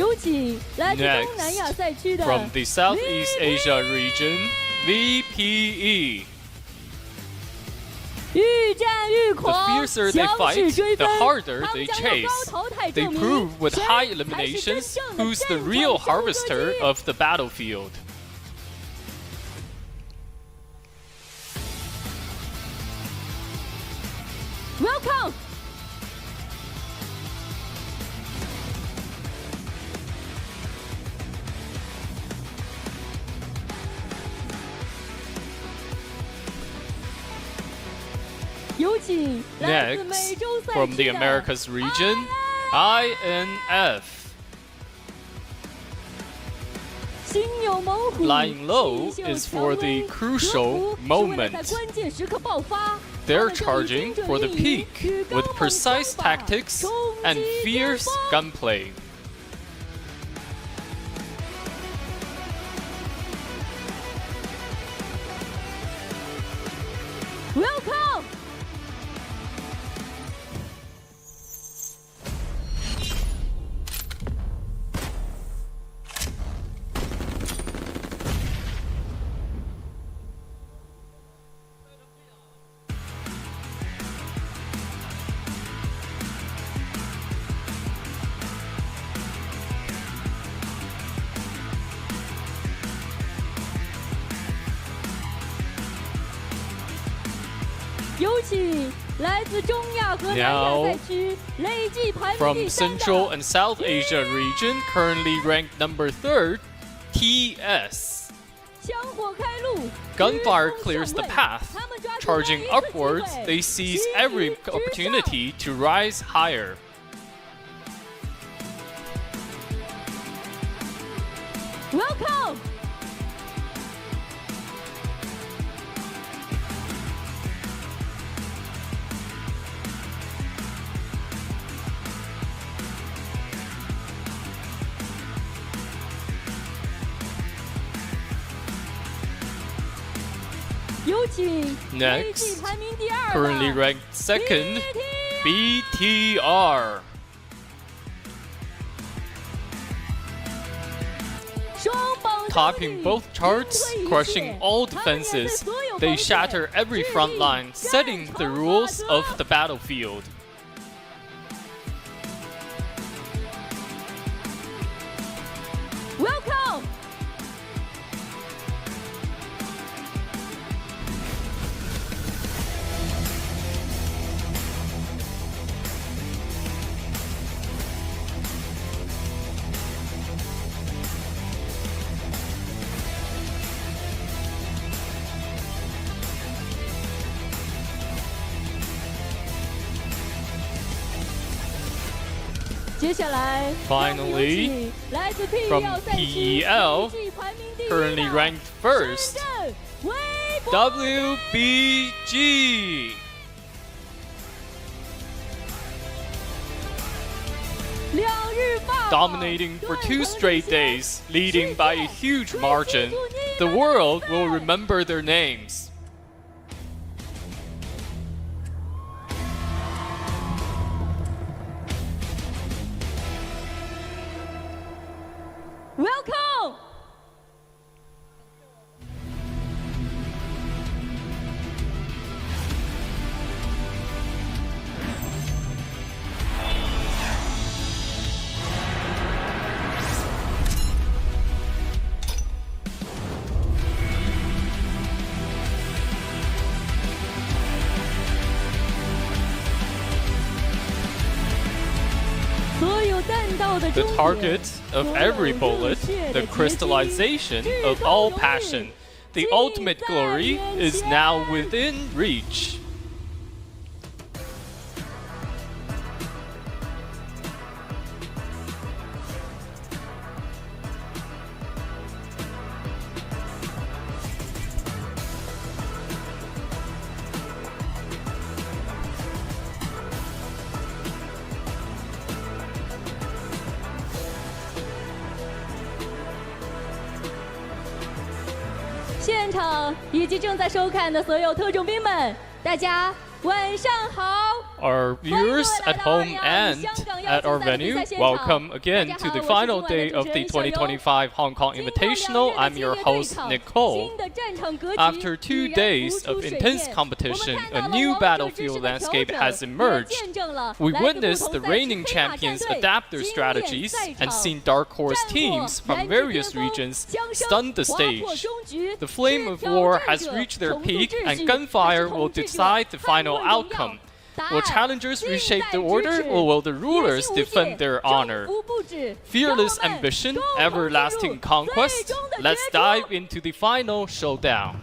有请来自东南亚赛区的 from the Southeast Asia region, VPE. 愈战愈 The 狂， fiercer they 强 fight, 势追 the 分， harder 他 they 们将用 chase. 高淘汰 They 证明 prove with 谁 high 才是真 eliminations 正的 who's the 战场 real 小歌姬 harvester of the battlefield. Welcome. 有请来自美 Next, 洲赛 from 区 the 的 Americas region, INF. 心有猛虎 Lying low 细嗅 is for 蔷 the 薇 crucial 和服是为了在 moment. 关键时刻爆发 They're 他们正以 charging 精准 for the 运营 peak 与刚 with 猛 precise 相法 tactics 冲 and 击巅 fierce 峰 gunplay. Welcome. 有请来自中亚和南亚 Now, 赛区累计排名 From 第三 Central 的 and South Asia region, currently ranked number 3rd, TS. 枪火开路 Gunfire 直冲 clears 上 the 位 path. 他们抓住 Charging 每一次机 upwards, 会 they seize 集 every 于直上 opportunity to rise higher. Welcome. 有请累计 Next, 排名第二 currently 的 ranked 2nd, BTR. 双榜 Topping both charts, crushing all defenses, they shatter every front line, setting the rules of the battlefield. Welcome. 接下来 Finally, 让我们有请来自 from PEL 赛区 PEL, 累计排名第一 currently 的 ranked first, 深圳微博 WBG. 两日霸榜 Dominating for 2 straight days, leading by a huge margin, the world will remember their names. Welcome. 所有弹道的 The 终点 target of every bullet, the crystallization of all passion, the ultimate glory is now within reach. 现场以及正在收看的所有特种兵们，大家晚上好！ Our viewers at home and at our venue, welcome again to the final day of the 2025 Hong Kong Invitational. I'm your host, Nicole. After 2 days of intense competition, a new battlefield landscape has emerged. We witnessed the reigning champions adapt their strategies and seen dark horse teams from various regions stun the stage. The flame of war has reached their peak, and gunfire will decide the final outcome. Will challengers reshape the order, or will the rulers defend their honor? Fearless ambition, everlasting conquest. Let's dive into the final showdown.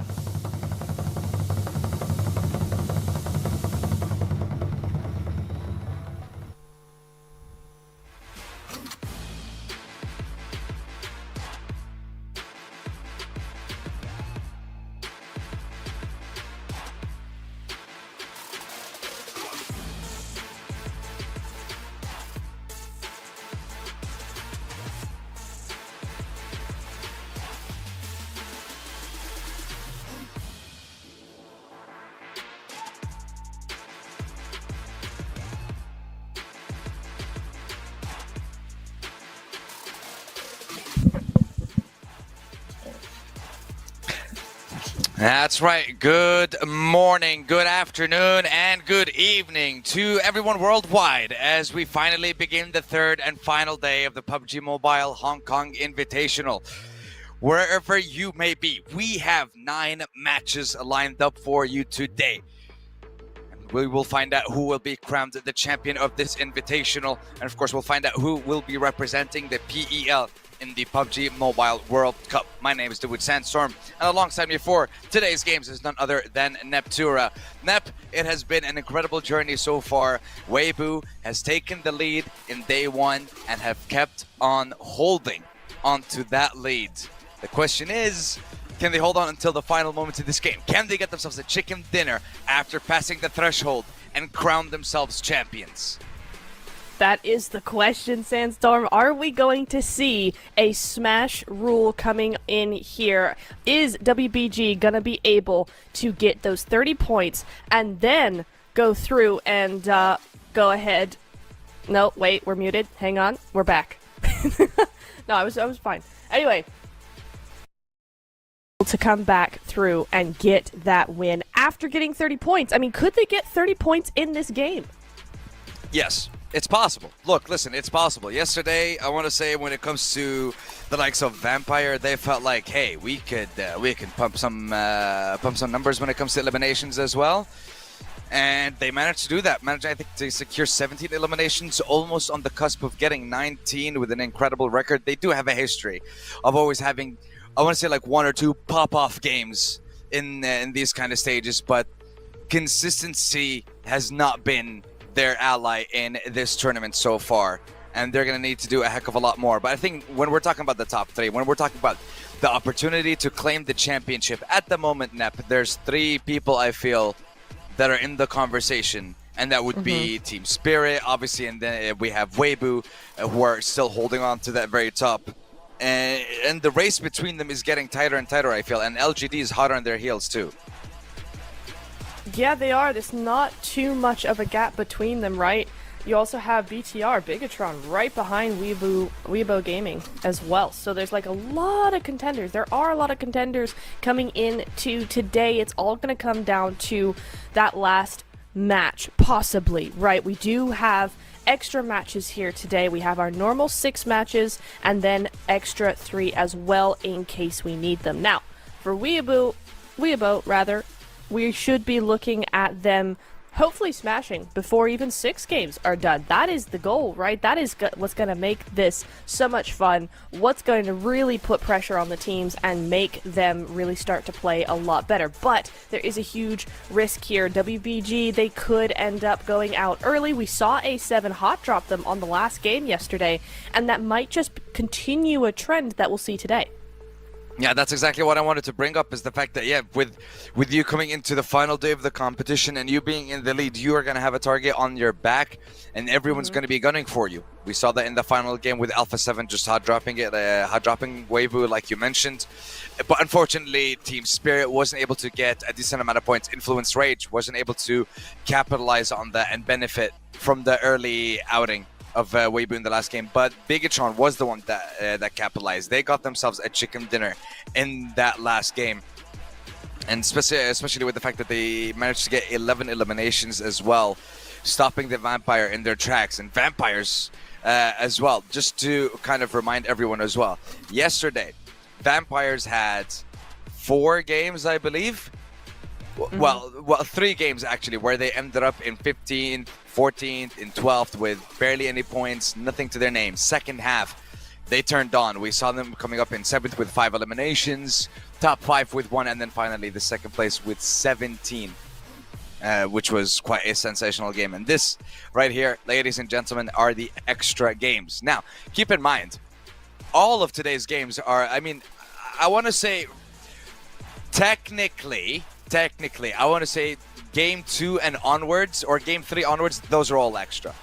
That's right. Good morning, good afternoon, and good evening to everyone worldwide as we finally begin the third and final day of the PUBG Mobile Hong Kong Invitational. Wherever you may be, we have 9 matches lined up for you today. And we will find out who will be crowned the champion of this invitational. And of course, we'll find out who will be representing the PEL in the PUBG Mobile World Cup. My name is Dawood Sandstorm, and alongside me for today's games is none other than Neptura. Nep, it has been an incredible journey so far. Weibo has taken the lead in day 1 and have kept on holding onto that lead. The question is, can they hold on until the final moments of this game? Can they get themselves a chicken dinner after passing the threshold and crown themselves champions? That is the question, Sandstorm. Are we going to see a smash rule coming in here? Is WBG going to be able to get those 30 points and then go through and go ahead? No, wait, we're muted. Hang on, we're back. No, I was fine. Anyway, to come back through and get that win after getting 30 points. I mean, could they get 30 points in this game? Yes. It's possible. Look, listen, it's possible. Yesterday, I want to say when it comes to the likes of Vampire, they felt like, hey, we can pump some numbers when it comes to eliminations as well. And they managed to do that. Managed, I think, to secure 17 eliminations, almost on the cusp of getting 19 with an incredible record. They do have a history of always having, I want to say, like 1 or 2 pop-off games in these kind of stages, but consistency has not been their ally in this tournament so far, and they're going to need to do a heck of a lot more. But I think when we're talking about the top 3, when we're talking about the opportunity to claim the championship, at the moment, Nep, there's 3 people I feel that are in the conversation, and that would be Team Spirit, obviously, and then we have Weibo, who are still holding on to that very top. And the race between them is getting tighter and tighter, I feel, and LGD is hot on their heels too. Yeah, they are. There's not too much of a gap between them, right? You also have BTR, Bigatron, right behind Weibo Gaming as well. So there's like a lot of contenders. There are a lot of contenders coming in to today. It's all going to come down to that last match, possibly, right? We do have extra matches here today. We have our normal 6 matches and then extra 3 as well in case we need them. Now, for Weibo, we should be looking at them hopefully smashing before even 6 games are done. That is the goal, right? That is what's going to make this so much fun, what's going to really put pressure on the teams and make them really start to play a lot better. But there is a huge risk here. WBG, they could end up going out early. We saw A7 hot drop them on the last game yesterday, and that might just continue a trend that we'll see today. Yeah, that's exactly what I wanted to bring up, is the fact that, yeah, with you coming into the final day of the competition and you being in the lead, you are going to have a target on your back and everyone's going to be gunning for you. We saw that in the final game with Alpha 7 just hot dropping Weibo, like you mentioned. But unfortunately, Team Spirit wasn't able to get a decent amount of points. Influence Rage wasn't able to capitalize on that and benefit from the early outing of Weibo in the last game, but Bigatron was the one that capitalized. They got themselves a chicken dinner in that last game, and especially with the fact that they managed to get 11 eliminations as well, stopping the Vampire in their tracks. And Vampires as well, just to kind of remind everyone as well, yesterday Vampires had 4 games, I believe. Well, 3 games actually, where they ended up in 15th, 14th, in 12th with barely any points, nothing to their name. Second half, they turned on. We saw them coming up in 7th with 5 eliminations, top 5 with 1, and then finally the second place with 17, which was quite a sensational game. And this right here, ladies and gentlemen, are the extra games. Now, keep in mind, all of today's games are, I mean, I want to say, technically, I want to say game 2 and onwards, or game 3 onwards, those are all extra.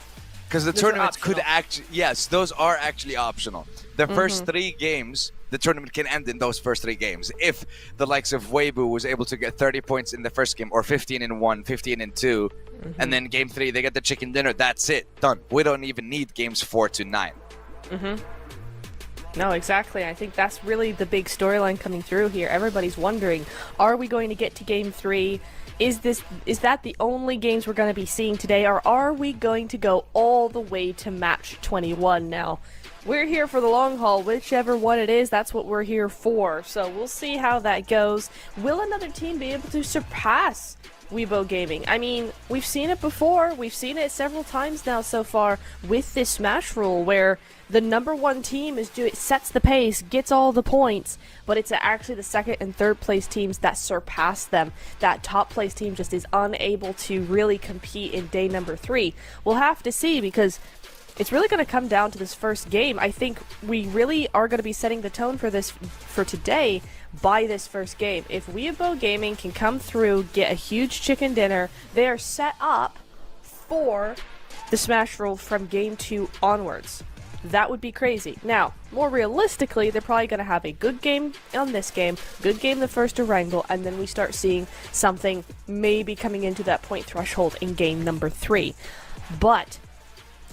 Because the tournament could actually, yes, those are actually optional. The first 3 games, the tournament can end in those first 3 games. If the likes of Weibo was able to get 30 points in the first game, or 15 in 1, 15 in 2, and then game 3, they get the chicken dinner, that's it, done. We don't even need games 4 to 9. No, exactly. I think that's really the big storyline coming through here. Everybody's wondering, are we going to get to game 3? Is that the only games we're going to be seeing today, or are we going to go all the way to match 21 now? We're here for the long haul. Whichever one it is, that's what we're here for. So we'll see how that goes. Will another team be able to surpass Weibo Gaming? I mean, we've seen it before. We've seen it several times now so far with this Smash rule, where the number 1 team sets the pace, gets all the points, but it's actually the second and third place teams that surpass them. That top place team just is unable to really compete in day number 3. We'll have to see, because it's really going to come down to this first game. I think we really are going to be setting the tone for today by this first game. If Weibo Gaming can come through, get a huge chicken dinner, they are set up for the Smash rule from game 2 onwards. That would be crazy. Now, more realistically, they're probably going to have a good game on this game, good game the first to Wrangle, and then we start seeing something maybe coming into that point threshold in game number 3. But,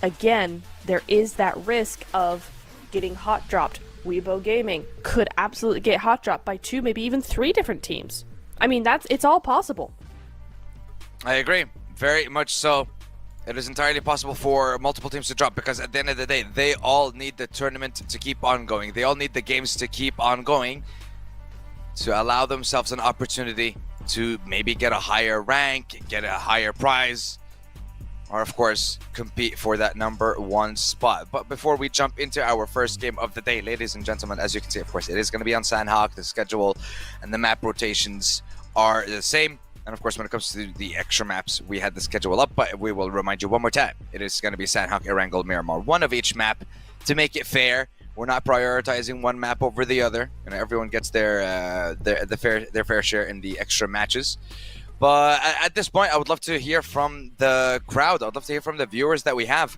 again, there is that risk of getting hot dropped. Weibo Gaming could absolutely get hot dropped by 2, maybe even 3 different teams. I mean, it's all possible. I agree. Very much so. It is entirely possible for multiple teams to drop, because at the end of the day, they all need the tournament to keep on going. They all need the games to keep on going to allow themselves an opportunity to maybe get a higher rank, get a higher prize, or of course, compete for that number 1 spot. But before we jump into our first game of the day, ladies and gentlemen, as you can see, of course, it is going to be on Sandhawk. The schedule and the map rotations are the same. And of course, when it comes to the extra maps, we had the schedule up, but we will remind you one more time. It is going to be Sandhawk, Erangel, Miramar, 1 of each map to make it fair. We're not prioritizing one map over the other. You know, everyone gets their fair share in the extra matches. But at this point, I would love to hear from the crowd. I'd love to hear from the viewers that we have.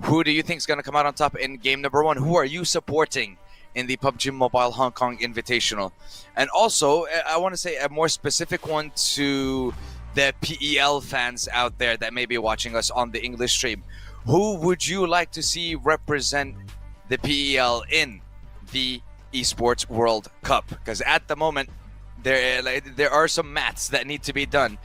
Who do you think is going to come out on top in game number 1? Who are you supporting in the PUBG Mobile Hong Kong Invitational? And also, I want to say a more specific one to the PEL fans out there that may be watching us on the English stream. Who would you like to see represent the PEL in the Esports World Cup? Because at the moment, there are some maths that need to be done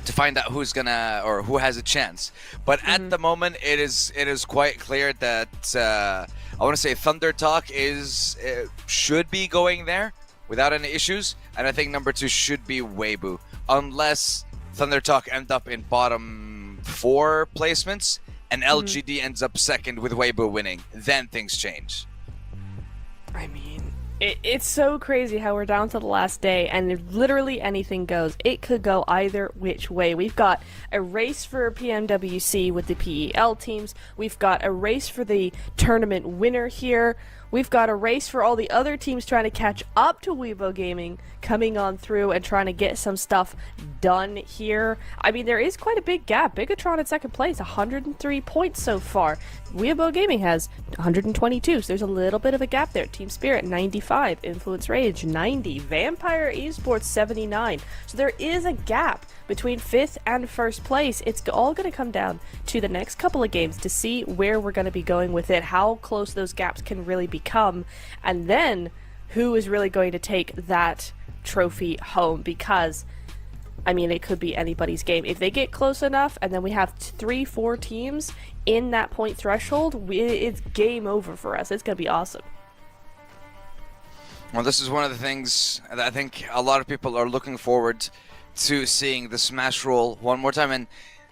to find out who's gonna, or who has a chance. But at the moment, it is quite clear that I want to say Thunder Talk should be going there without any issues, and I think number 2 should be Weibo, unless Thunder Talk end up in bottom 4 placements and LGD ends up second with Weibo winning. Then things change. I mean, It's so crazy how we're down to the last day and literally anything goes. It could go either which way. We've got a race for PMWC with the PEL teams. We've got a race for the tournament winner here. We've got a race for all the other teams trying to catch up to Weibo Gaming, coming on through and trying to get some stuff done here. I mean, there is quite a big gap. Bigatron in second place, 103 points so far. Weibo Gaming has 122, so there's a little bit of a gap there. Team Spirit, 95. Influence Rage, 90. Vampire Esports, 79. So there is a gap between 5th and 1st place. It's all going to come down to the next couple of games to see where we're going to be going with it, how close those gaps can really become, and then who is really going to take that trophy home, because I mean, it could be anybody's game. If they get close enough and then we have 3-4 teams in that point threshold, it's game over for us. It's going to be awesome. Well, this is one of the things that I think a lot of people are looking forward to seeing the Smash Roll one more time. And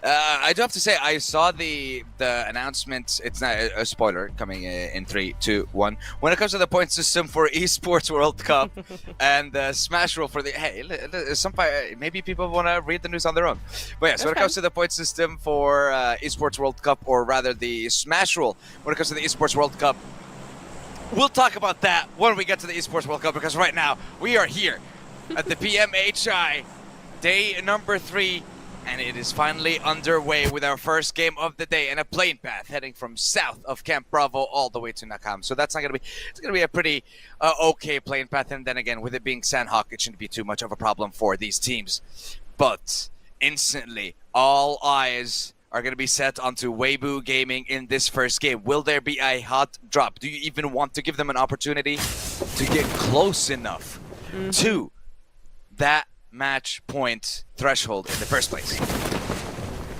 I do have to say, I saw the announcement. It's not a spoiler coming in 3, 2, 1. When it comes to the point system for Esports World Cup and the Smash Roll for the maybe people want to read the news on their own. But yeah, so when it comes to the point system for Esports World Cup, or rather the Smash Roll, when it comes to the Esports World Cup, we'll talk about that when we get to the Esports World Cup, because right now we are here at the Pmhi day number 3. And it is finally underway with our first game of the day, and a plane path heading from south of Camp Bravo all the way to Nakam. So that's not going to be, it's going to be a pretty okay plane path. And then again, with it being Sandhawk, it shouldn't be too much of a problem for these teams. But instantly, all eyes are going to be set onto Weibo Gaming in this first game. Will there be a hot drop? Do you even want to give them an opportunity to get close enough to that match point threshold in the first place?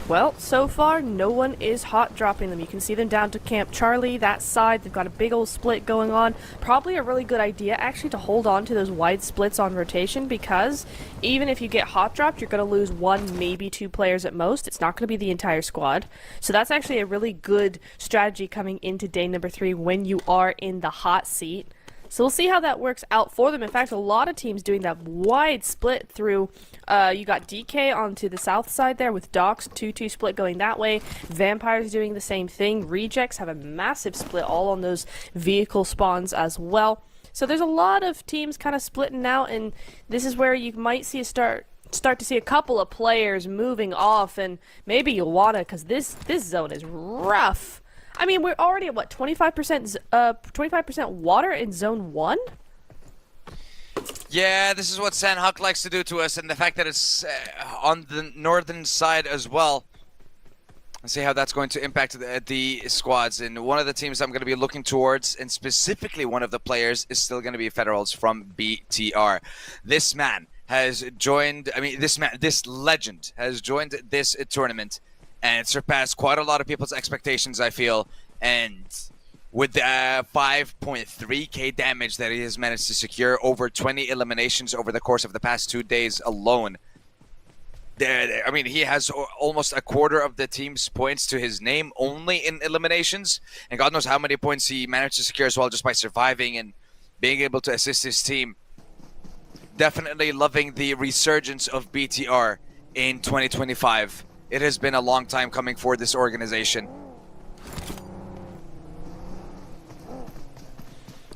Well, so far, no one is hot dropping them. You can see them down to Camp Charlie, that side. They've got a big old split going on. Probably a really good idea, actually, to hold on to those wide splits on rotation, because even if you get hot dropped, you're going to lose 1, maybe 2 players at most. It's not going to be the entire squad. So that's actually a really good strategy coming into day number 3 when you are in the hot seat. So we'll see how that works out for them. In fact, a lot of teams doing that wide split through. You got DK onto the south side there with Docs, 2-2 split going that way. Vampires doing the same thing. Rejects have a massive split all on those vehicle spawns as well. So there's a lot of teams kind of splitting out, and this is where you might see start to see a couple of players moving off, and maybe you'll wanna, because this zone is rough. I mean, we're already at, what, 25% water in Zone 1? Yeah, this is what Sandhawk likes to do to us, and the fact that it's on the northern side as well. Let's see how that's going to impact the squads. And one of the teams I'm going to be looking towards, and specifically one of the players, is still going to be Federals from BTR. This man has joined, this legend has joined this tournament and surpassed quite a lot of people's expectations, I feel. And with the 5.3k damage that he has managed to secure, over 20 eliminations over the course of the past 2 days alone. I mean, he has almost a quarter of the team's points to his name only in eliminations. And God knows how many points he managed to secure as well just by surviving and being able to assist his team. Definitely loving the resurgence of BTR in 2025. It has been a long time coming for this organization.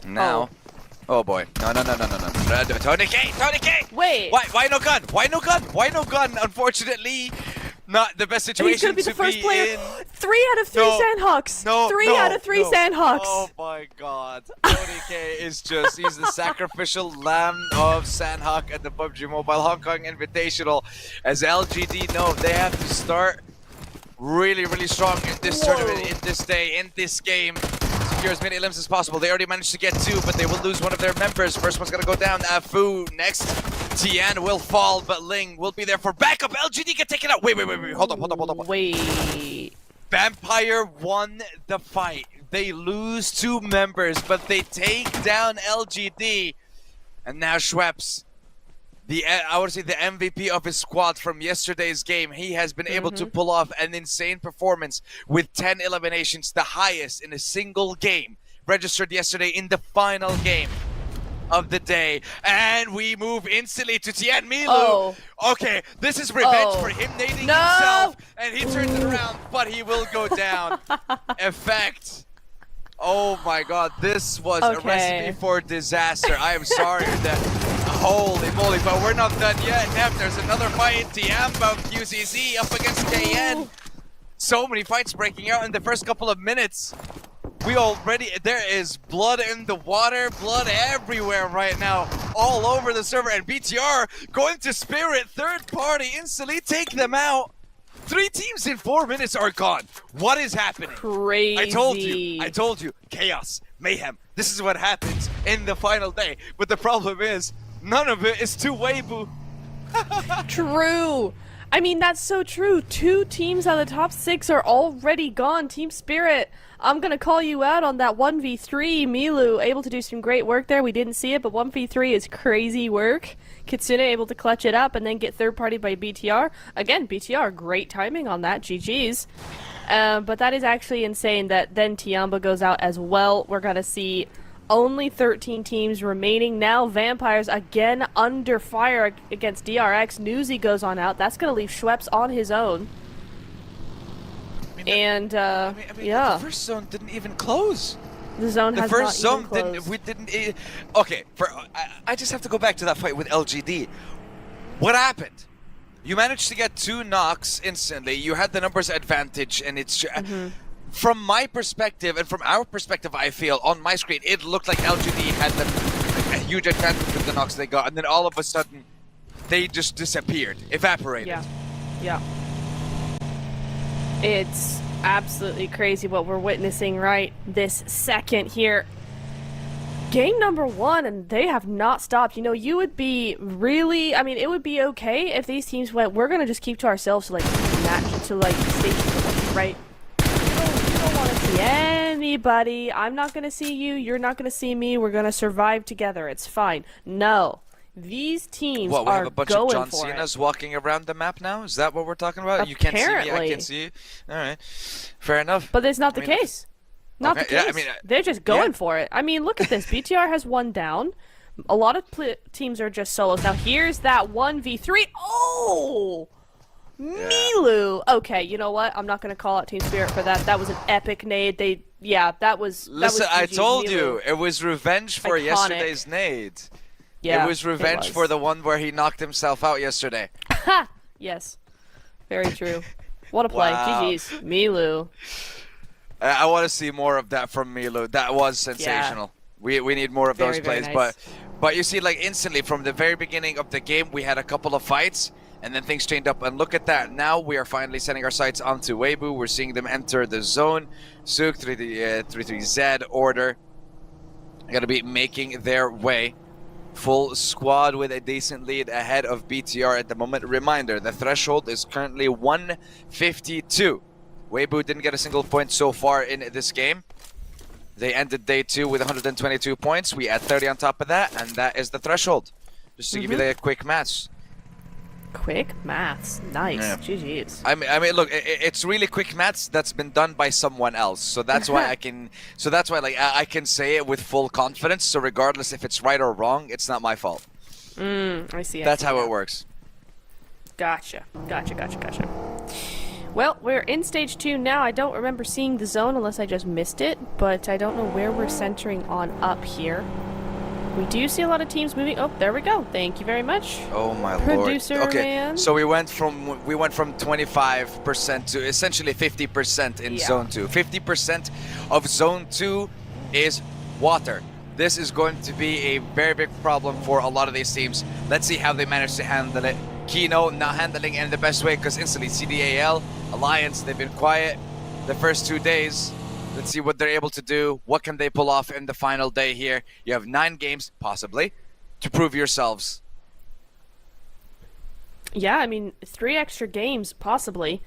Now, oh boy, no, Tony K! Wait. Why no gun? Why no gun? Why no gun? Unfortunately, not the best situation He's gonna be the first player. in. 3 out of 3 Sandhawks. No, 3 out of 3 Sandhawks. Oh my God, Tony K is just—he's the sacrificial lamb of Sandhawk at the PUBG Mobile Hong Kong Invitational. As LGD know, they have to start really strong in this tournament, in this day, in this game. Secure as many limbs as possible. They already managed to get 2, but they will lose one of their members. First one's gonna go down. Fu next. Tian will fall, but Ling will be there for backup. LGD get taken out. Wait. Hold up. Wait. Vampire won the fight. They lose 2 members, but they take down LGD. And now Schweppes, I would say the MVP of his squad from yesterday's game, he has been able to pull off an insane performance with 10 eliminations, the highest in a single game registered yesterday in the final game. of the day, and we move instantly to Pmhi. Oh. Okay, this is revenge Oh. for him nading No. himself, and he turns it around, but he will go down. Effect. Oh my god, this was a Okay. recipe for disaster. I am sorry that. Holy moly, but we're not done yet. Nev, there's another fight. Tiamba QCZ up against KN. So many fights breaking out in the first couple of minutes. There is blood in the water, blood everywhere right now, all over the server, and BTR going to Spirit, third party, instantly take them out. 3 teams in 4 minutes are gone. What is happening? Crazy. I told you, chaos, mayhem. This is what happens in the final day. But the problem is, none of it is to Weibo. True. I mean, that's so true. 2 teams out of the top 6 are already gone. Team Spirit, I'm going to call you out on that 1v3. Milu able to do some great work there. We didn't see it, but 1v3 is crazy work. Kitsune able to clutch it up and then get third party by BTR. Again, BTR, great timing on that. GG's. But that is actually insane that then Tiamba goes out as well. We're going to see only 13 teams remaining now. Vampires again under fire against DRX. Newsy goes on out. That's going to leave Schweppes on his own. Yeah. The first zone didn't even close. The zone The has first not zone even closed. we didn't. Okay, I just have to go back to that fight with LGD. What happened? You managed to get 2 knocks instantly. You had the numbers advantage, and it's. From my perspective and from our perspective, I feel on my screen it looked like LGD had a huge advantage with the knocks they got, and then all of a sudden they just disappeared, evaporated. Yeah. It's absolutely crazy what we're witnessing right this second here. Game number 1, and they have not stopped. You know, you would be really, I mean, it would be okay if these teams went, we're going to just keep to ourselves to, like, match to, like, stage 2, right? You don't want to see anybody. I'm not going to see you. You're not going to see me. We're going to survive together. It's fine. No. These teams What, we are have a bunch going of John for Cena's it. walking around the map now? Is that what we're talking about? You can't see me, I Apparently. can't see you. Alright. Fair enough. But it's not the I mean, case. Not okay, the yeah, case. I mean, They're just going yeah. for it. I mean, look at this. BTR has 1 down. A lot of teams are just solos. Now, here's that 1v3. Oh! Milu! Okay, you know what? I'm not going to call out Team Spirit for that. That was an epic nade. That was Listen, I GG's told Milu. you, it was revenge for Iconic. yesterday's nade. Yeah, it was revenge for the one where he knocked himself out yesterday. Ha! Yes. Very true. What a play. Wow. GG's. Milu. I want to see more of that from Milu. That was sensational. We need more of those Very plays. nice. But you see, like, instantly from the very beginning of the game, we had a couple of fights, and then things changed up. And look at that. Now we are finally setting our sights onto Weibo. We're seeing them enter the zone. Suk, 3-3-Z, Order, going to be making their way. Full squad with a decent lead ahead of BTR at the moment. Reminder, the threshold is currently 152. Weibo didn't get a single point so far in this game. They ended day 2 with 122 points. We add 30 on top of that, and that is the threshold. Just to give you the quick maths. Quick maths. Nice. Yeah. GG's. I mean, look, it's really quick maths that's been done by someone else. So that's why I can. So that's why, like, I can say it with full confidence. So regardless if it's right or wrong, it's not my fault. I see. That's how it works. Gotcha. Well, we're in stage 2 now. I don't remember seeing the zone unless I just missed it, but I don't know where we're centering on up here. We do see a lot of teams moving. Oh, there we go. Thank you very much. Oh my Producer lord. Okay, man. so we went from 25% to essentially 50% in zone 2. 50% of zone 2 is water. This is going to be a very big problem for a lot of these teams. Let's see how they manage to handle it. Kino not handling it in the best way because instantly CDAL, Alliance, they've been quiet the first 2 days. Let's see what they're able to do. What can they pull off in the final day here? You have 9 games, possibly, to prove yourselves. Yeah, I mean, 3 extra games, possibly,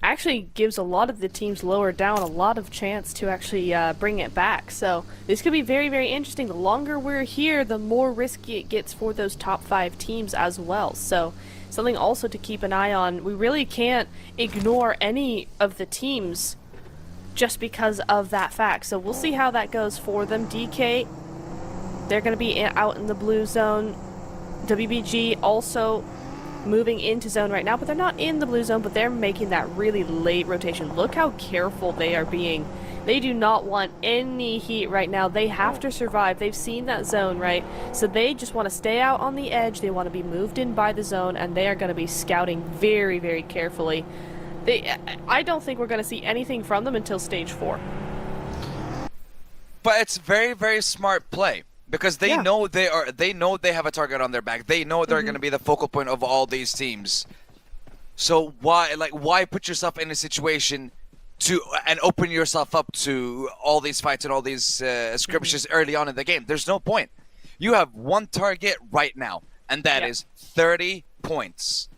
actually gives a lot of the teams lower down a lot of chance to actually bring it back. So this could be very, very interesting. The longer we're here, the more risky it gets for those top 5 teams as well. So something also to keep an eye on. We really can't ignore any of the teams just because of that fact. So we'll see how that goes for them. DK They're going to be out in the blue zone. WBG also moving into zone right now, but they're not in the blue zone, but they're making that really late rotation. Look how careful they are being. They do not want any heat right now. They have to survive. They've seen that zone, right? So they just want to stay out on the edge. They want to be moved in by the zone, and they are going to be scouting very, very carefully. I don't think we're going to see anything from them until stage 4. But it's very, very smart play. Because they know they know they have a target on their back. They know they're going to be the focal point of all these teams. So why put yourself in a situation and open yourself up to all these fights and all these skirmishes early on in the game? There's no point. You have one target right now, and that is 30 points.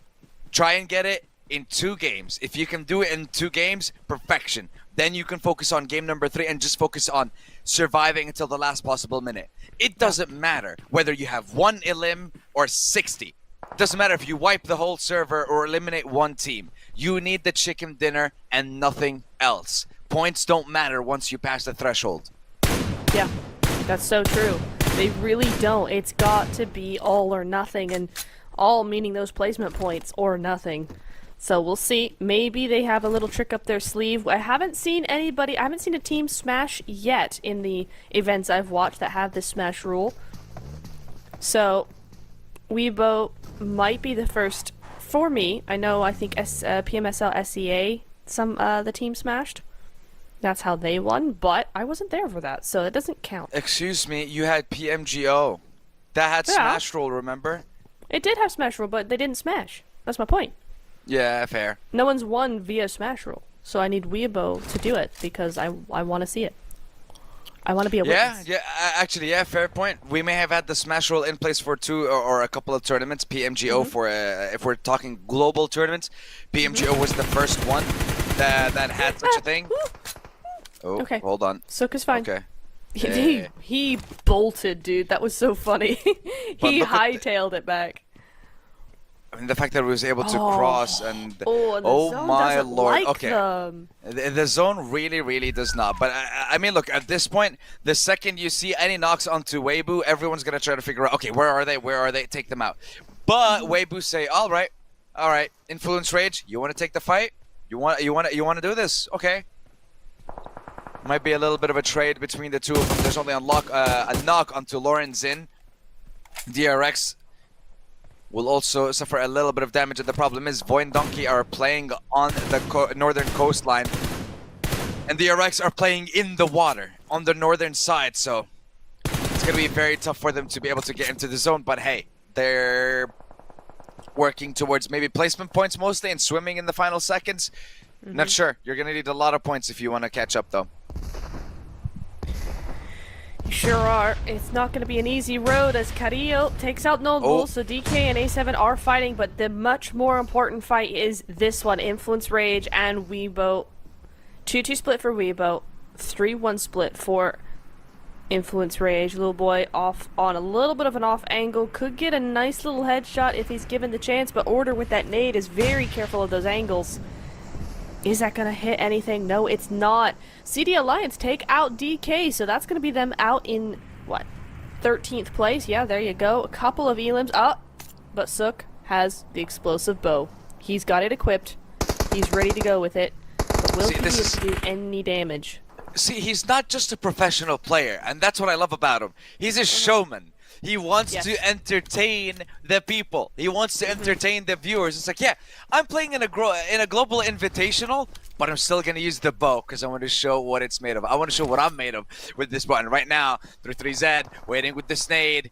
Try and get it in 2 games. If you can do it in 2 games, perfection. Then you can focus on game number 3 and just focus on surviving until the last possible minute. It doesn't matter whether you have 1 elim or 60. It doesn't matter if you wipe the whole server or eliminate 1 team. You need the chicken dinner and nothing else. Points don't matter once you pass the threshold. Yeah, that's so true. They really don't. It's got to be all or nothing, and all meaning those placement points or nothing. So we'll see. Maybe they have a little trick up their sleeve. I haven't seen a team smash yet in the events I've watched that have this smash rule. So Weibo might be the first for me. I think PMSL SEA, the team smashed. That's how they won, but I wasn't there for that, so it doesn't count. Excuse me, you had PMGO. That had smash rule, remember? It did have smash rule, but they didn't smash. That's my point. Yeah, fair. No one's won via smash rule, so I need Weibo to do it because I want to see it. I want to be a witness. Actually, fair point. We may have had the smash rule in place for 2 or a couple of tournaments. PMGO for if we're talking global tournaments, PMGO was the first one that had such a thing. Oh, okay. Hold on. Sook is fine. Okay. He bolted, dude. That was so funny. He hightailed it back. I mean, the fact that he was able to cross and the zone my doesn't lord. like Okay. them. The zone really, really does not. But I mean, look, at this point, the second you see any knocks onto Weibo, everyone's going to try to figure out, okay, where are they? Where are they? Take them out. But Weibo say, all right, Influence Rage, you want to take the fight? You want to do this? Okay. Might be a little bit of a trade between the two of them. There's only a knock onto Lauren Zin. DRX will also suffer a little bit of damage, and the problem is Void Donkey are playing on the northern coastline, and the DRX are playing in the water on the northern side, so it's going to be very tough for them to be able to get into the zone, but hey, they're working towards maybe placement points mostly and swimming in the final seconds. Not sure. You're going to need a lot of points if you want to catch up, though. You sure are. It's not going to be an easy road as Carrillo takes out Noble, so DK and A7 are fighting, but the much more important fight is this one, Influence Rage and Weibo. 2-2 split for Weibo, 3-1 split for Influence Rage. Little boy off on a little bit of an off angle, could get a nice little headshot if he's given the chance, but Order with that nade is very careful of those angles. Is that going to hit anything? No, it's not. CD Alliance take out DK, so that's going to be them out in, what, 13th place? Yeah, there you go. A couple of elims up, but Sook has the explosive bow. He's got it equipped. He's ready to go with it. But will he be able to do any damage? See, he's not just a professional player, and that's what I love about him. He's a showman. He wants to entertain the people. He wants to entertain the viewers. It's like, yeah, I'm playing in a global invitational, but I'm still going to use the bow because I want to show what it's made of. I want to show what I'm made of with this button. Right now, 3-3Z, waiting with the snade.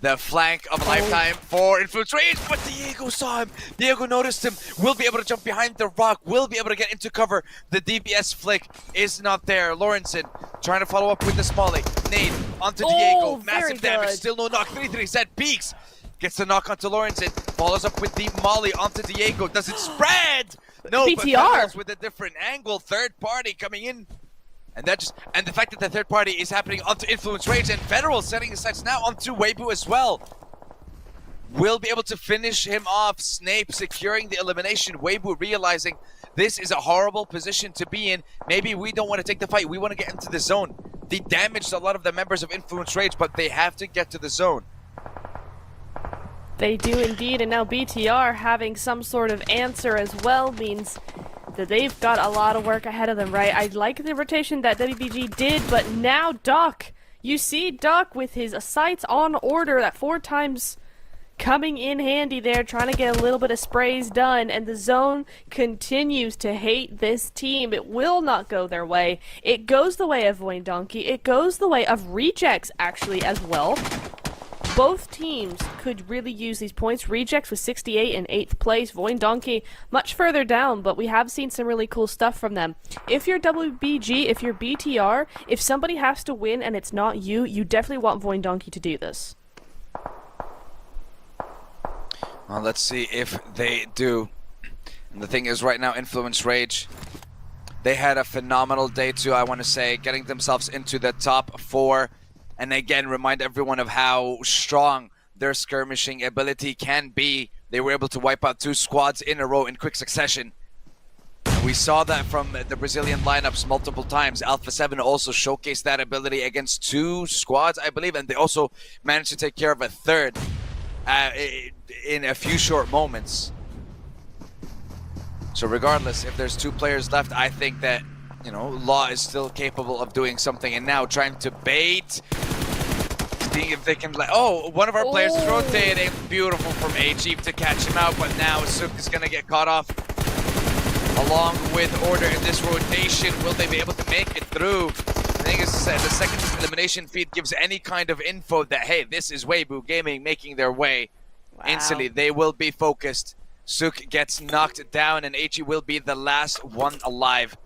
The flank of a lifetime for Influence Rage, but Diego saw him. Diego noticed him. Will be able to jump behind the rock. Will be able to get into cover. The DPS flick is not there. Lawrenson trying to follow up with the Smalley. Nade onto Diego. Massive damage. Still no knock. 3-3 peaks. Gets the knock onto Lawrenson. Follows up with the Molly onto Diego. Does it spread? No, BTR. But with a different angle. Third party coming in. And the fact that the third party is happening onto Influence Rage, and Federal setting his sights now onto Weibo as well. Will be able to finish him off. Snape securing the elimination. Weibo realizing this is a horrible position to be in. Maybe we don't want to take the fight. We want to get into the zone. They damaged a lot of the members of Influence Rage, but they have to get to the zone. They do indeed, and now BTR having some sort of answer as well means that they've got a lot of work ahead of them, right? I like the rotation that WBG did, but now Doc, you see Doc with his sights on order that 4 times coming in handy there, trying to get a little bit of sprays done, and the zone continues to hate this team. It will not go their way. It goes the way of Voin Donkey. It goes the way of Rejects, actually, as well. Both teams could really use these points. Rejects with 68 in 8th place. Voin Donkey much further down, but we have seen some really cool stuff from them. If you're WBG, if you're BTR, if somebody has to win and it's not you, you definitely want Voin Donkey to do this. Well, let's see if they do. And the thing is, right now, Influence Rage, they had a phenomenal day too, I want to say, getting themselves into the top 4. And again, remind everyone of how strong their skirmishing ability can be. They were able to wipe out 2 squads in a row in quick succession. And we saw that from the Brazilian lineups multiple times. Alpha 7 also showcased that ability against 2 squads, I believe, and they also managed to take care of a 3rd. In a few short moments. So regardless, if there's 2 players left, I think that, you know, Law is still capable of doing something. And now trying to bait, seeing if they can let, oh, one of our players is rotating. Beautiful from A-Chief to catch him out, but now Sook is gonna get caught off along with Order in this rotation. Will they be able to make it through? I think it's the second elimination feed gives any kind of info that, hey, this is Weibo Gaming making their way. Wow. Instantly, they will be focused. Sook gets knocked down, and H will be the last one alive.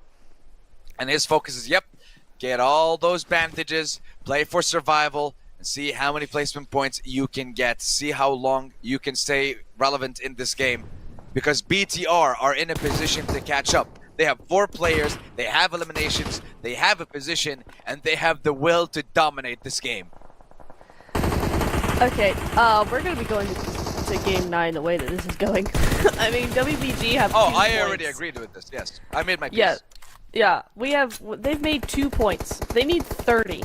And his focus is, yep, get all those bandages, play for survival, and see how many placement points you can get. See how long you can stay relevant in this game. Because BTR are in a position to catch up. They have 4 players, they have eliminations, they have a position, and they have the will to dominate this game. Okay, we're going to be going to Game 9 the way that this is going. I mean, WBG have 2 I points. already agreed with this, yes. I made my piece. Yeah, they've made 2 points. They need 30.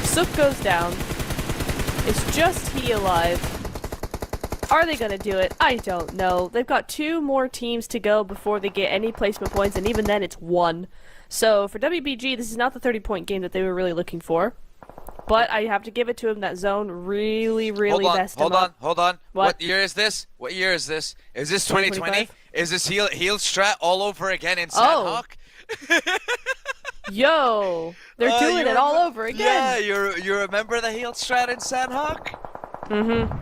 Sook goes down. It's just he alive. Are they going to do it? I don't know. They've got 2 more teams to go before they get any placement points, and even then it's 1. So for WBG, this is not the 30-point game that they were really looking for. But I have to give it to him, that zone really messed him up. Hold on. What year is this? What year is this? Is this 2020? Is this heel strat all over again in Sandhawk? Yo, they're doing it all over again. Yeah, you remember the heel strat in Sandhawk? Mm-hmm.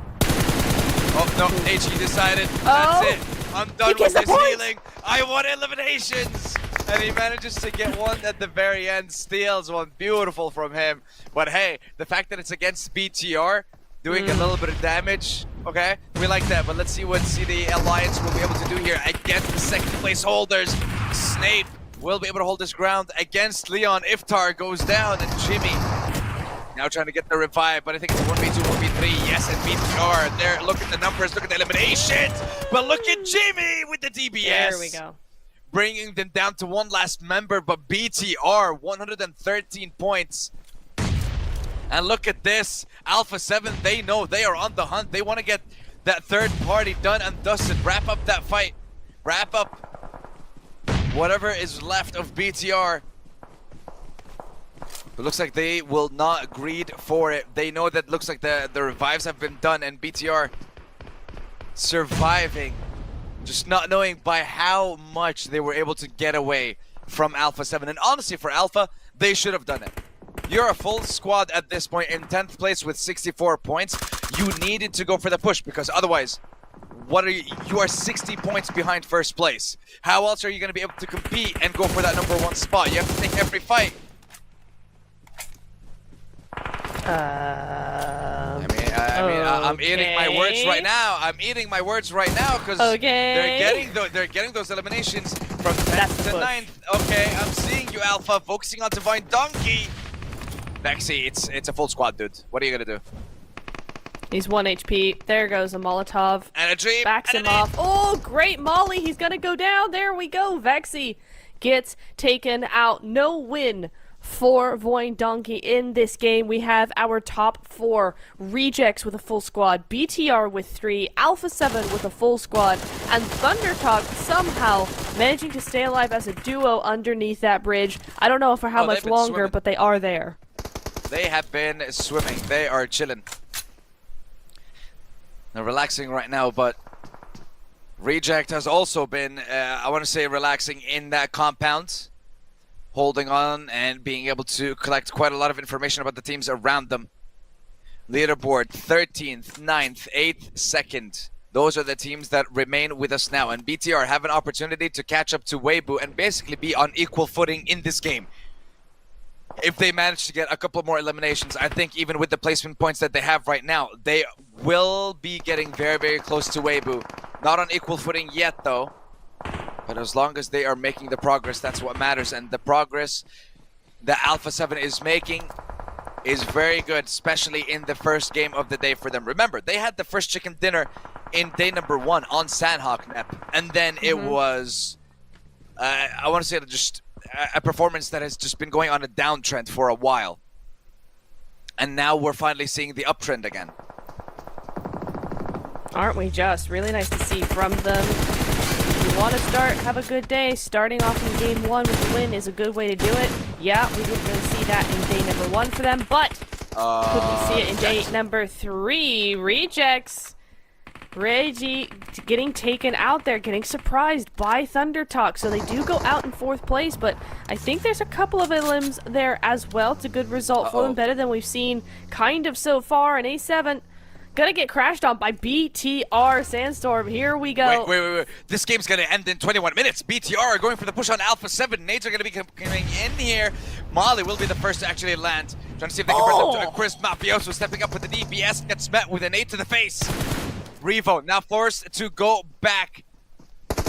Oh, no, HE decided, that's it. I'm done with this healing. I want eliminations. And he manages to get one at the very end, steals one. Beautiful from him. But hey, the fact that it's against BTR, doing a little bit of damage, okay, we like that. But let's see what CD Alliance will be able to do here against the second place holders. Snape will be able to hold his ground against Leon. Iftar goes down, and Jimmy now trying to get the revive, but I think it's a 1v2, 1v3. Yes, and BTR there. Look at the numbers, look at the eliminations. But look at Jimmy with the DBS. There we go. Bringing them down to one last member, but BTR, 113 points. And look at this. Alpha 7, they know they are on the hunt. They want to get that 3rd party done and dusted. Wrap up that fight. Wrap up whatever is left of BTR. It looks like they will not agree for it. They know that looks like the revives have been done, and BTR surviving. Just not knowing by how much they were able to get away from Alpha 7. And honestly, for Alpha, they should have done it. You're a full squad at this point in 10th place with 64 points. You needed to go for the push, because otherwise, what are you are 60 points behind first place. How else are you going to be able to compete and go for that #1 spot? You have to take every fight. I'm eating my words right now. I'm eating my words right now because they're getting those eliminations from 10th to 9th. Okay, I'm seeing you, Alpha, focusing on Divine Donkey. Vexy, it's a full squad, dude. What are you gonna do? He's 1 HP. There goes a Molotov. And a dream. Backs him off. Oh, great Molly. He's gonna go down. There we go. Vexy gets taken out. No win for Voin Donkey in this game. We have our top 4 Rejects with a full squad, BTR with 3, Alpha 7 with a full squad, and Thundertalk somehow managing to stay alive as a duo underneath that bridge. I don't know for how much longer, swimming. but they are there. They have been swimming. They are chilling. They're relaxing right now, but Reject has also been, I want to say, relaxing in that compound, holding on and being able to collect quite a lot of information about the teams around them. Leaderboard 13th, 9th, 8th, 2nd. Those are the teams that remain with us now. And BTR have an opportunity to catch up to Weibo and basically be on equal footing in this game. If they manage to get a couple more eliminations, I think even with the placement points that they have right now, they will be getting very, very close to Weibo. Not on equal footing yet, though. But as long as they are making the progress, that's what matters. And the progress that Alpha 7 is making is very good, especially in the first game of the day for them. Remember, they had the first chicken dinner in day number 1 on Sandhawk map. And then it was, I want to say, just a performance that has just been going on a downtrend for a while. And now we're finally seeing the uptrend again. Aren't we just? Really nice to see from them. If you want to have a good day, starting off in game 1 with a win is a good way to do it. Yeah, we didn't really see that in day number 1 for them, but could we see it in day number 3? Rejects. Reggie getting taken out there, getting surprised by Thundertalk. So they do go out in 4th place, but I think there's a couple of elims there as well. It's a good result for them, better than we've seen kind of so far. And A7 gonna get crashed on by BTR Sandstorm. Here we go. Wait. This game's gonna end in 21 minutes. BTR are going for the push on Alpha 7. Nades are gonna be coming in here. Molly will be the first to actually land. Trying to see if they can bring them to Chris Mafioso stepping up with the DPS. Gets met with a nade to the face. Revo now forced to go back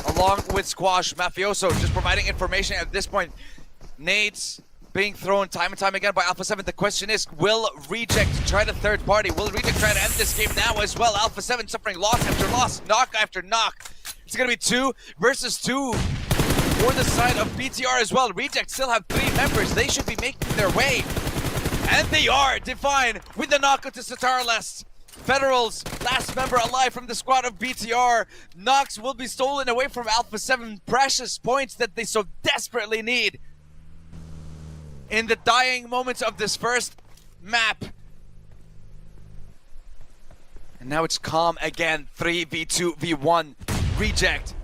along with Squash. Mafioso just providing information at this point. Nades being thrown time and time again by Alpha 7. The question is, will Reject try to third party? Will Reject try to end this game now as well? Alpha 7 suffering loss after loss, knock after knock. It's going to be 2 versus 2 for the side of BTR as well. Reject still have 3 members. They should be making their way. And they are. Divine with the knockout to Satarlest. Federal's last member alive from the squad of BTR. Nox will be stolen away from Alpha 7. Precious points that they so desperately need in the dying moments of this first map. And now it's calm again. 3v2v1. Reject.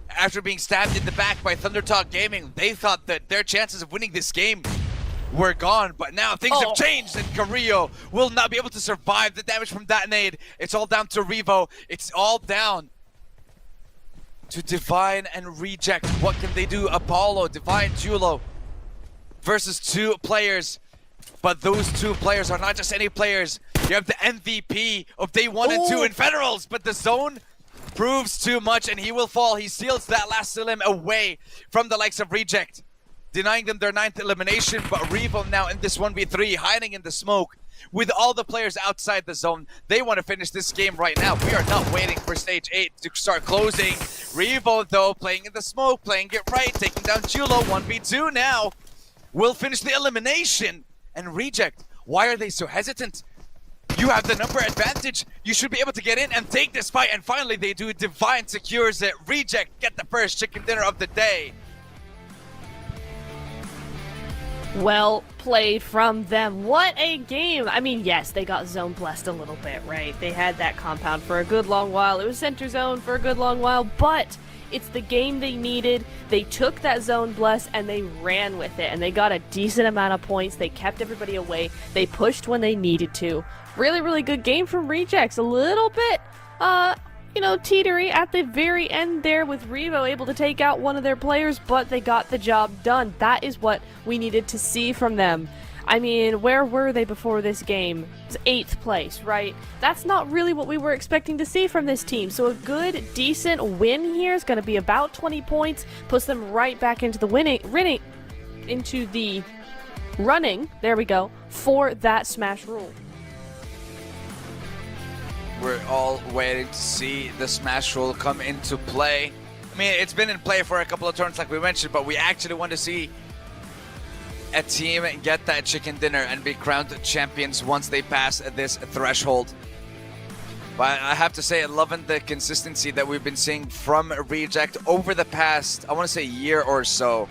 After being stabbed in the back by Thundertalk Gaming, they thought that their chances of winning this game were gone, but now things have changed and Carrillo will not be able to survive the damage from that nade. It's all down to Revo. It's all down to Divine and Reject. What can they do? Apollo, Divine, Julo versus 2 players. But those 2 players are not just any players. You have the MVP of day 1 and 2 in Federals, but the zone proves too much and he will fall. He seals that last elim away from the likes of Reject, denying them their 9th elimination. But Revo now in this 1v3, hiding in the smoke with all the players outside the zone. They want to finish this game right now. We are not waiting for stage 8 to start closing. Revo, though, playing in the smoke, playing it right, taking down Chulo. 1v2 now. Will finish the elimination. And Reject, why are they so hesitant? You have the number advantage. You should be able to get in and take this fight. And finally they do. Divine secures it. Reject get the first chicken dinner of the day. Well played from them. What a game! I mean, yes, they got zone blessed a little bit, right? They had that compound for a good long while. It was center zone for a good long while, but it's the game they needed. They took that zone bless and they ran with it, and they got a decent amount of points. They kept everybody away. They pushed when they needed to. Really, really good game from Rejects. A little bit, teetery at the very end there with Revo able to take out one of their players, but they got the job done. That is what we needed to see from them. I mean, where were they before this game? It was 8th place, right? That's not really what we were expecting to see from this team. So a good, decent win here is going to be about 20 points, puts them right back into the running, there we go, for that Smash rule. We're all waiting to see the Smash rule come into play. I mean, it's been in play for a couple of turns like we mentioned, but we actually want to see a team get that chicken dinner and be crowned champions once they pass this threshold. But I have to say, loving the consistency that we've been seeing from Reject over the past, I want to say, year or so.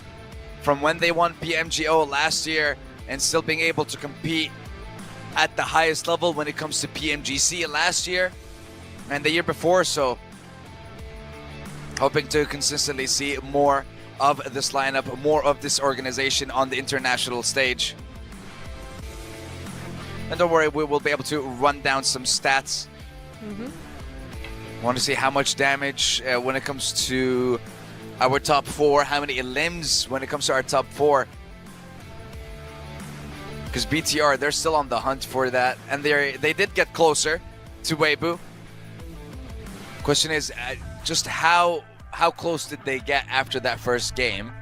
From when they won PMGO last year and still being able to compete at the highest level when it comes to PMGC last year and the year before. So hoping to consistently see more of this lineup, more of this organization on the international stage. And don't worry, we will be able to run down some stats. Want to see how much damage when it comes to our top 4, how many limbs when it comes to our top 4. Because BTR, they're still on the hunt for that, and they did get closer to Weibo. Question is, just how close did they get after that first game?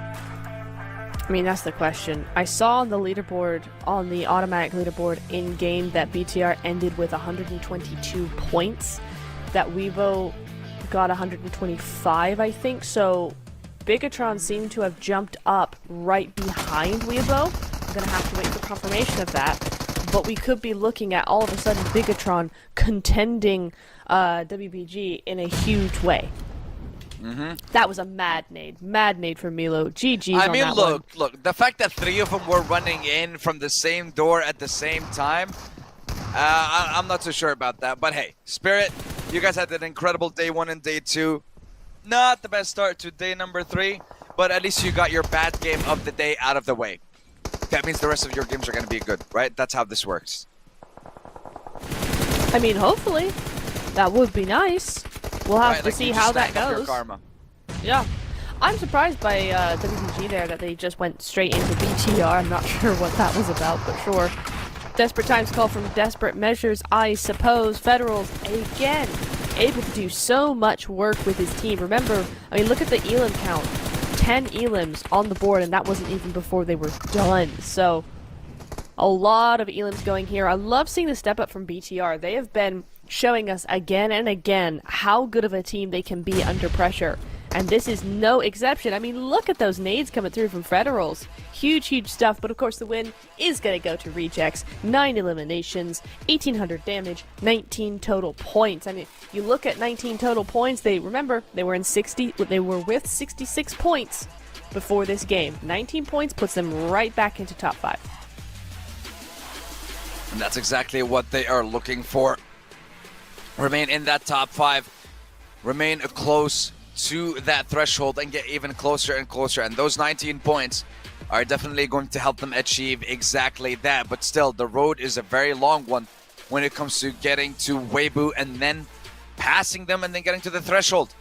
I mean, that's the question. I saw on the leaderboard, on the automatic leaderboard in-game, that BTR ended with 122 points, that Weibo got 125, I think, so Bigatron seemed to have jumped up right behind Weibo. I'm gonna have to wait for confirmation of that, but we could be looking at all of a sudden Bigatron contending WBG in a huge way. That was a mad nade from Milo. GG's I on mean, that one. look, the fact that 3 of them were running in from the same door at the same time, I'm not so sure about that. But hey, Spirit, you guys had an incredible day 1 and day 2. Not the best start to day number 3, but at least you got your bad game of the day out of the way. That means the rest of your games are going to be good, right? That's how this works. I mean, hopefully. That would be nice. We'll have to see how that goes. Karma. Yeah. I'm surprised by WBG there that they just went straight into BTR. I'm not sure what that was about, but sure. Desperate times call from desperate measures, I suppose. Federals, again, able to do so much work with his team. Remember, I mean, look at the Elim count. 10 Elims on the board, and that wasn't even before they were done. So, a lot of Elims going here. I love seeing the step up from BTR. They have been showing us again and again how good of a team they can be under pressure. And this is no exception. I mean, look at those nades coming through from Federals. Huge, huge stuff. But of course, the win is going to go to Rejects. 9 eliminations, 1,800 damage, 19 total points. I mean, you look at 19 total points. Remember, they were with 66 points before this game. 19 points puts them right back into top 5. And that's exactly what they are looking for. Remain in that top 5. Remain close to that threshold and get even closer and closer. And those 19 points are definitely going to help them achieve exactly that. But still, the road is a very long one when it comes to getting to Weibo and then passing them and then getting to the threshold.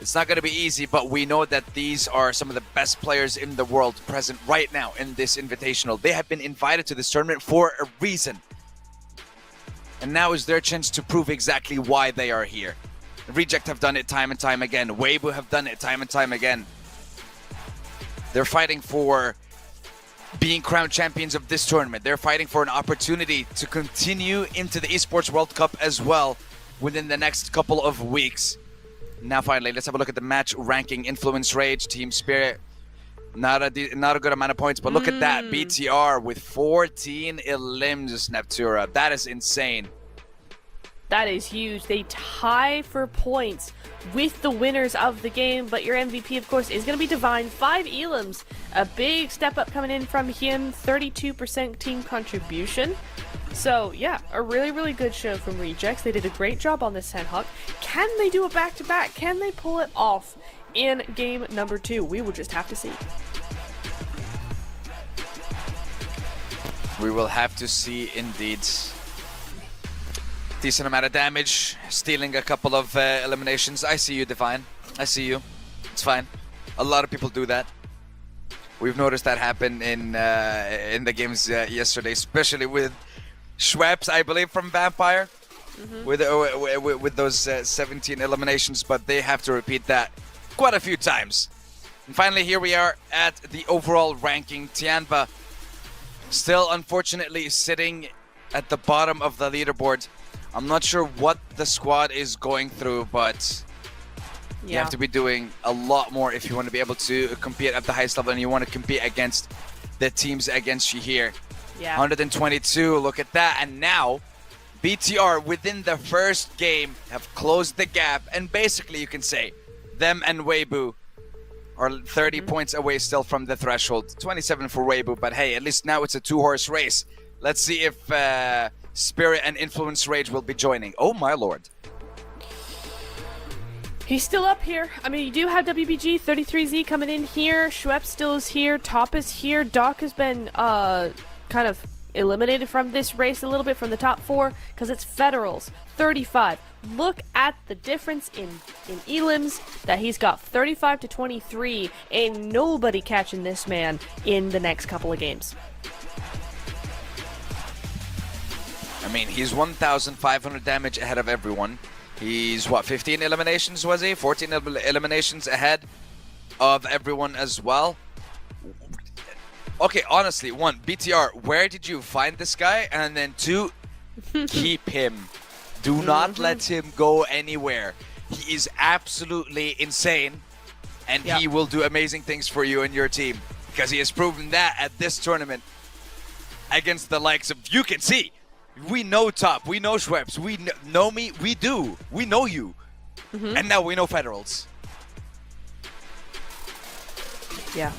It's not going to be easy, but we know that these are some of the best players in the world present right now in this invitational. They have been invited to this tournament for a reason. And now is their chance to prove exactly why they are here. Reject have done it time and time again. Weibo have done it time and time again. They're fighting for being crowned champions of this tournament. They're fighting for an opportunity to continue into the Esports World Cup as well within the next couple of weeks. Now finally, let's have a look at the match ranking. Influence Rage, Team Spirit. Not a good amount of points, but look at that. BTR with 14 elims, Neptura. That is insane. That is huge. They tie for points with the winners of the game, but your MVP, of course, is going to be Divine. 5 elims. A big step up coming in from him. 32% team contribution. So, yeah, a really, really good show from Rejects. They did a great job on this Sandhawk. Can they do a back-to-back? Can they pull it off in game number 2? We will just have to see. We will have to see indeed. Decent amount of damage, stealing a couple of eliminations. I see you, Divine. I see you. It's fine. A lot of people do that. We've noticed that happen in the games yesterday, especially with Schweppes, I believe, from Vampire, with those 17 eliminations. But they have to repeat that quite a few times. And finally, here we are at the overall ranking. Tianva still, unfortunately, sitting at the bottom of the leaderboard. I'm not sure what the squad is going through, but You have to be doing a lot more if you want to be able to compete at the highest level, and you want to compete against the teams against you here. Yeah. 122, look at that. And now BTR within the first game have closed the gap, and basically you can say them and Weibo are 30 points away still from the threshold. 27 for Weibo, but hey, at least now it's a 2-horse race. Let's see if Spirit and Influence Rage will be joining. Oh my lord. He's still up here. I mean, you do have WBG, 33Z coming in here. Schwepp still is here. Top is here. Doc has been kind of eliminated from this race a little bit from the top 4 because it's Federals, 35. Look at the difference in elims that he's got, 35 to 23. Ain't nobody catching this man in the next couple of games. I mean, he's 1,500 damage ahead of everyone. He's, what, 15 eliminations, was he? 14 eliminations ahead of everyone as well. Okay, honestly, 1, BTR, where did you find this guy? And then 2, keep him. Do not let him go anywhere. He is absolutely insane, and he will do amazing things for you and your team, because he has proven that at this tournament against the likes of, you can see, we know Top, we know Schweppes, we know me, we do. We know you. And now we know Federals. Yeah.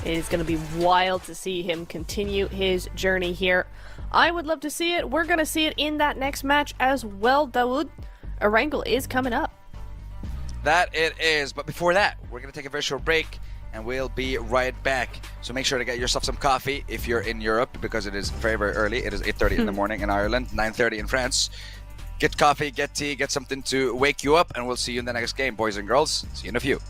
It is going to be wild to see him continue his journey here. I would love to see it. We're going to see it in that next match as well, Dawood. Erangel is coming up. That it is. But before that, we're going to take a very short break, and we'll be right back. So make sure to get yourself some coffee if you're in Europe, because it is very, very early. It is 8:30 in the morning in Ireland, 9:30 in France. Get coffee, get tea, get something to wake you up, and we'll see you in the next game, boys and girls. See you in a few.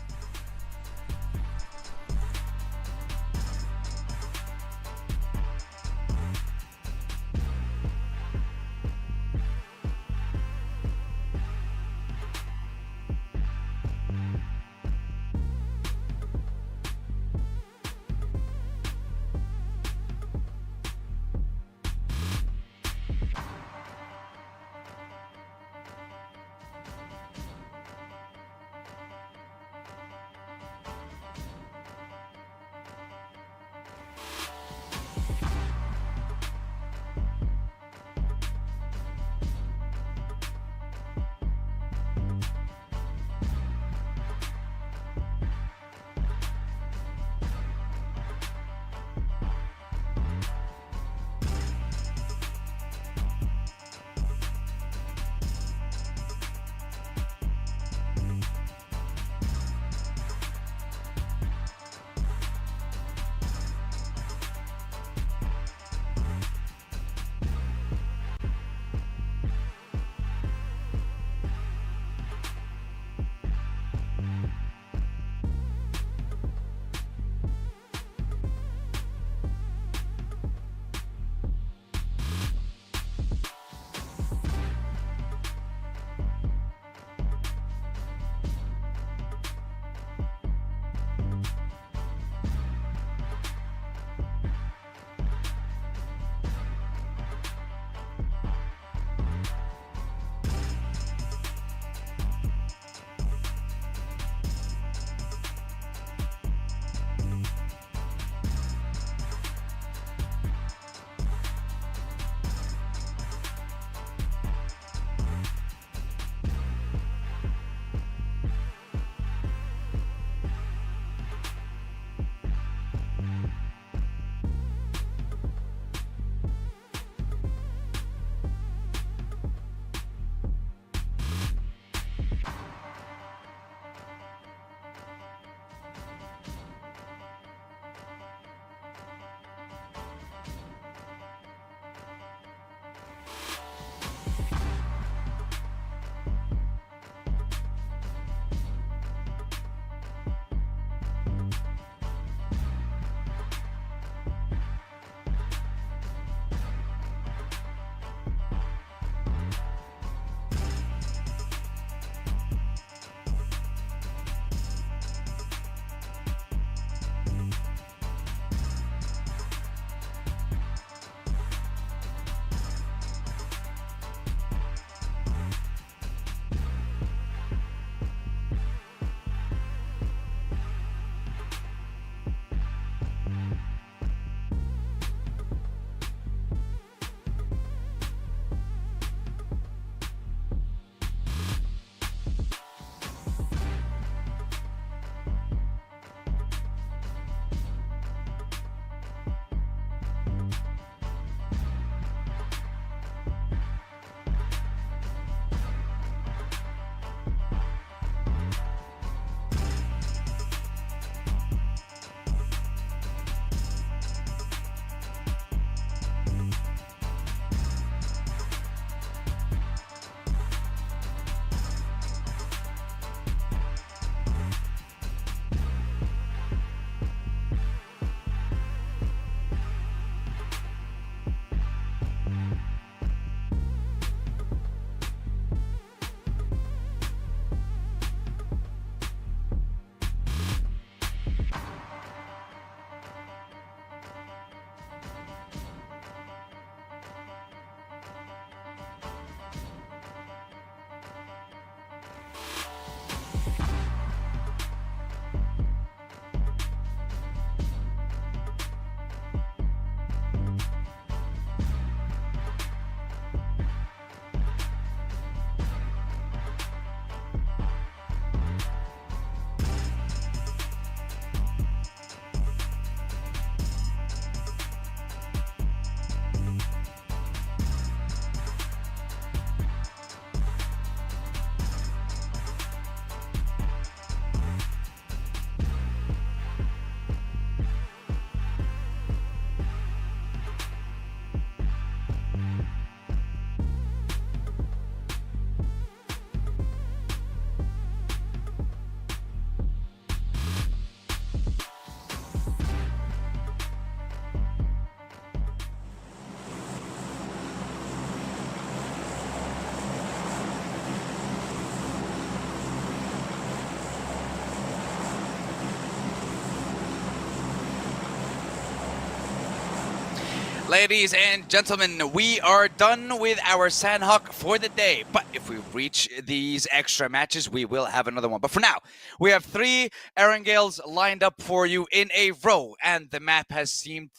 Ladies and gentlemen, we are done with our Sandhawk for the day. But if we reach these extra matches, we will have another one. But for now, we have 3 Erangels lined up for you in a row. And the map has seemed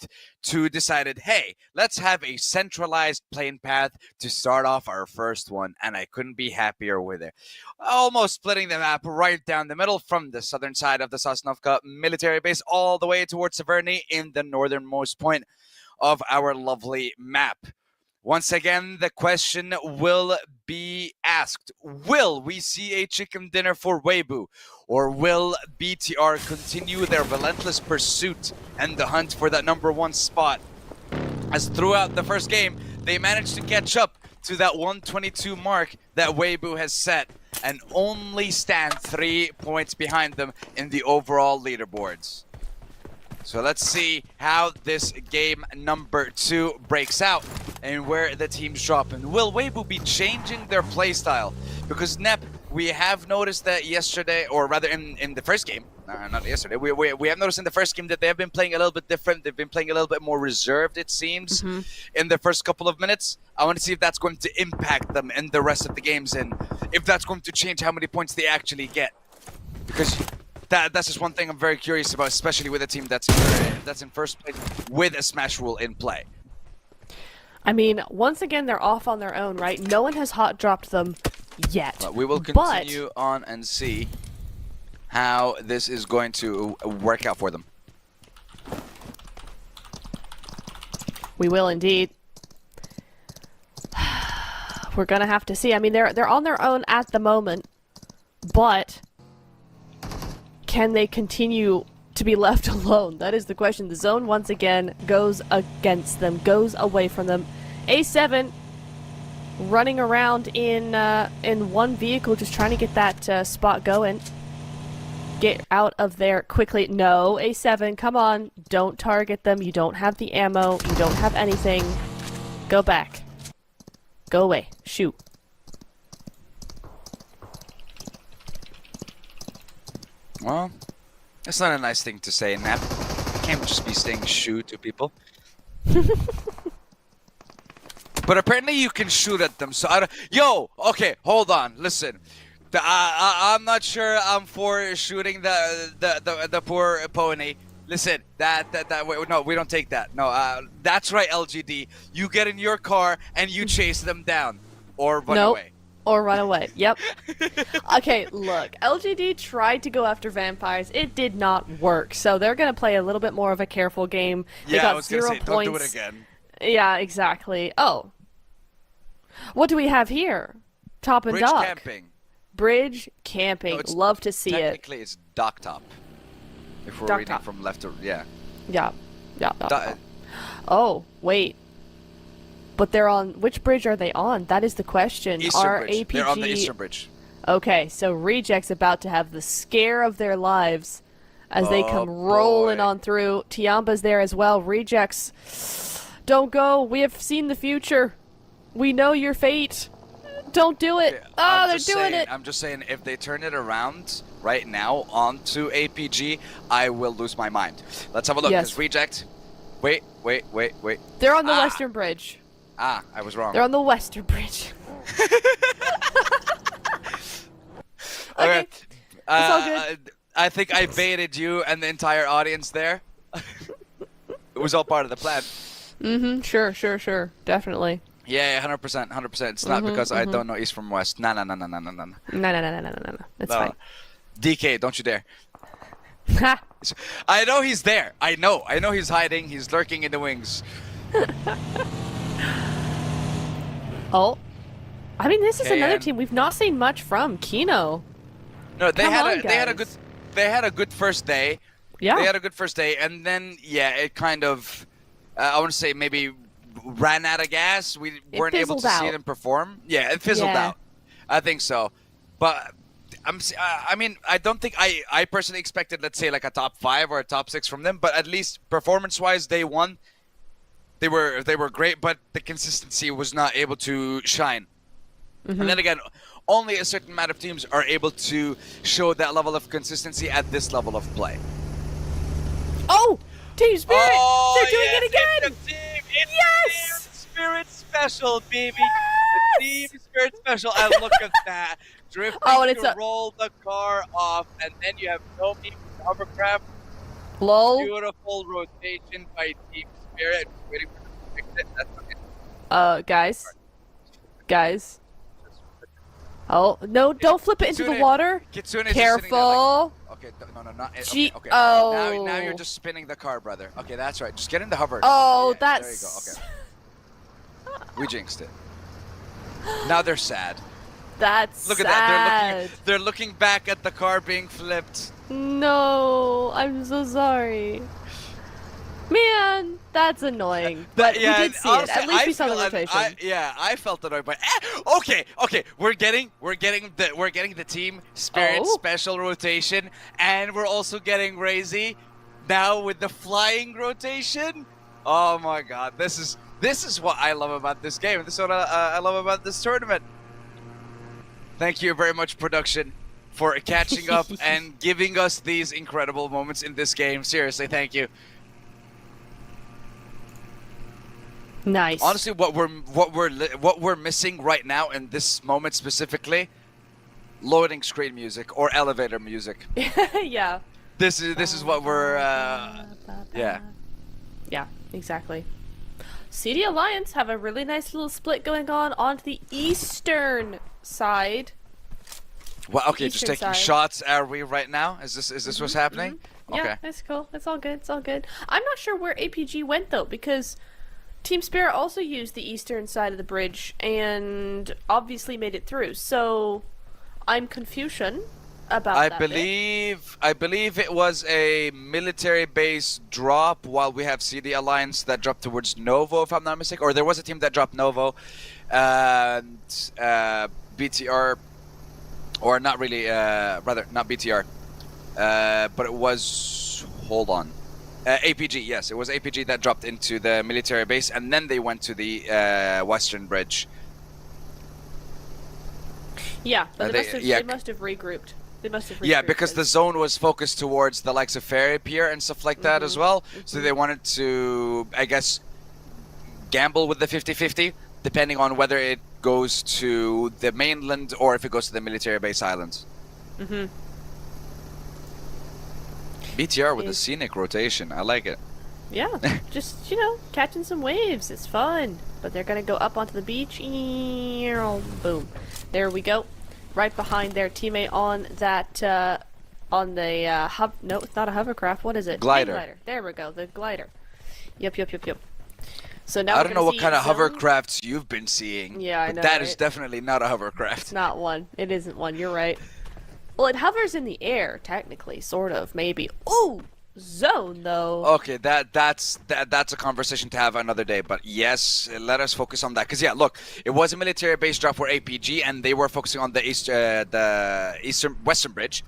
to decided, hey, let's have a centralized plane path to start off our first one. And I couldn't be happier with it. Almost splitting the map right down the middle from the southern side of the Sosnovka military base all the way towards Severny in the northernmost point of our lovely map. Once again, the question will be asked. Will we see a chicken dinner for Weibo? Or will BTR continue their relentless pursuit and the hunt for that #1 spot? As throughout the first game, they managed to catch up to that 122 mark that Weibo has set and only stand 3 points behind them in the overall leaderboards. So let's see how this game #2 breaks out and where the teams drop. And will Weibo be changing their playstyle? Because Nep, we have noticed that yesterday, or rather in the first game, not yesterday, we have noticed in the first game that they have been playing a little bit different. They've been playing a little bit more reserved, it seems, in the first couple of minutes. I want to see if that's going to impact them in the rest of the games and if that's going to change how many points they actually get. Because that's just one thing I'm very curious about, especially with a team that's in first place with a Smash rule in play. I mean, once again, they're off on their own, right? No one has hot dropped them yet. But we will continue on and see how this is going to work out for them. We will indeed. We're gonna have to see. I mean, they're on their own at the moment, but can they continue to be left alone? That is the question. The zone once again goes against them, goes away from them. A7 running around in one vehicle, just trying to get that spot going. Get out of there quickly. No, A7, come on. Don't target them. You don't have the ammo. You don't have anything. Go back. Go away. Shoot. Well, that's not a nice thing to say, Nap. You can't just be saying shoot to people. But apparently you can shoot at them, so I don't... Yo! Okay, hold on, listen. I'm not sure I'm for shooting the poor Pmhi. Listen, no, we don't take that. No, that's right, LGD. You get in your car and you chase them down. Or run away. Or run away. Yep. Okay, look. LGD tried to go after vampires. It did not work. So they're going to play a little bit more of a careful game. They got I was 0 gonna say, points. don't do it again. Yeah, exactly. Oh. What do we have here? Top and Bridge dock. camping. Bridge camping. No, love to see it. Technically, it's dock top. If we're Dock reading top. from left to... Yeah. Yeah. Oh, wait. But they're on... Which bridge are they on? That is the question. Eastern Bridge. They're on the Eastern Bridge. Okay, so Reject's about to have the scare of their lives as they come rolling on through. Tiamba's there as well. Rejects, don't go. We have seen the future. We know your fate. Don't do it. Okay, They're doing it. I'm just saying, if they turn it around right now onto APG, I will lose my mind. Let's have a look. Yes. Because Reject... Wait. They're on the Western Bridge. I was wrong. They're on the Western Bridge. Okay. It's all good. I think I baited you and the entire audience there. It was all part of the plan. Mm-hmm. Sure. Definitely. Yeah, 100%. It's not because I don't know east from west. No. No. It's fine. DK, don't you dare. Ha! I know he's there. I know he's hiding. He's lurking in the wings. Oh. I mean, this is another team we've not seen much from. Kino. No, they had a good first day. Yeah. They had a good first day, and then it kind of I want to say maybe ran out of gas. We weren't able to see them perform. Yeah, it fizzled out. I think so. But I mean, I don't think I personally expected, let's say, like a top 5 or a top 6 from them, but at least performance-wise, they won. They were great, but the consistency was not able to shine. And then again, only a certain amount of teams are able to show that level of consistency at this level of play. Oh! Team Spirit! Oh, They're doing it again! It's Spirit Special, baby. The Team Spirit Special. And look at that. Drifting Oh, and it's to roll the car off. And then you have no need for hovercraft. Lol. Beautiful rotation by Team Spirit. Waiting for them to fix it. That's okay. Guys. Oh, no, don't flip it into the water. Kitsune is Careful. Okay, no, not Gee- okay. oh. Now you're just spinning the car, brother. Okay, that's right. Just get in the hover. Oh, Yeah, that's... There you go. Okay. We jinxed it. Now they're sad. That's Look at sad. that. They're looking back at the car being flipped. No, I'm so sorry. Man, that's annoying. But we did see it. At least we saw the rotation. I felt annoyed, but okay. We're getting the Team Spirit special rotation, and we're also getting Razy now with the flying rotation. Oh my God, this is what I love about this game. This is what I love about this tournament. Thank you very much, production, for catching up and giving us these incredible moments in this game. Seriously, thank you. Nice. Honestly, what we're missing right now in this moment specifically, loading screen music or elevator music. Yeah. This is what we're yeah. Yeah, exactly. CD Alliance have a really nice little split going on the eastern side. Well, okay, just Eastern taking side. shots. Are we right now? Is this what's happening? Yeah, Okay. that's cool. It's all good. It's all good. I'm not sure where APG went though, because Team Spirit also used the eastern side of the bridge and obviously made it through. So I'm confusion about I that believe it was a military base drop while we have CD Alliance that dropped towards Novo, if I'm not mistaken. Or there was a team that dropped Novo, and BTR, or not really, rather not BTR, but it was, hold on. APG, yes, it was APG that dropped into the military base, and then they went to the western bridge. Yeah, but they must have regrouped. They must have regrouped. Yeah, because the zone was focused towards the likes of Fairy Pier and stuff like that as well. So they wanted to, I guess, gamble with the 50-50, depending on whether it goes to the mainland or if it goes to the military base islands. BTR with the scenic rotation. I like it. Yeah, just, catching some waves. It's fun. But they're going to go up onto the beach. Boom. There we go. Right behind their teammate on that, on the, no, it's not a hovercraft. What is it? Glider. Glider. There we go, the glider. Yep. So now I we're don't know gonna what see kind of zone. hovercrafts you've been seeing. Yeah, I but know, that is right? definitely not a hovercraft. It's not one. It isn't one. You're right. Well, it hovers in the air, technically, sort of, maybe. Ooh, zone though. Okay, that's a conversation to have another day. But yes, let us focus on that. Because yeah, look, it was a military base drop for APG, and they were focusing on the western bridge.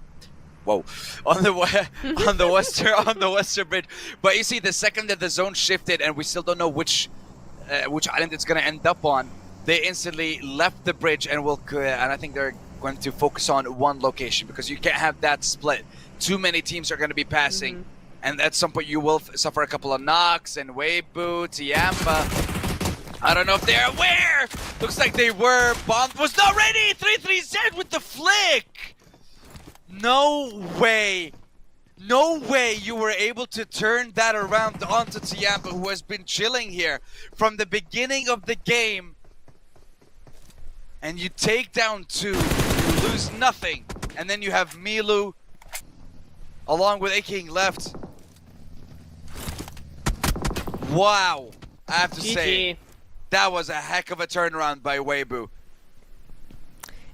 Whoa, on the western bridge. But you see, the second that the zone shifted, and we still don't know which island it's gonna end up on, they instantly left the bridge and and I think they're going to focus on one location, because you can't have that split. Too many teams are going to be passing, and at some point you will suffer a couple of knocks. And Weibo, Tiamba, I don't know if they're aware. Looks like they were. Bomb was not ready. 3-3-Z with the flick. No way. No way you were able to turn that around onto Tiamba, who has been chilling here from the beginning of the game. And you take down 2, you lose nothing. And then you have Milu along with A-King left. Wow. I have to say, that was a heck of a turnaround by Weibo.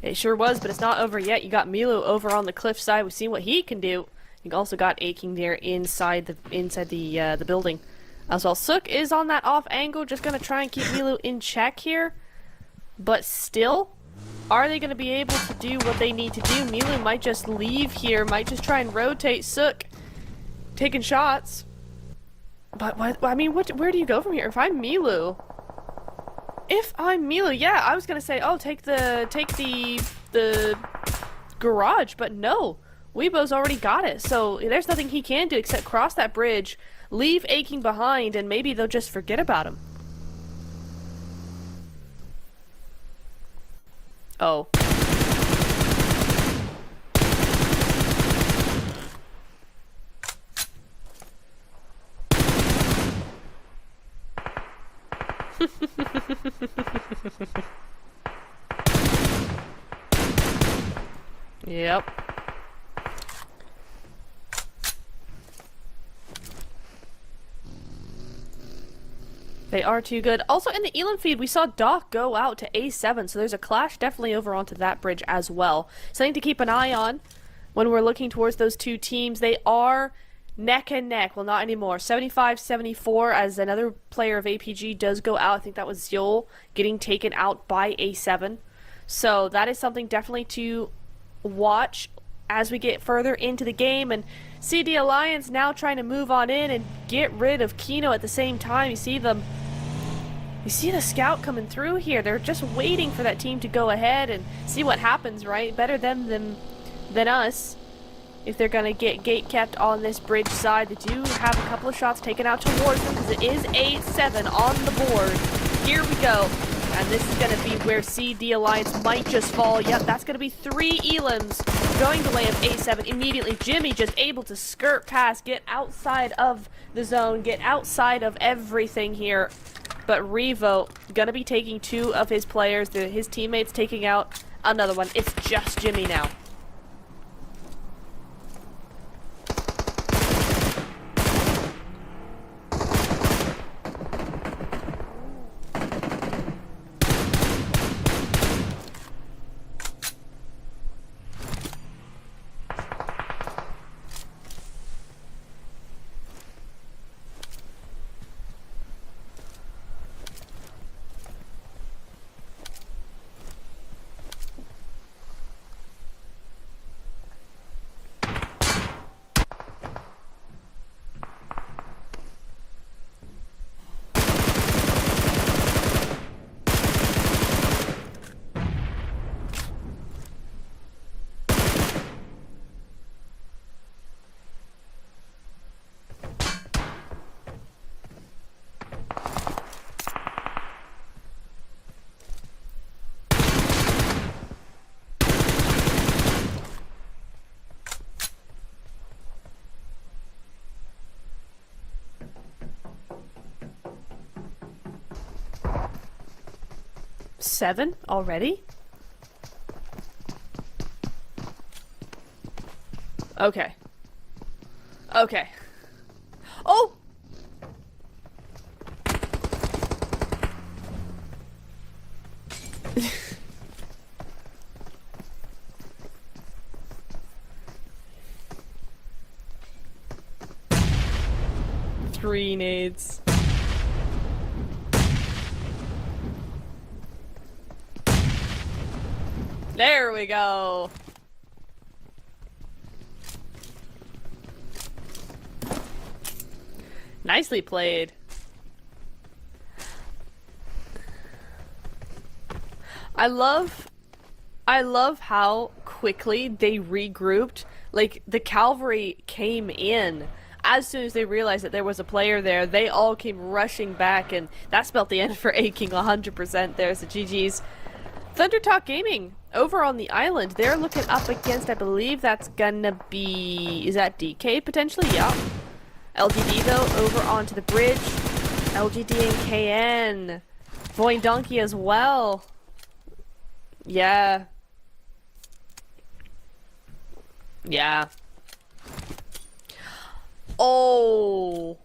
It sure was, but it's not over yet. You got Milu over on the cliff side. We've seen what he can do. You also got A-King there inside the building as well. Sook is on that off angle, just gonna try and keep Milu in check here. But still, are they going to be able to do what they need to do? Milu might just leave here, might just try and rotate. Sook taking shots. But where do you go from here? If I'm Milu, yeah, I was going to say, oh, take the garage, but no. Weibo's already got it, so there's nothing he can do except cross that bridge, leave A-King behind, and maybe they'll just forget about him. Oh. Yep. They are too good. Also, in the Elam feed, we saw Doc go out to A7, so there's a clash definitely over onto that bridge as well. Something to keep an eye on when we're looking towards those two teams. They are neck and neck. Well, not anymore. 75-74 as another player of APG does go out. I think that was Zul getting taken out by A7. So that is something definitely to watch as we get further into the game. And CD Alliance now trying to move on in and get rid of Kino at the same time. You see the scout coming through here. They're just waiting for that team to go ahead and see what happens, right? Better them than us. If they're going to get gate kept on this bridge side, they do have a couple of shots taken out towards them because it is A7 on the board. Here we go. And this is going to be where CD Alliance might just fall. Yep, that's going to be 3 Elams going to land A7 immediately. Jimmy just able to skirt past, get outside of the zone, get outside of everything here. But Revo going to be taking 2 of his players. His teammates taking out another one. It's just Jimmy now. Seven already? Okay. Okay. Oh! Three nades. There we go. Nicely played. I love how quickly they regrouped. Like, the cavalry came in as soon as they realized that there was a player there. They all came rushing back, and that spelled the end for A-King 100% there. So GG's. Thunder Talk Gaming over on the island. They're looking up against, I believe that's gonna be, is that DK potentially? Yeah. LGD though over onto the bridge. LGD and KN. Void Donkey as well. Yeah. Yeah. Oh.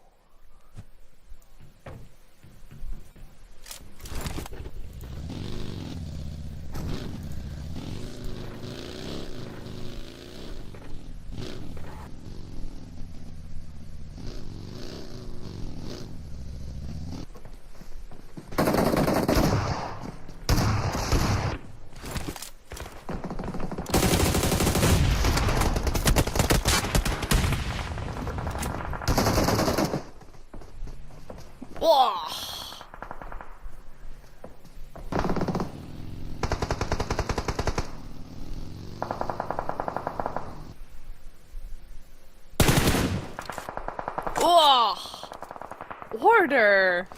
Oh, order.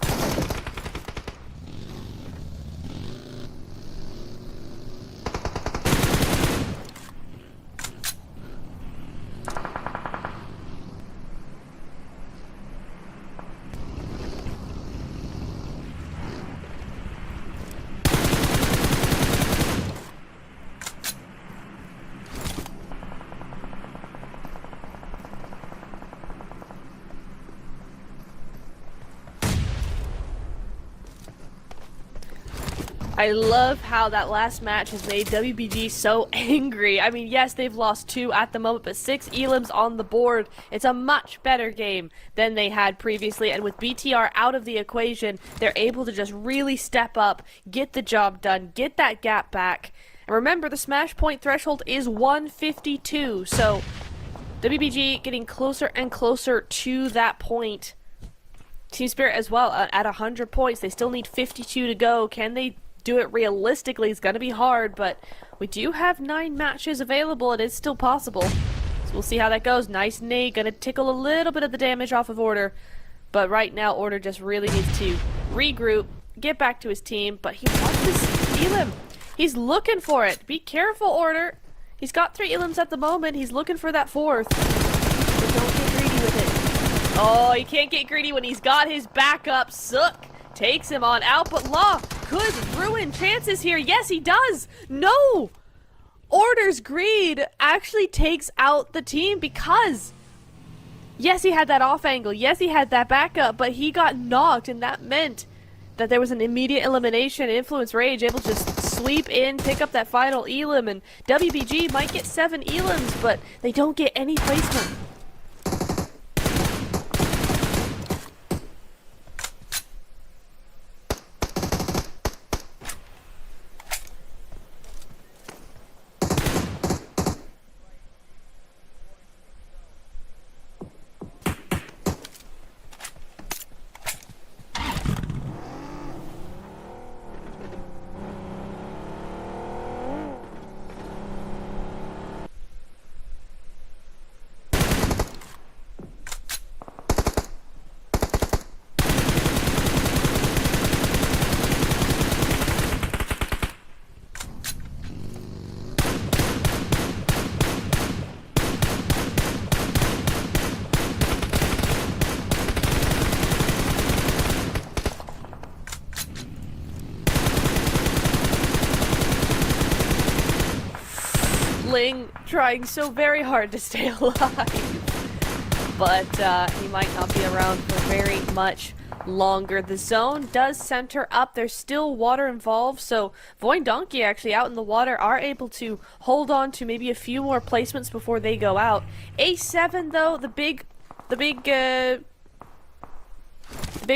I love how that last match has made WBG so angry. I mean, yes, they've lost 2 at the moment, but 6 elims on the board. It's a much better game than they had previously, and with BTR out of the equation, they're able to just really step up, get the job done, get that gap back. And remember, the Smash point threshold is 152, so WBG getting closer and closer to that point. Team Spirit as well, at 100 points. They still need 52 to go. Can they do it realistically? It's going to be hard, but we do have 9 matches available. It is still possible. So we'll see how that goes. Nice nade, going to tickle a little bit of the damage off of Order. But right now, Order just really needs to regroup, get back to his team. But he wants this elim. He's looking for it. Be careful, Order. He's got 3 elims at the moment. He's looking for that 4th. But don't get greedy with it. Oh, he can't get greedy when he's got his backup. Sook takes him on out, but Law could ruin chances here. Yes, he does. No! Order's greed actually takes out the team because, yes, he had that off angle. Yes, he had that backup, but he got knocked, and that meant that there was an immediate elimination. Influence Rage able to just sweep in, pick up that final elim, and WBG might get 7 elims, but they don't get any placement. Ling trying so very hard to stay alive, but he might not be around for very much longer. The zone does center up. There's still water involved, so Void Donkey actually out in the water are able to hold on to maybe a few more placements before they go out. A7 though, the big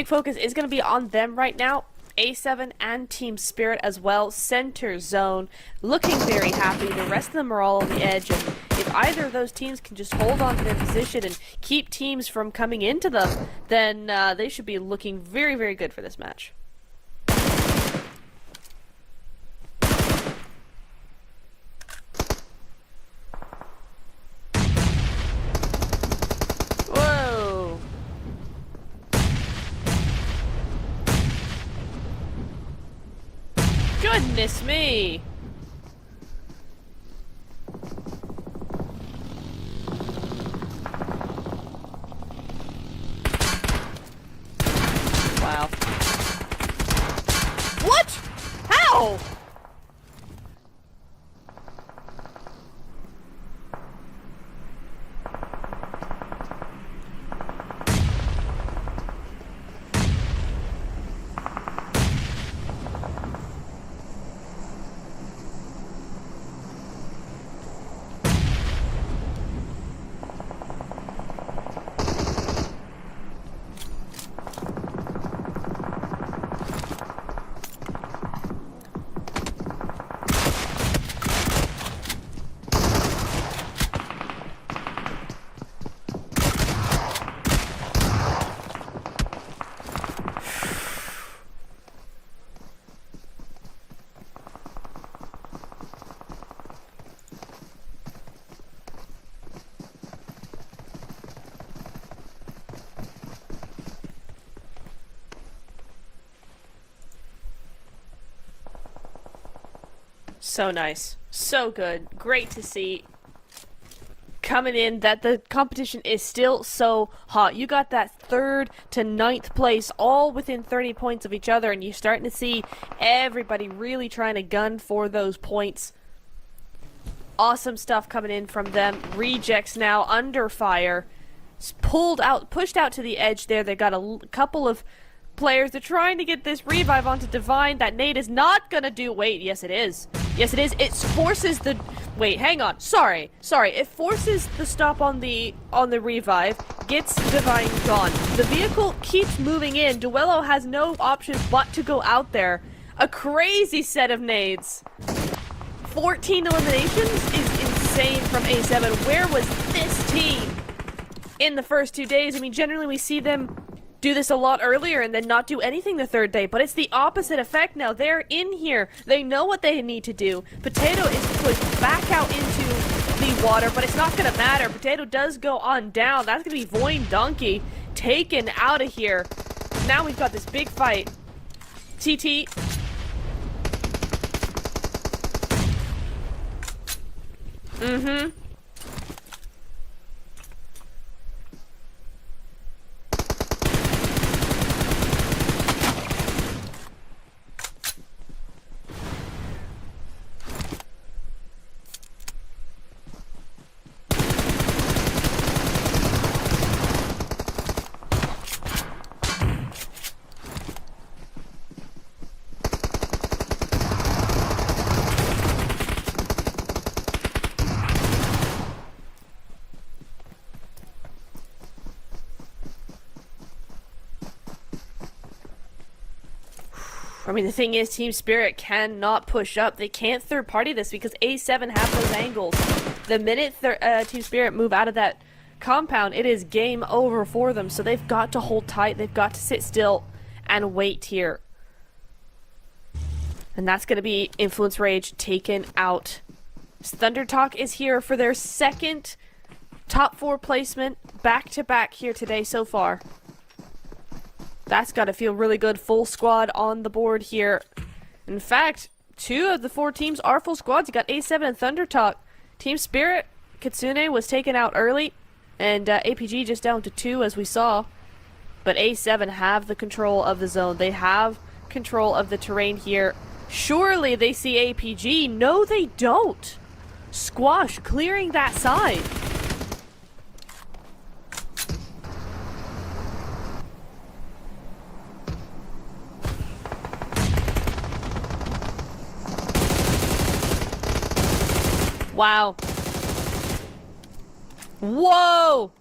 focus is going to be on them right now. A7 and Team Spirit as well. Center zone, looking very happy. The rest of them are all on the edge, and if either of those teams can just hold on to their position and keep teams from coming into them, then they should be looking very, very good for this match. Goodness me! Wow. What? How? So nice. So good. Great to see. Coming in that the competition is still so hot. You got that 3rd to 9th place all within 30 points of each other, and you're starting to see everybody really trying to gun for those points. Awesome stuff coming in from them. Rejects now under fire. Pushed out to the edge there. They got a couple of players. They're trying to get this revive onto Divine. That nade is not gonna do. Wait, yes it is. Yes it is. It forces the. Wait, hang on. Sorry. It forces the stop on the revive. Gets Divine gone. The vehicle keeps moving in. Duello has no option but to go out there. A crazy set of nades. 14 eliminations is insane from A7. Where was this team in the first 2 days? I mean, generally we see them do this a lot earlier and then not do anything the third day, but it's the opposite effect now. They're in here. They know what they need to do. Potato is pushed back out into the water, but it's not going to matter. Potato does go on down. That's going to be Voin Donkey taken out of here. Now we've got this big fight. TT. I mean, the thing is, Team Spirit cannot push up. They can't third-party this because A7 have those angles. The minute Team Spirit move out of that compound, it is game over for them. So they've got to hold tight. They've got to sit still and wait here. And that's going to be Influence Rage taken out. Thunder Talk is here for their second top 4 placement back-to-back here today so far. That's got to feel really good. Full squad on the board here. In fact, 2 of the 4 teams are full squads. You got A7 and Thunder Talk. Team Spirit, Kitsune was taken out early, and APG just down to 2 as we saw. But A7 have the control of the zone. They have control of the terrain here. Surely they see APG. No, they don't. Squash clearing that side. Wow. Whoa!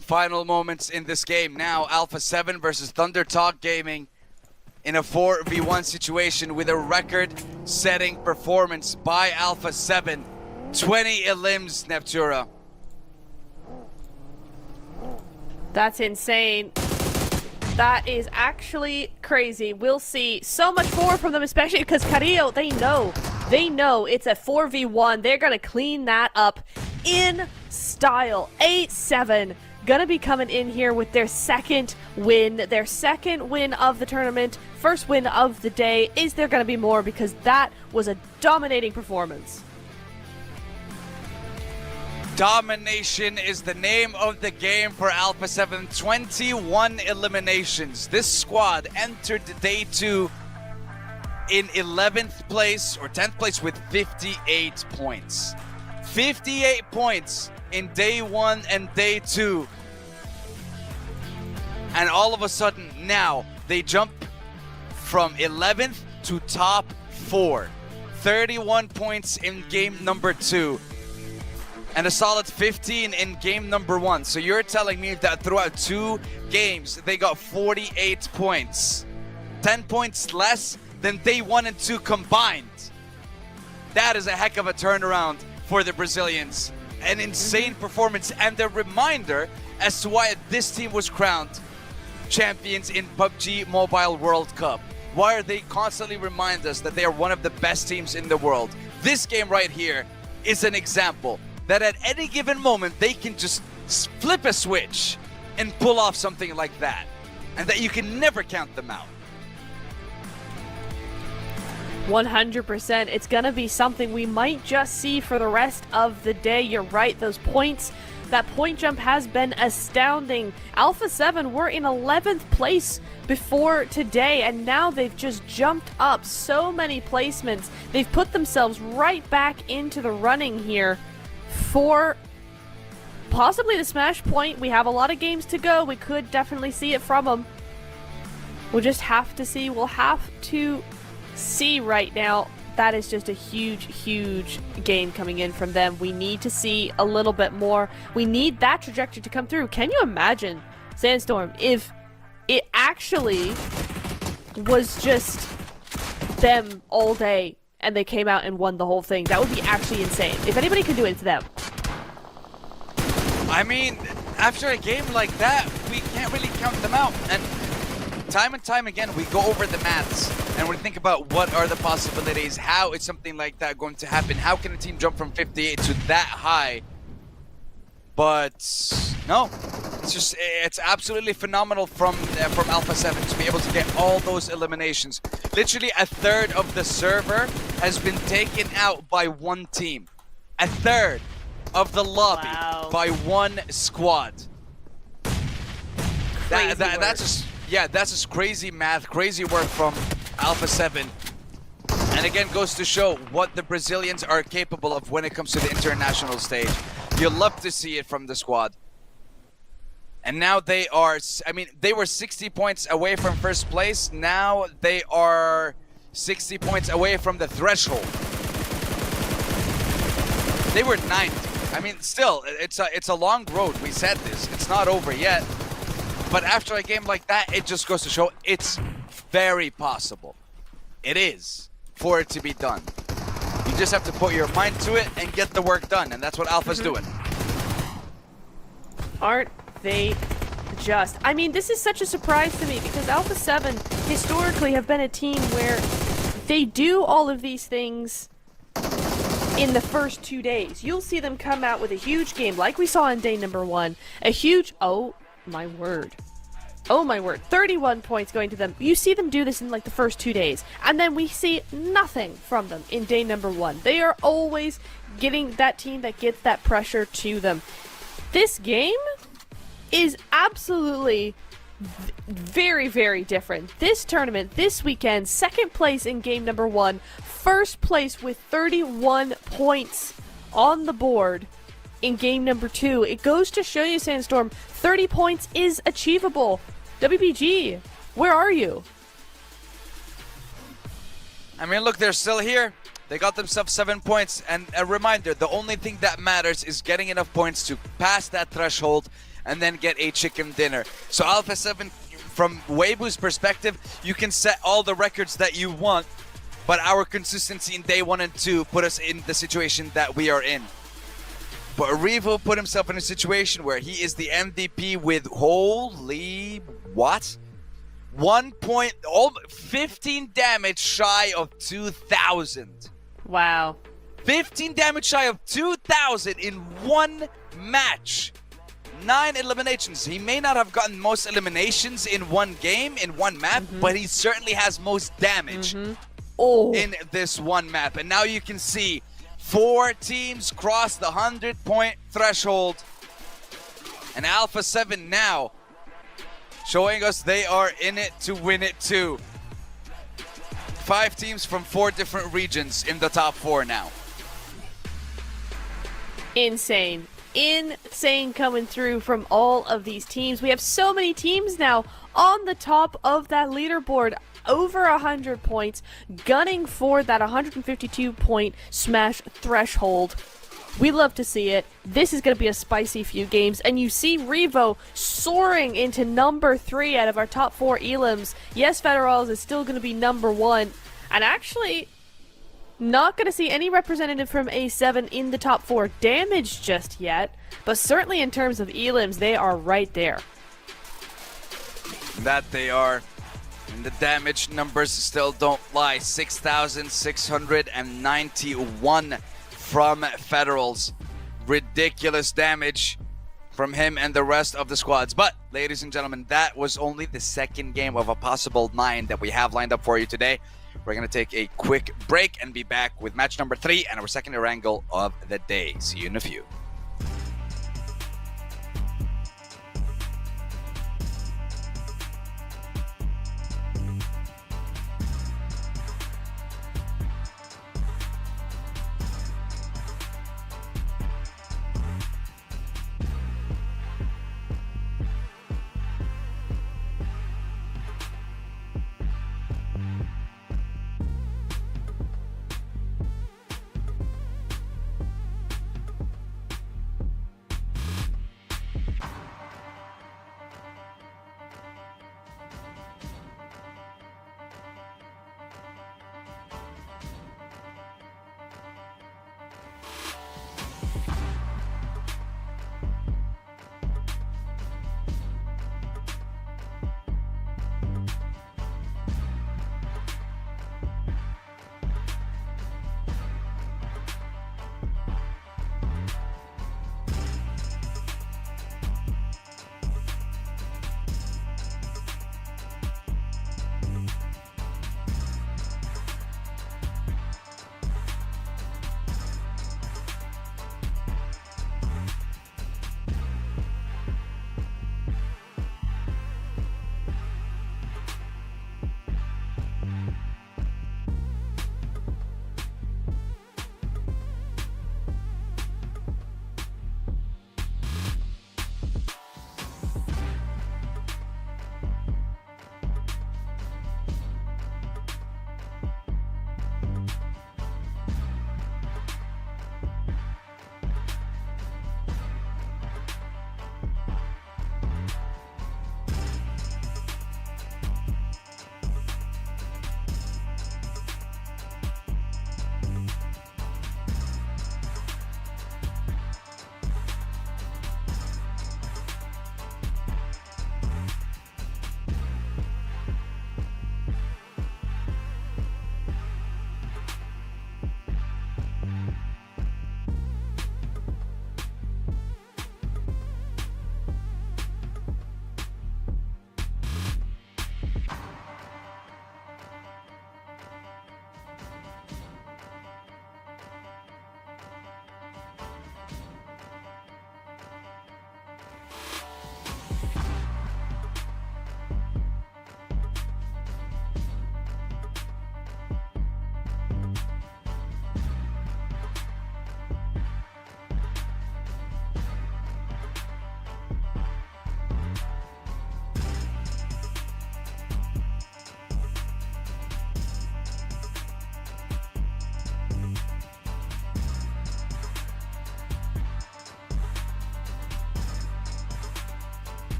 Final moments in this game now. Alpha 7 versus Thunder Talk Gaming in a 4v1 situation with a record-setting performance by Alpha 7. 20 elims, Neptura. That's insane. That is actually crazy. We'll see so much more from them, especially because Carrillo, they know it's a 4v1. They're going to clean that up in style. 8-7. Gonna be coming in here with their second win of the tournament, first win of the day. Is there gonna be more? Because that was a dominating performance. Domination is the name of the game for Alpha 7. 21 eliminations. This squad entered day 2 in 11th place or 10th place with 58 points. 58 points in day 1 and day 2. And all of a sudden now they jump from 11th to top 4. 31 points in game number 2. and a solid 15 in game number 1. So you're telling me that throughout 2 games, they got 48 points. 10 points less than day 1 and 2 combined. That is a heck of a turnaround for the Brazilians. An insane performance, and a reminder as to why this team was crowned champions in PUBG Mobile World Cup. Why are they constantly remind us that they are one of the best teams in the world? This game right here is an example that at any given moment they can just flip a switch and pull off something like that, and that you can never count them out. 100%. It's going to be something we might just see for the rest of the day. You're right, those points, that point jump has been astounding. Alpha 7 were in 11th place before today, and now they've just jumped up so many placements. They've put themselves right back into the running here for possibly the Smash Point. We have a lot of games to go. We could definitely see it from them. We'll just have to see. We'll have to see right now. That is just a huge game coming in from them. We need to see a little bit more. We need that trajectory to come through. Can you imagine, Sandstorm, if it actually was just them all day and they came out and won the whole thing? That would be actually insane. If anybody could do it, it's them. I mean, after a game like that, we can't really count them out. And time again, we go over the maths and we think about what are the possibilities, how is something like that going to happen, how can a team jump from 58 to that high? But no, it's absolutely phenomenal from Alpha 7 to be able to get all those eliminations. Literally a third of the server has been taken out by one team. A third of the lobby by one squad. That's just crazy math, crazy work from Alpha 7. And again, goes to show what the Brazilians are capable of when it comes to the international stage. You'll love to see it from the squad. And now they are, I mean, they were 60 points away from first place. Now they are 60 points away from the threshold. They were 90. I mean, still, it's a long road. We said this. It's not over yet. But after a game like that, it just goes to show it's very possible. It is for it to be done. You just have to put your mind to it and get the work done, and that's what Alpha's doing. Aren't they just? I mean, this is such a surprise to me because Alpha 7 historically have been a team where they do all of these things in the first 2 days. You'll see them come out with a huge game like we saw on day number 1. A huge, oh my word, 31 points going to them. You see them do this in like the first 2 days, and then we see nothing from them in day number 1. They are always getting that team that gets that pressure to them. This game is absolutely very different. This tournament, this weekend, second place in game number 1, first place with 31 points on the board in game number 2. It goes to show you, Sandstorm, 30 points is achievable. WBG, where are you? I mean, look, they're still here. They got themselves 7 points, and a reminder, the only thing that matters is getting enough points to pass that threshold and then get a chicken dinner. So Alpha 7, from Weibu's perspective, you can set all the records that you want, but our consistency in day 1 and 2 put us in the situation that we are in. But Revo put himself in a situation where he is the MVP with holy what? 15 damage shy of 2,000. Wow. 15 damage shy of 2,000 in one match. 9 eliminations. He may not have gotten most eliminations in one game, in one map, but he certainly has most damage in this one map. And now you can see 4 teams cross the 100-point threshold. And Alpha 7 now showing us they are in it to win it too. 5 teams from 4 different regions in the top 4 now. Insane coming through from all of these teams. We have so many teams now on the top of that leaderboard. Over 100 points, gunning for that 152-point Smash threshold. We love to see it. This is going to be a spicy few games, and you see Revo soaring into number 3 out of our top 4 elims. Yes, Federals is still going to be number 1, and actually not going to see any representative from A7 in the top 4 damage just yet, but certainly in terms of elims, they are right there. That they are. And the damage numbers still don't lie. 6,691 from Federals. Ridiculous damage from him and the rest of the squads. But, ladies and gentlemen, that was only the second game of a possible 9 that we have lined up for you today. We're going to take a quick break and be back with match number 3 and our second wrangle of the day. See you in a few.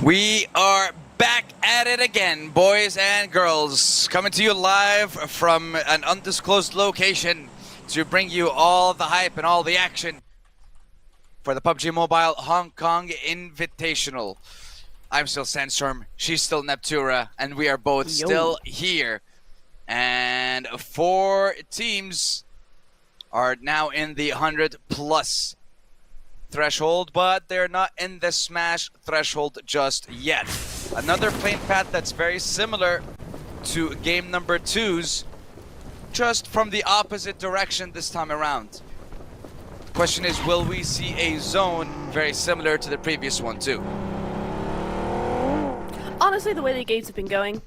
We are back at it again, boys and girls, coming to you live from an undisclosed location to bring you all the hype and all the action for the PUBG Mobile Hong Kong Invitational. I'm still Sandstorm, she's still Neptura, and we are both still here. And 4 teams are now in the 100+ threshold, but they're not in the smash threshold just yet. Another playing path that's very similar to game number 2's, just from the opposite direction this time around. The question is, will we see a zone very similar to the previous one too? Honestly, the way the games have been going,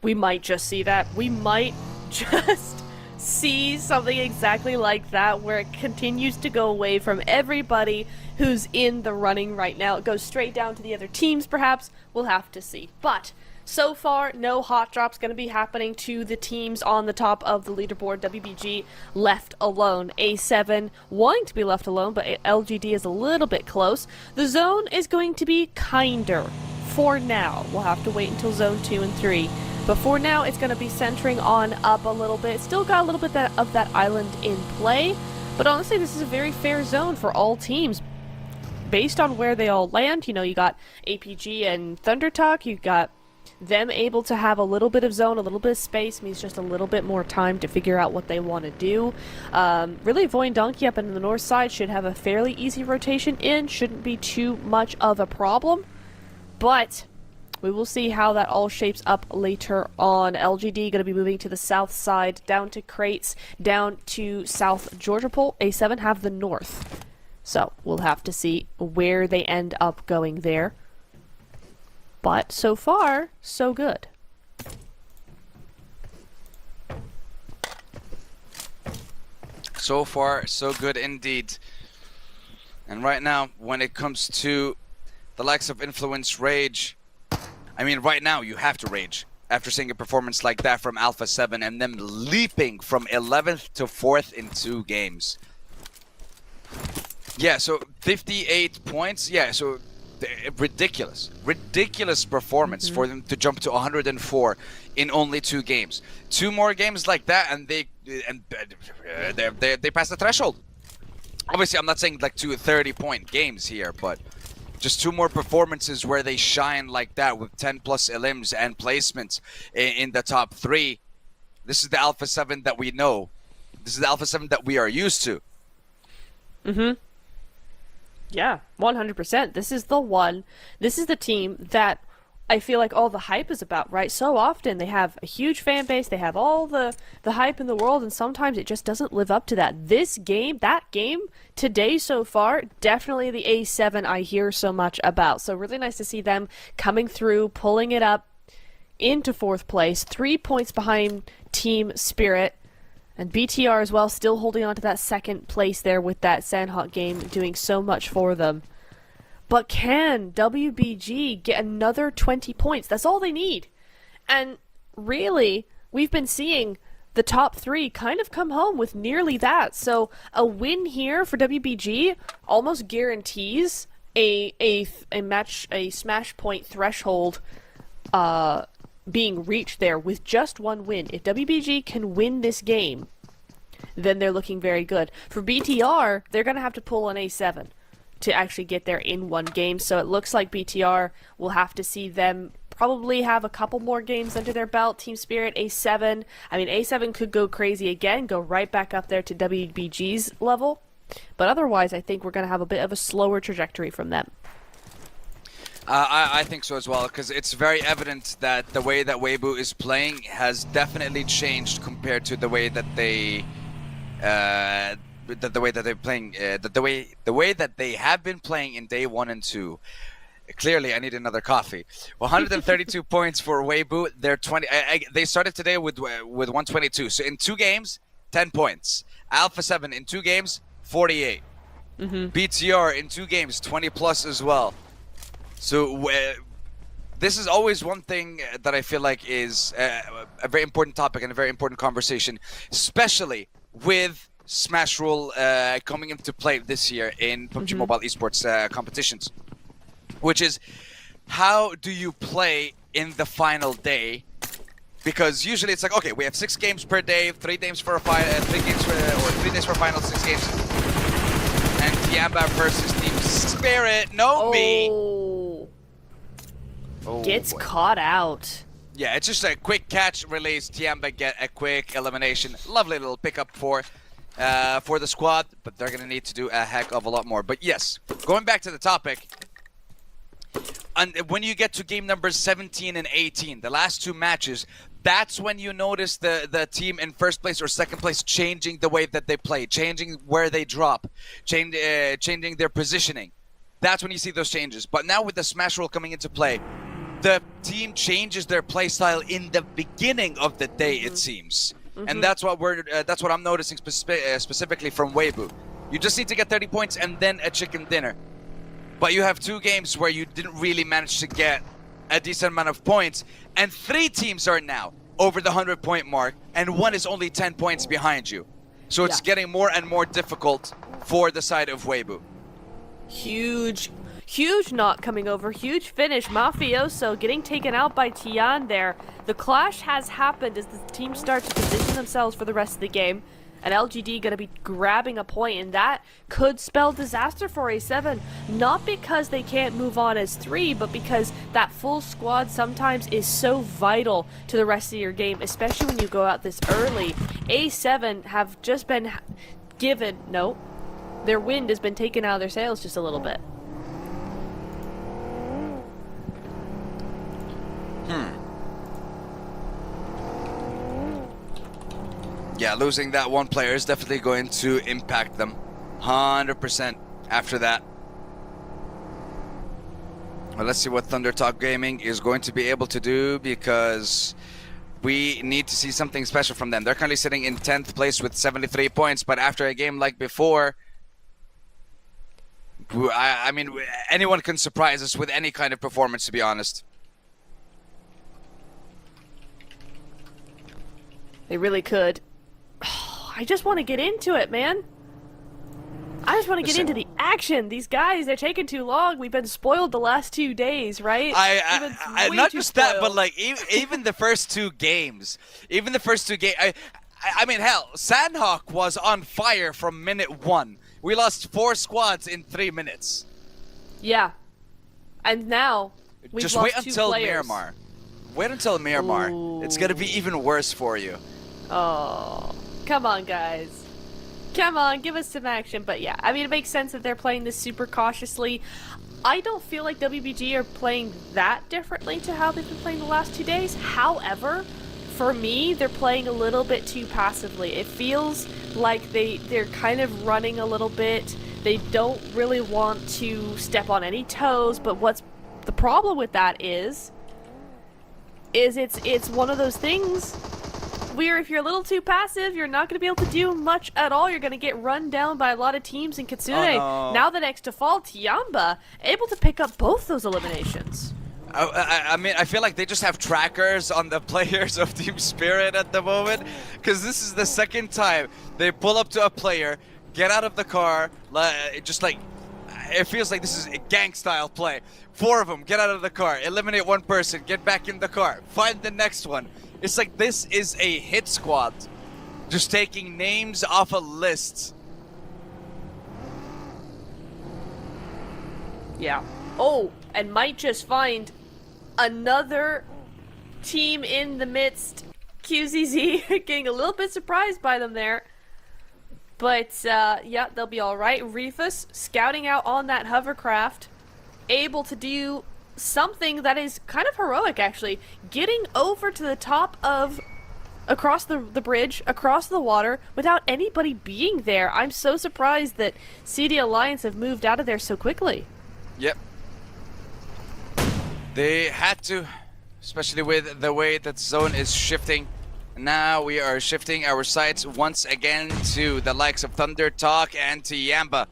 we might just see that. We might just see something exactly like that, where it continues to go away from everybody who's in the running right now. It goes straight down to the other teams, perhaps. We'll have to see. But so far, no hot drops going to be happening to the teams on the top of the leaderboard. WBG left alone. A7 wanting to be left alone, but LGD is a little bit close. The zone is going to be kinder for now. We'll have to wait until zone 2 and 3. But for now, it's going to be centering on up a little bit. Still got a little bit of that island in play. But honestly, this is a very fair zone for all teams. Based on where they all land, you know, you got APG and ThunderTalk, you got them able to have a little bit of zone, a little bit of space, means just a little bit more time to figure out what they want to do. Really, Void and Donkey up in the north side should have a fairly easy rotation in, shouldn't be too much of a problem. But we will see how that all shapes up later on. LGD going to be moving to the south side, down to Crates, down to South Georgia Pole. A7 have the north. So we'll have to see where they end up going there. But so far, so good. So far, so good indeed. And right now, when it comes to the likes of Influence Rage, I mean, right now you have to rage after seeing a performance like that from Alpha 7 and them leaping from 11th to 4th in 2 games. Yeah, so 58 points. Yeah, so ridiculous performance for them to jump to 104 in only 2 games. 2 more games like that, and they pass the threshold. Obviously, I'm not saying like 2 30-point games here, but just 2 more performances where they shine like that with 10+ elims and placements in the top 3. This is the Alpha 7 that we know. This is the Alpha 7 that we are used to. Yeah, 100%. This is the one. This is the team that I feel like all the hype is about, right? So often they have a huge fan base, they have all the hype in the world, and sometimes it just doesn't live up to that. This game, that game today so far, definitely the A7 I hear so much about. So really nice to see them coming through, pulling it up into 4th place, 3 points behind Team Spirit. And BTR as well, still holding on to that 2nd place there with that Sandhawk game, doing so much for them. But can WBG get another 20 points? That's all they need. And really, we've been seeing the top 3 kind of come home with nearly that. So a win here for WBG almost guarantees a smash point threshold being reached there with just 1 win. If WBG can win this game, then they're looking very good. For BTR, they're going to have to pull an A7 to actually get there in 1 game. So it looks like BTR will have to see them probably have a couple more games under their belt. Team Spirit, A7. I mean, A7 could go crazy again, go right back up there to WBG's level. But otherwise, I think we're going to have a bit of a slower trajectory from them. I think so as well, because it's very evident that the way that Weibo is playing has definitely changed compared to the way that they the way that they're playing, the way that they have been playing in day 1 and 2. Clearly, I need another coffee. 132 points for Weibo. They're 20. They started today with 122. So in 2 games, 10 points. Alpha 7 in 2 games, 48. BTR in 2 games, 20+ as well. So this is always one thing that I feel like is a very important topic and a very important conversation, especially with Smash Rule coming into play this year in PUBG Mobile Esports competitions, which is how do you play in the final day? Because usually it's like, okay, we have 6 games per day, 3 games for a final, 3 games for, or 3 days for a final, 6 games. And Tiamba versus Team Spirit, no me. Oh, gets caught out. Yeah, it's just a quick catch release. Tiamba get a quick elimination. Lovely little pickup for the squad, but they're gonna need to do a heck of a lot more. But yes, going back to the topic, and when you get to game numbers 17 and 18, the last 2 matches, that's when you notice the team in first place or second place changing the way that they play, changing where they drop, changing their positioning. That's when you see those changes. But now with the Smash Roll coming into play, the team changes their play style in the beginning of the day, it seems. And that's what I'm noticing specifically from Weibo. You just need to get 30 points and then a chicken dinner. But you have 2 games where you didn't really manage to get a decent amount of points, and 3 teams are now over the 100-point mark, and 1 is only 10 points behind you. So it's getting more and more difficult for the side of Weibo. Huge knock coming over, huge finish. Mafioso getting taken out by Tian there. The clash has happened as the team starts to position themselves for the rest of the game. And LGD going to be grabbing a point, and that could spell disaster for A7. Not because they can't move on as 3, but because that full squad sometimes is so vital to the rest of your game, especially when you go out this early. A7 have just been given, no, their wind has been taken out of their sails just a little bit. Yeah, losing that 1 player is definitely going to impact them 100% after that. Well, let's see what Thunder Talk Gaming is going to be able to do, because we need to see something special from them. They're currently sitting in 10th place with 73 points, but after a game like before, I mean, anyone can surprise us with any kind of performance, to be honest. They really could. I just want to get into it, man. I just want to get into the action. These guys, they're taking too long. We've been spoiled the last 2 days, right? I not just spoiled. That, but like even the first 2 games, I mean, hell, Sandhawk was on fire from minute 1. We lost 4 squads in 3 minutes. Yeah, and now we've just lost wait 2 until players. Miramar. Wait until Miramar. Ooh. It's gonna be even worse for you. Oh, come on, guys. Come on, give us some action. But yeah, I mean, it makes sense that they're playing this super cautiously. I don't feel like WBG are playing that differently to how they've been playing the last 2 days. However, for me, they're playing a little bit too passively. It feels like they're kind of running a little bit. They don't really want to step on any toes, but what's the problem with that is it's one of those things where if you're a little too passive, you're not going to be able to do much at all. You're going to get run down by a lot of teams in Kitsune. Oh, no. Now the next default, Tiamba, able to pick up both those eliminations. I mean, I feel like they just have trackers on the players of Team Spirit at the moment, because this is the second time they pull up to a player, get out of the car, just like, it feels like this is a gang-style play. 4 of them get out of the car, eliminate 1 person, get back in the car, find the next one. It's like this is a hit squad, just taking names off a list. Yeah. Oh, and might just find another team in the midst. QZZ getting a little bit surprised by them there. But, yeah, they'll be alright. Reefus scouting out on that hovercraft, able to do something that is kind of heroic, actually. Getting over to the top of, across the bridge, across the water, without anybody being there. I'm so surprised that CD Alliance have moved out of there so quickly. Yep. They had to, especially with the way that zone is shifting. Now we are shifting our sights once again to the likes of Thunder Talk and Tiamba.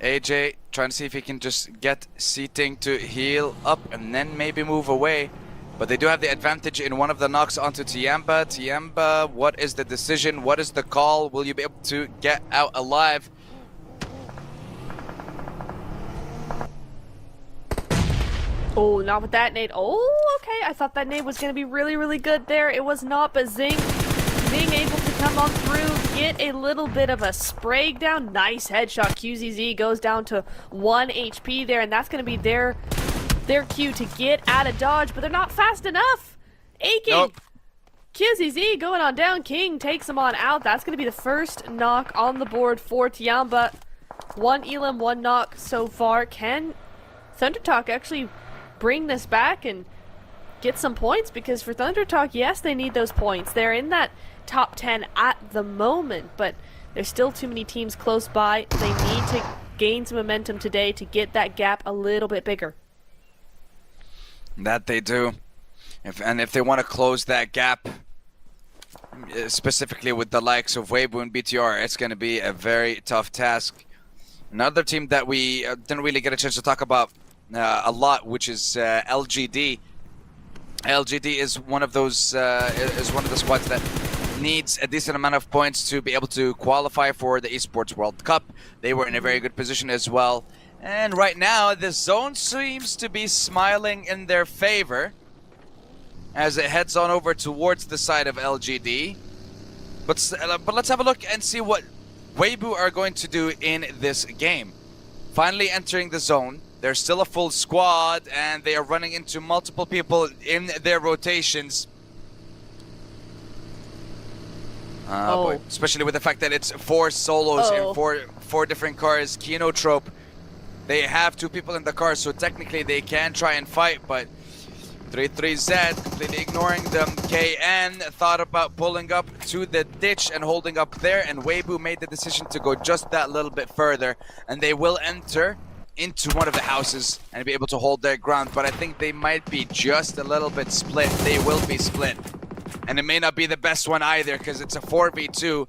AJ trying to see if he can just get Seating to heal up and then maybe move away. But they do have the advantage in one of the knocks onto Tiamba. Tiamba, what is the decision? What is the call? Will you be able to get out alive? Oh, not with that nade. Oh, okay. I thought that nade was going to be really, really good there. It was not, but Zing being able to come on through, get a little bit of a spray down. Nice headshot. QZZ goes down to 1 HP there, and that's going to be their cue to get out of dodge, but they're not fast enough. Aching. Nope. QZZ going on down. King takes him on out. That's going to be the first knock on the board for Tiamba. 1 elim, 1 knock so far. Can ThunderTalk actually bring this back and get some points? Because for ThunderTalk, yes, they need those points. They're in that top 10 at the moment, but there's still too many teams close by. They need to gain some momentum today to get that gap a little bit bigger. That they do. If they want to close that gap, specifically with the likes of Weibo and BTR, it's going to be a very tough task. Another team that we didn't really get a chance to talk about a lot, which is LGD. LGD is one of those is one of the squads that needs a decent amount of points to be able to qualify for the Esports World Cup. They were in a very good position as well. And right now, the zone seems to be smiling in their favor as it heads on over towards the side of LGD. But let's have a look and see what Weibo are going to do in this game. Finally entering the zone. They're still a full squad, and they are running into multiple people in their rotations. Boy. Especially with the fact that it's 4 solos in four different cars. Kinotrope, they have 2 people in the car, so technically they can try and fight, but 33Z completely ignoring them. KN thought about pulling up to the ditch and holding up there, and Weibo made the decision to go just that little bit further, and they will enter into one of the houses and be able to hold their ground, but I think they might be just a little bit split. They will be split, and it may not be the best one either, because it's a 4v2.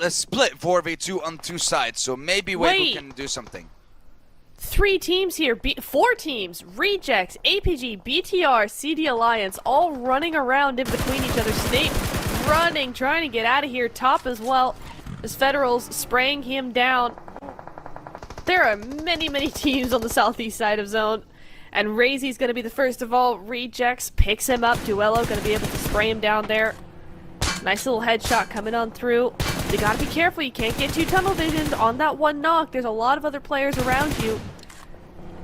A split 4v2 on 2 sides, so maybe Weibo can do something. 3 teams here, 4 teams, Rejects, APG, BTR, CD Alliance, all running around in between each other. Snake running, trying to get out of here. Top as well, as Federals spraying him down. There are many, many teams on the southeast side of zone, and Razy's going to be the first of all. Rejects picks him up. Duello going to be able to spray him down there. Nice little headshot coming on through. You got to be careful. You can't get too tunnel visioned on that 1 knock. There's a lot of other players around you.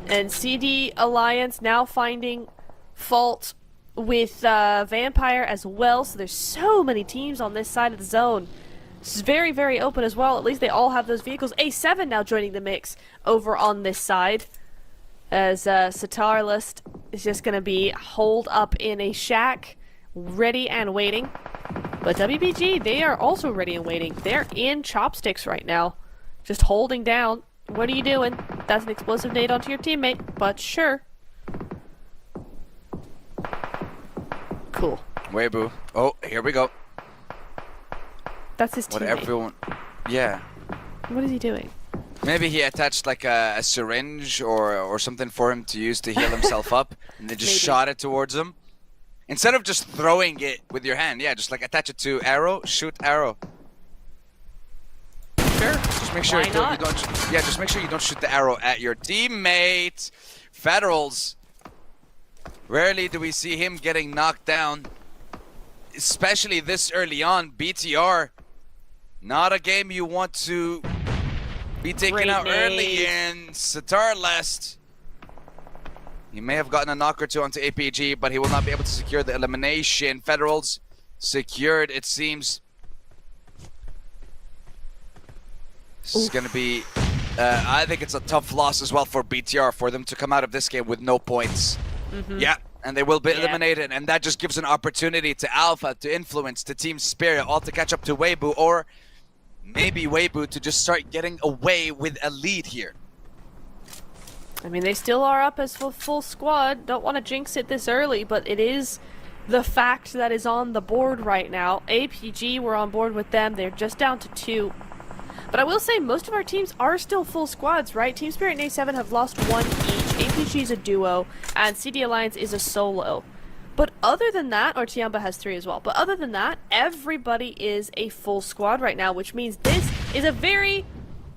And CD Alliance now finding fault with Vampire as well. So there's so many teams on this side of the zone. This is very, very open as well. At least they all have those vehicles. A7 now joining the mix over on this side. As Satarlist is just going to be holed up in a shack, ready and waiting. But WBG, they are also ready and waiting. They're in chopsticks right now. Just holding down. What are you doing? That's an explosive nade onto your teammate, but sure. Cool. Weibo. Oh, here we go. That's his teammate. What everyone... Yeah. What is he doing? Maybe he attached like a syringe or something for him to use to heal himself up, and they just shot it towards him. Instead of just throwing it with your hand, yeah, just like attach it to arrow, shoot arrow. Sure. Just make sure you don't. Yeah, just make sure you don't shoot the arrow at your teammate. Federals. Rarely do we see him getting knocked down, especially this early on. BTR, not a game you want to be taken out early in. Satarlest. He may have gotten a knock or 2 onto APG, but he will not be able to secure the elimination. Federals secured, it seems. This is going to be... I think it's a tough loss as well for BTR, for them to come out of this game with no points. Yeah, and they will be eliminated, and that just gives an opportunity to Alpha, to Influence, to Team Spirit, all to catch up to Weibo, or maybe Weibo to just start getting away with a lead here. I mean, they still are up as full squad. Don't want to jinx it this early, but it is the fact that is on the board right now. APG, we're on board with them. They're just down to 2. But I will say most of our teams are still full squads, right? Team Spirit and A7 have lost 1 each. APG is a duo, and CD Alliance is a solo. But other than that, or Tiamba has 3 as well, but other than that, everybody is a full squad right now, which means this is a very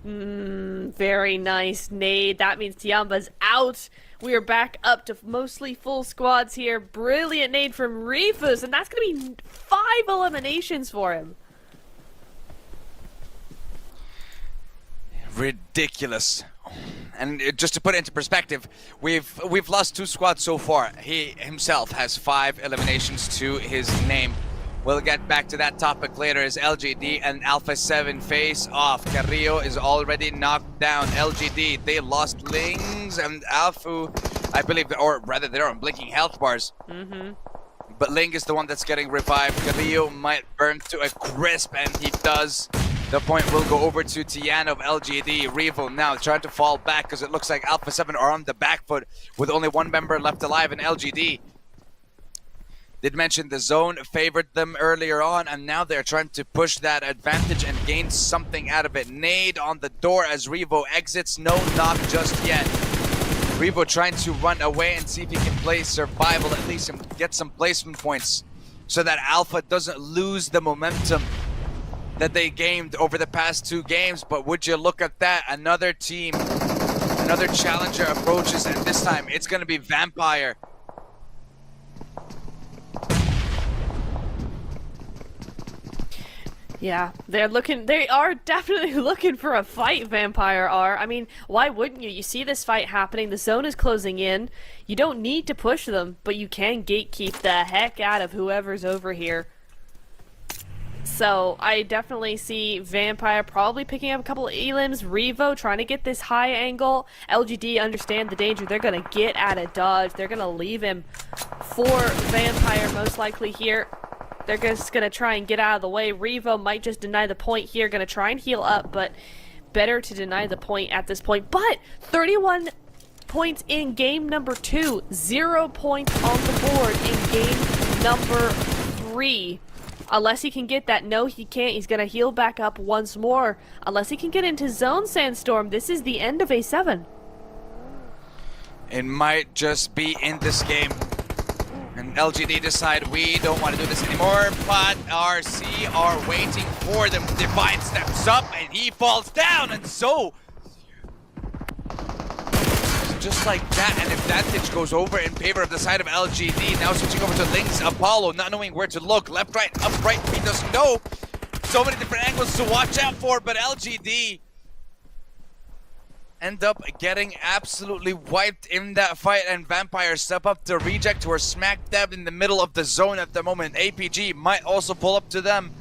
Very nice nade. That means Tiamba's out. We are back up to mostly full squads here. Brilliant nade from Rifus, and that's going to be 5 eliminations for him. Ridiculous. And just to put it into perspective, we've lost 2 squads so far. He himself has 5 eliminations to his name. We'll get back to that topic later as LGD and Alpha 7 face off. Carrillo is already knocked down. LGD, they lost Lings and Alfu, I believe, or rather they're on blinking health bars. But Ling is the one that's getting revived. Carrillo might burn to a crisp, and he does. The point will go over to Tian of LGD. Revo now trying to fall back because it looks like Alpha 7 are on the back foot with only 1 member left alive in LGD. Did mention the zone favored them earlier on, and now they're trying to push that advantage and gain something out of it. Nade on the door as Revo exits. No knock just yet. Revo trying to run away and see if he can play survival, at least and get some placement points so that Alpha doesn't lose the momentum that they gained over the past 2 games. But would you look at that, another team, another challenger approaches, and this time it's going to be Vampire. Yeah, they are definitely looking for a fight, Vampire are. I mean, why wouldn't you? You see this fight happening, the zone is closing in. You don't need to push them, but you can gatekeep the heck out of whoever's over here. So, I definitely see Vampire probably picking up a couple of elims, Revo trying to get this high angle. LGD understand the danger, they're going to get out of dodge, they're going to leave him for Vampire most likely here. They're just going to try and get out of the way. Revo might just deny the point here. Going to try and heal up, but better to deny the point at this point. But 31 points in game number 2. 0 points on the board in game number 3. Unless he can get that. No, he can't. He's going to heal back up once more. Unless he can get into zone, Sandstorm. This is the end of A7. It might just be in this game. And LGD decide we don't want to do this anymore, but RC are waiting for them. Divine steps up and he falls down, and so just like that, an advantage goes over in favor of the side of LGD. Now switching over to Lings. Apollo not knowing where to look. Left, right, up, right, he doesn't know. So many different angles to watch out for, but LGD end up getting absolutely wiped in that fight, and Vampire step up to reject, who are smack dab in the middle of the zone at the moment. APG might also pull up to them.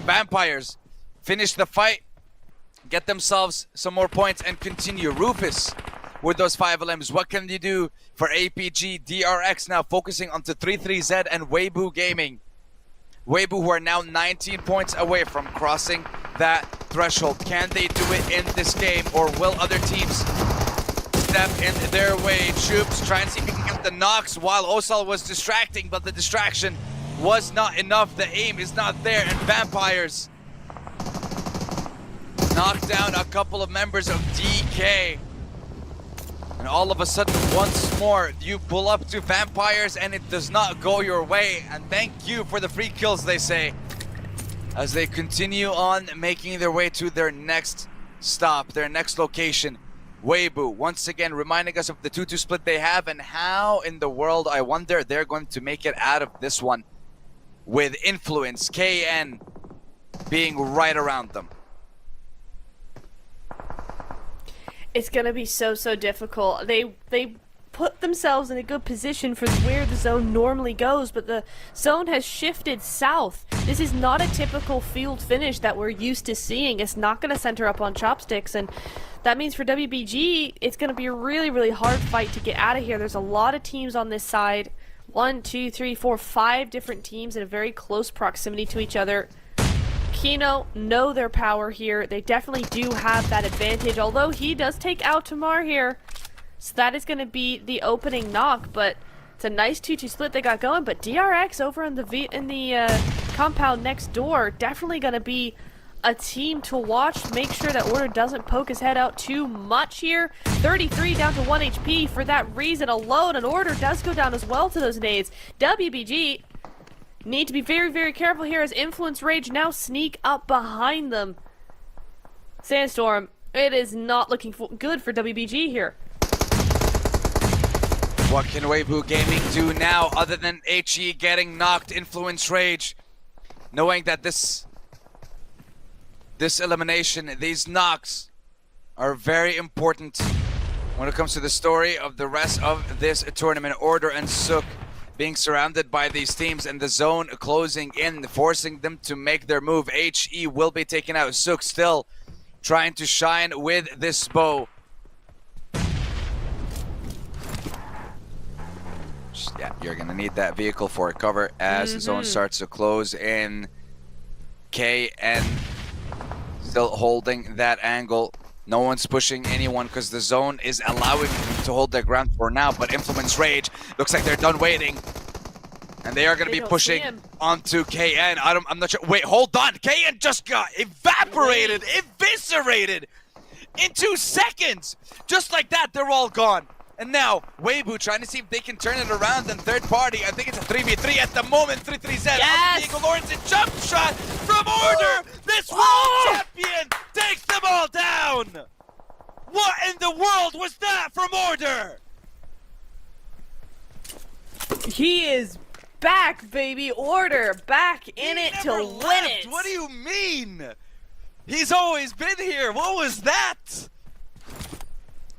Vampires finish the fight, get themselves some more points, and continue. Rufus with those 5 LMs. What can you do for APG? DRX now focusing onto 33Z and Weibo Gaming. Weibo, who are now 19 points away from crossing that threshold. Can they do it in this game, or will other teams step in their way? Troops try and see if he can get the knocks while Osal was distracting, but the distraction was not enough. The aim is not there, and Vampires knock down a couple of members of DK. And all of a sudden, once more, you pull up to Vampires and it does not go your way. And thank you for the free kills, they say, as they continue on making their way to their next stop, their next location. Weibo, once again, reminding us of the 2-2 split they have, and how in the world, I wonder, they're going to make it out of this one with Influence, KN being right around them. It's going to be so difficult. They put themselves in a good position for where the zone normally goes, but the zone has shifted south. This is not a typical field finish that we're used to seeing. It's not going to center up on chopsticks, and that means for WBG, it's going to be a really hard fight to get out of here. There's a lot of teams on this side. 1, 2, 3, 4, 5 different teams in a very close proximity to each other. Kino know their power here. They definitely do have that advantage, although he does take out Tamar here. So that is going to be the opening knock, but it's a nice 2-2 split they got going. But DRX over in the compound next door, definitely going to be a team to watch. Make sure that Order doesn't poke his head out too much here. 33 down to 1 HP for that reason alone, and Order does go down as well to those nades. WBG need to be very careful here as Influence Rage now sneak up behind them. Sandstorm, It is not looking good for WBG here. What can Weibo Gaming do now other than HE getting knocked, Influence Rage, knowing that this elimination, these knocks are very important when it comes to the story of the rest of this tournament. Order and Sook being surrounded by these teams and the zone closing in, forcing them to make their move. HE will be taken out. Sook still trying to shine with this bow. Yeah, you're gonna need that vehicle for cover as the zone starts to close in. KN still holding that angle. No one's pushing anyone because the zone is allowing them to hold their ground for now, but Influence Rage looks like they're done waiting. And they are going to be pushing onto KN. I'm not sure. Wait, hold on. KN just got evaporated, eviscerated in 2 seconds. Just like that, they're all gone. And now, Weibo trying to see if they can turn it around in third party. I think it's a 3v3 at the moment. 3-3-Z. Yes! Diego Lawrence, a jump shot from Order. This world champion takes them all down. What in the world was that from Order? He is back, baby. Order back in it to win it. What do you mean? He's always been here. What was that?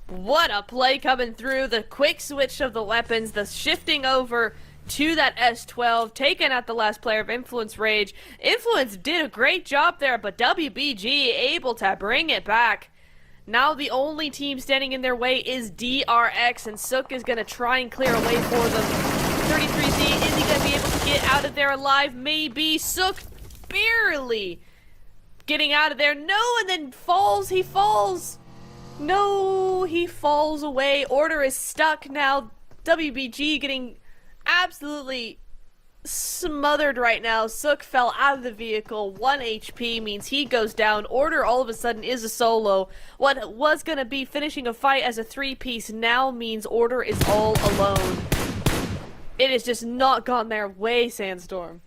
What a play coming through. The quick switch of the weapons, the shifting over to that S12, taking out the last player of Influence Rage. Influence did a great job there, but WBG able to bring it back. Now the only team standing in their way is DRX, and Sook is going to try and clear a way for them. 33Z, is he going to be able to get out of there alive? Maybe. Sook barely getting out of there. No, and then falls. He falls. No, he falls away. Order is stuck now. WBG getting absolutely smothered right now. Sook fell out of the vehicle. 1 HP means he goes down. Order all of a sudden is a solo. What was going to be finishing a fight as a 3-piece now means Order is all alone. It has just not gone their way, Sandstorm.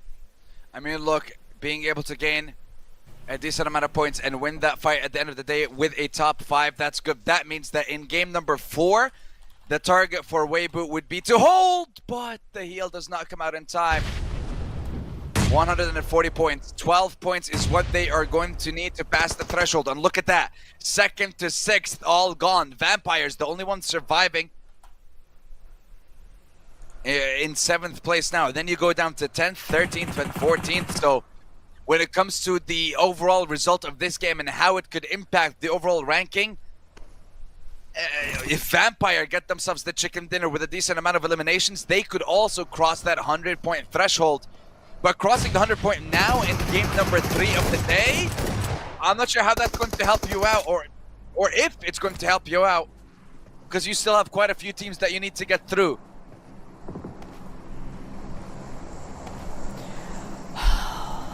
I mean, look, being able to gain a decent amount of points and win that fight at the end of the day with a top 5, that's good. That means that in game number 4, the target for Weibo would be to hold, but the heal does not come out in time. 140 points. 12 points is what they are going to need to pass the threshold. And look at that. 2nd to 6th, all gone. Vampires, the only one surviving in 7th place now. Then you go down to 10th, 13th, and 14th. So when it comes to the overall result of this game and how it could impact the overall ranking, if Vampire get themselves the chicken dinner with a decent amount of eliminations, they could also cross that 100-point threshold. But crossing the 100-point now in game number 3 of the day, I'm not sure how that's going to help you out, or if it's going to help you out, because you still have quite a few teams that you need to get through.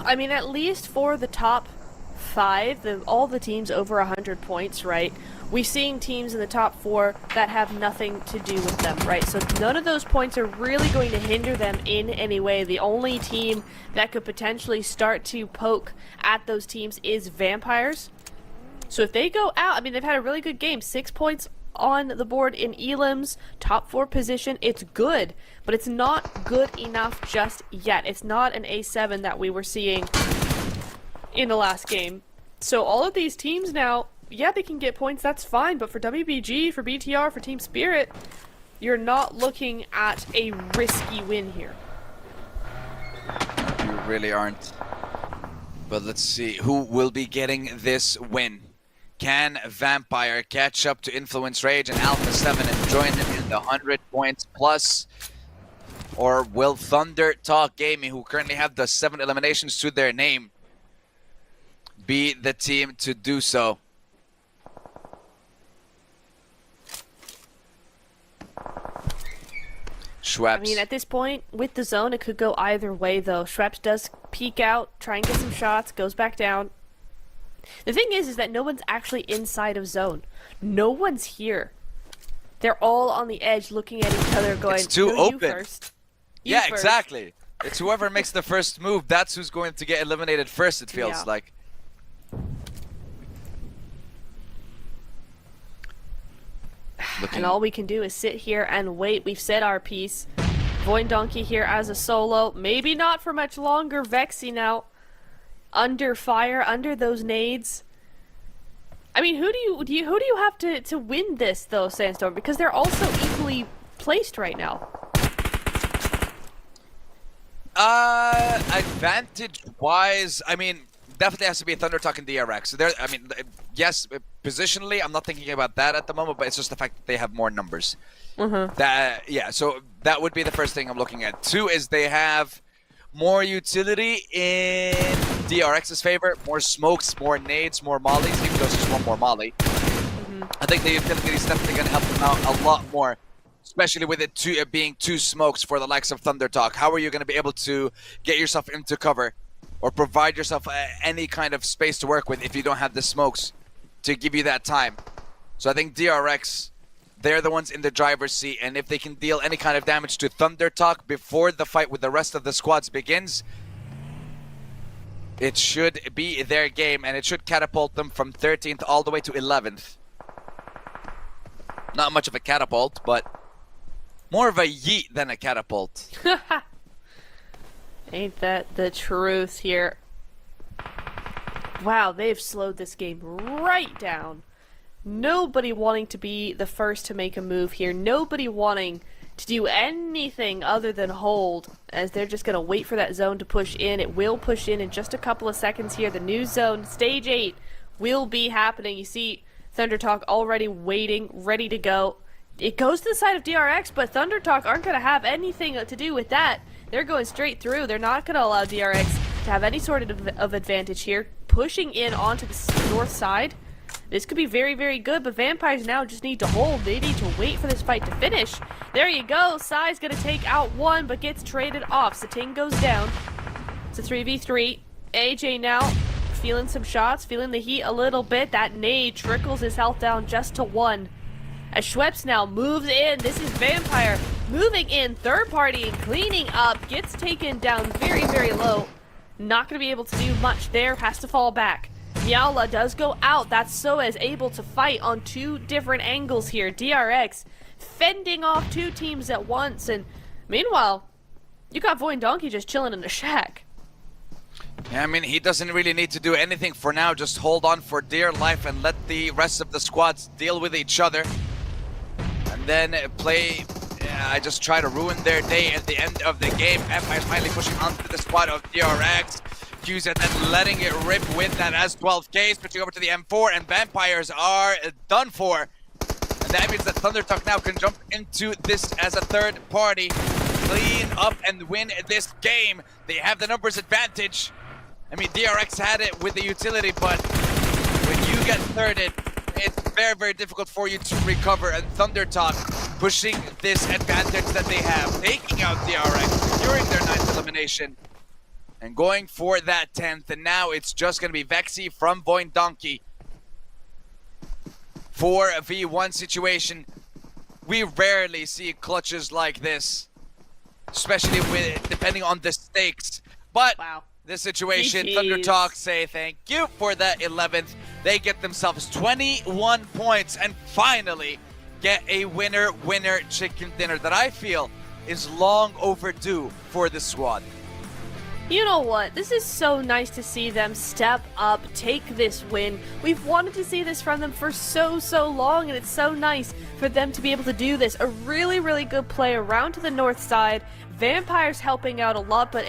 I mean, at least for the top 5, all the teams over 100 points, right? We're seeing teams in the top 4 that have nothing to do with them, right? So none of those points are really going to hinder them in any way. The only team that could potentially start to poke at those teams is Vampires. So if they go out, I mean, they've had a really good game. 6 points on the board in Elim's top 4 position. It's good, but it's not good enough just yet. It's not an A7 that we were seeing in the last game. So all of these teams now, yeah, they can get points, that's fine, but for WBG, for BTR, for Team Spirit, you're not looking at a risky win here. You really aren't. But let's see who will be getting this win. Can Vampire catch up to Influence Rage and Alpha 7 and join them in the 100 points plus? Or will Thunder Talk Gaming, who currently have the 7 eliminations to their name, be the team to do so? Schweppes. I mean, at this point, with the zone, it could go either way, though. Schweppes does peek out, try and get some shots, goes back down. The thing is that no one's actually inside of zone. No one's here. They're all on the edge looking at each other going, it's too no, open. You first. You Yeah, first. exactly. It's whoever makes the first move, that's who's going to get eliminated first, it feels like. And all we can do is sit here and wait. We've said our piece. Voindonkey here as a solo. Maybe not for much longer. Vexy now under fire, under those nades. I mean, who do you have to win this though, Sandstorm? Because they're also equally placed right now. Advantage-wise, I mean, definitely has to be ThunderTalk and DRX. I mean, yes, positionally, I'm not thinking about that at the moment, but it's just the fact that they have more numbers. So that would be the first thing I'm looking at. 2 is they have more utility in DRX's favor, more smokes, more nades, more mollies, even though it's just one more molly. I think the utility is definitely going to help them out a lot more. Especially with it being 2 smokes for the likes of ThunderTalk. How are you going to be able to get yourself into cover or provide yourself any kind of space to work with if you don't have the smokes to give you that time? So I think DRX, they're the ones in the driver's seat, and if they can deal any kind of damage to ThunderTalk before the fight with the rest of the squads begins, it should be their game, and it should catapult them from 13th all the way to 11th. Not much of a catapult, but more of a yeet than a catapult. Ain't that the truth here? Wow, they've slowed this game right down. Nobody wanting to be the first to make a move here. Nobody wanting to do anything other than hold, as they're just going to wait for that zone to push in. It will push in just a couple of seconds here. The new zone, Stage 8, will be happening. You see ThunderTalk already waiting, ready to go. It goes to the side of DRX, but ThunderTalk aren't going to have anything to do with that. They're going straight through. They're not going to allow DRX to have any sort of advantage here. Pushing in onto the north side. This could be very, very good, but Vampires now just need to hold. They need to wait for this fight to finish. There you go. Sai's going to take out one, but gets traded off. Sating goes down. It's a 3v3. AJ now feeling some shots, feeling the heat a little bit. That nade trickles his health down just to 1. As Schweppes now moves in, this is Vampire moving in, third party and cleaning up, gets taken down very, very low. Not going to be able to do much there, has to fall back. Miaula does go out, that's Soaz able to fight on 2 different angles here. DRX fending off 2 teams at once, and meanwhile, you got Voindonkey just chilling in the shack. Yeah, I mean, he doesn't really need to do anything for now, just hold on for dear life and let the rest of the squads deal with each other. And then I just try to ruin their day at the end of the game. Pmhi is finally pushing onto the squad of DRX. Q's and then letting it rip with that as 12K, switching over to the M4, and Vampires are done for. And that means that ThunderTalk now can jump into this as a third party, clean up and win this game. They have the numbers advantage. I mean, DRX had it with the utility, but when you get thirded, it's very, very difficult for you to recover. And ThunderTalk pushing this advantage that they have, taking out DRX, securing their 9th elimination, and going for that 10th. And now it's just going to be Vexy from Voindonkey. 4v1 situation. We rarely see clutches like this, especially with depending on the stakes. But wow. This situation, ThunderTalk say thank you for that 11th. They get themselves 21 points and finally get a winner chicken dinner that I feel is long overdue for the squad. You know what? This is so nice to see them step up, take this win. We've wanted to see this from them for so long, and it's so nice for them to be able to do this. A really, really good play around to the north side. Vampires helping out a lot, but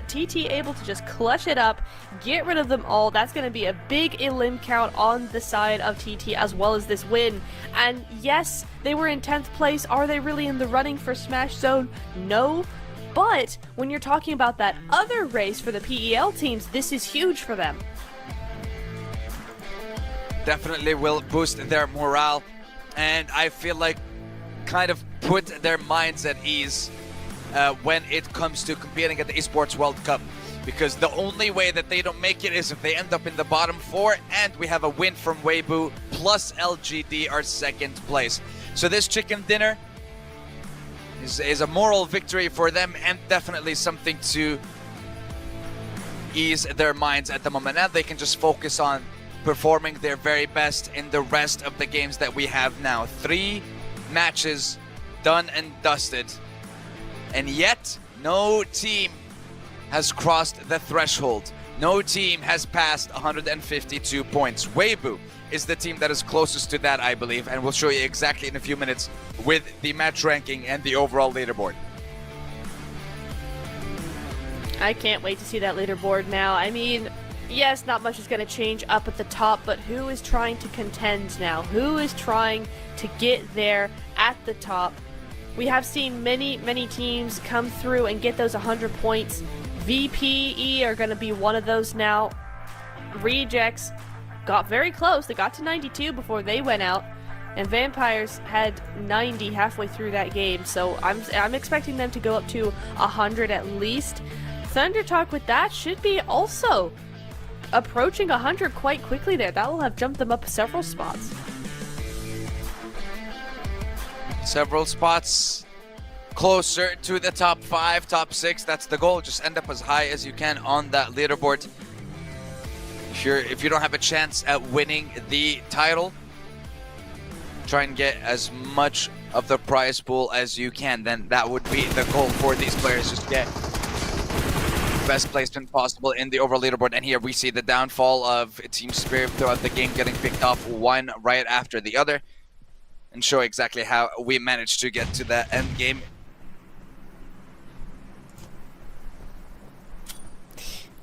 TT able to just clutch it up, get rid of them all. That's going to be a big elim count on the side of TT as well as this win. And yes, they were in 10th place. Are they really in the running for Smash Zone? No. But when you're talking about that other race for the PEL teams, this is huge for them. Definitely will boost their morale, and I feel like kind of put their minds at ease when it comes to competing at the Esports World Cup, because the only way that they don't make it is if they end up in the bottom 4 and we have a win from Weibo plus LGD our 2nd place. So this chicken dinner is a moral victory for them, and definitely something to ease their minds at the moment. Now they can just focus on performing their very best in the rest of the games that we have now. 3 matches done and dusted, and yet no team has crossed the threshold. No team has passed 152 points. Weibo is the team that is closest to that, I believe, and we'll show you exactly in a few minutes with the match ranking and the overall leaderboard. I can't wait to see that leaderboard now. I mean, yes, not much is going to change up at the top, but who is trying to contend now? Who is trying to get there at the top? We have seen many teams come through and get those 100 points. VPE are going to be one of those now. Rejects got very close. They got to 92 before they went out, and Vampires had 90 halfway through that game. So I'm expecting them to go up to 100 at least. Thunder Talk with that should be also approaching 100 quite quickly there. That will have jumped them up several spots. Several spots closer to the top 5, top 6. That's the goal. Just end up as high as you can on that leaderboard. If you don't have a chance at winning the title, try and get as much of the prize pool as you can. Then that would be the goal for these players. Just get best placement possible in the overall leaderboard. And here we see the downfall of Team Spirit throughout the game, getting picked off one right after the other, and show exactly how we managed to get to that end game.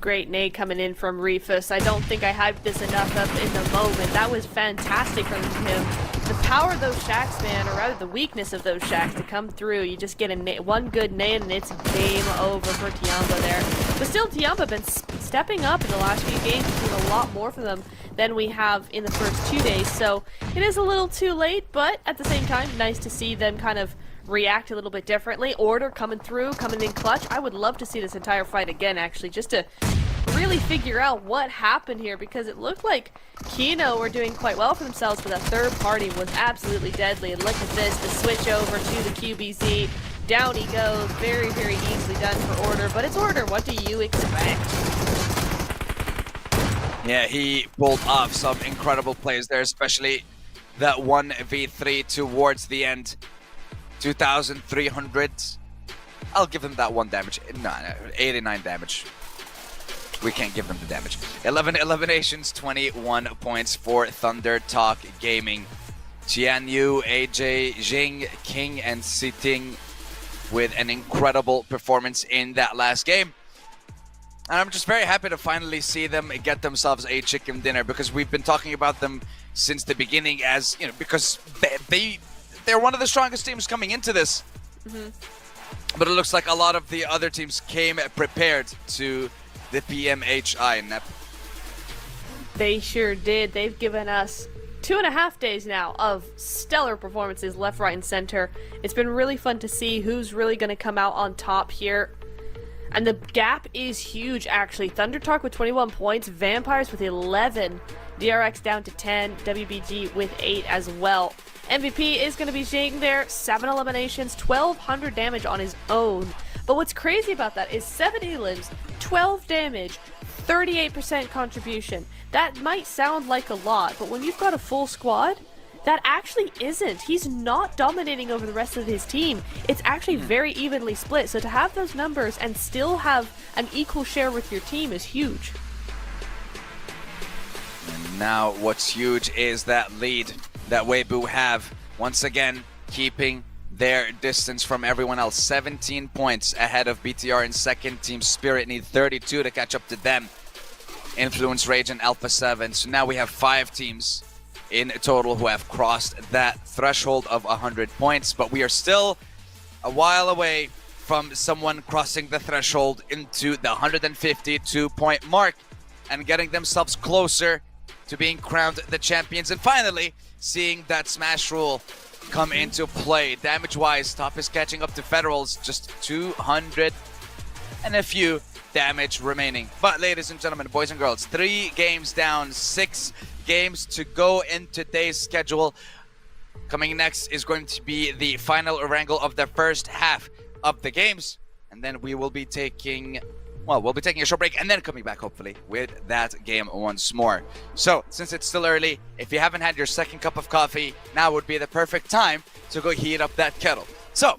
Great nade coming in from Refus. I don't think I hyped this enough up in the moment. That was fantastic from him. The power of those shacks, man, or rather the weakness of those shacks to come through. You just get one good nade and it's game over for Tiamba there. But still, Tiamba been stepping up in the last few games, doing a lot more for them than we have in the first 2 days. So it is a little too late, but at the same time, nice to see them kind of react a little bit differently. Order coming through, coming in clutch. I would love to see this entire fight again, actually, just to really figure out what happened here, because it looked like Kino were doing quite well for themselves, but that third party was absolutely deadly. And look at this, the switch over to the QBZ. Down he goes, very easily done for Order, but it's Order. What do you expect? Yeah, he pulled off some incredible plays there, especially that 1v3 towards the end. 2,300. I'll give them that 1 damage. No, 89 damage. We can't give them the damage. 11 eliminations, 21 points for Thunder Talk Gaming. Qianyu, AJ, Jing, King, and Siting with an incredible performance in that last game. And I'm just very happy to finally see them get themselves a chicken dinner, because we've been talking about them since the beginning as, you know, because they're one of the strongest teams coming into this. But it looks like a lot of the other teams came prepared to the Pmhi, Nep. They sure did. They've given us 2.5 days now of stellar performances left, right, and center. It's been really fun to see who's really going to come out on top here. And the gap is huge, actually. Thunder Talk with 21 points, Vampires with 11, DRX down to 10, WBG with 8 as well. MVP is going to be Jing there, 7 eliminations, 1,200 damage on his own. But what's crazy about that is 7 elims, 12 damage, 38% contribution. That might sound like a lot, but when you've got a full squad, that actually isn't. He's not dominating over the rest of his team. It's actually very evenly split. So to have those numbers and still have an equal share with your team is huge. And now what's huge is that lead that Weibo have. Once again, keeping their distance from everyone else. 17 points ahead of BTR in second. Team Spirit need 32 to catch up to them. Influence, Rage, and Alpha 7. So now we have 5 teams in total who have crossed that threshold of 100 points. But we are still a while away from someone crossing the threshold into the 152-point mark and getting themselves closer to being crowned the champions. And finally, seeing that Smash rule come into play. Damage-wise, top is catching up to Federals, just 200 and a few damage remaining. But ladies and gentlemen, boys and girls, 3 games down, 6 games to go in today's schedule. Coming next is going to be the final wrangle of the first half of the games, and then we will be taking well, we'll be taking a short break and then coming back, hopefully, with that game once more. So, since it's still early, if you haven't had your second cup of coffee, now would be the perfect time to go heat up that kettle. So,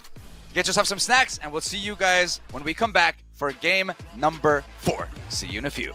get yourself some snacks, and we'll see you guys when we come back for game number 4. See you in a few.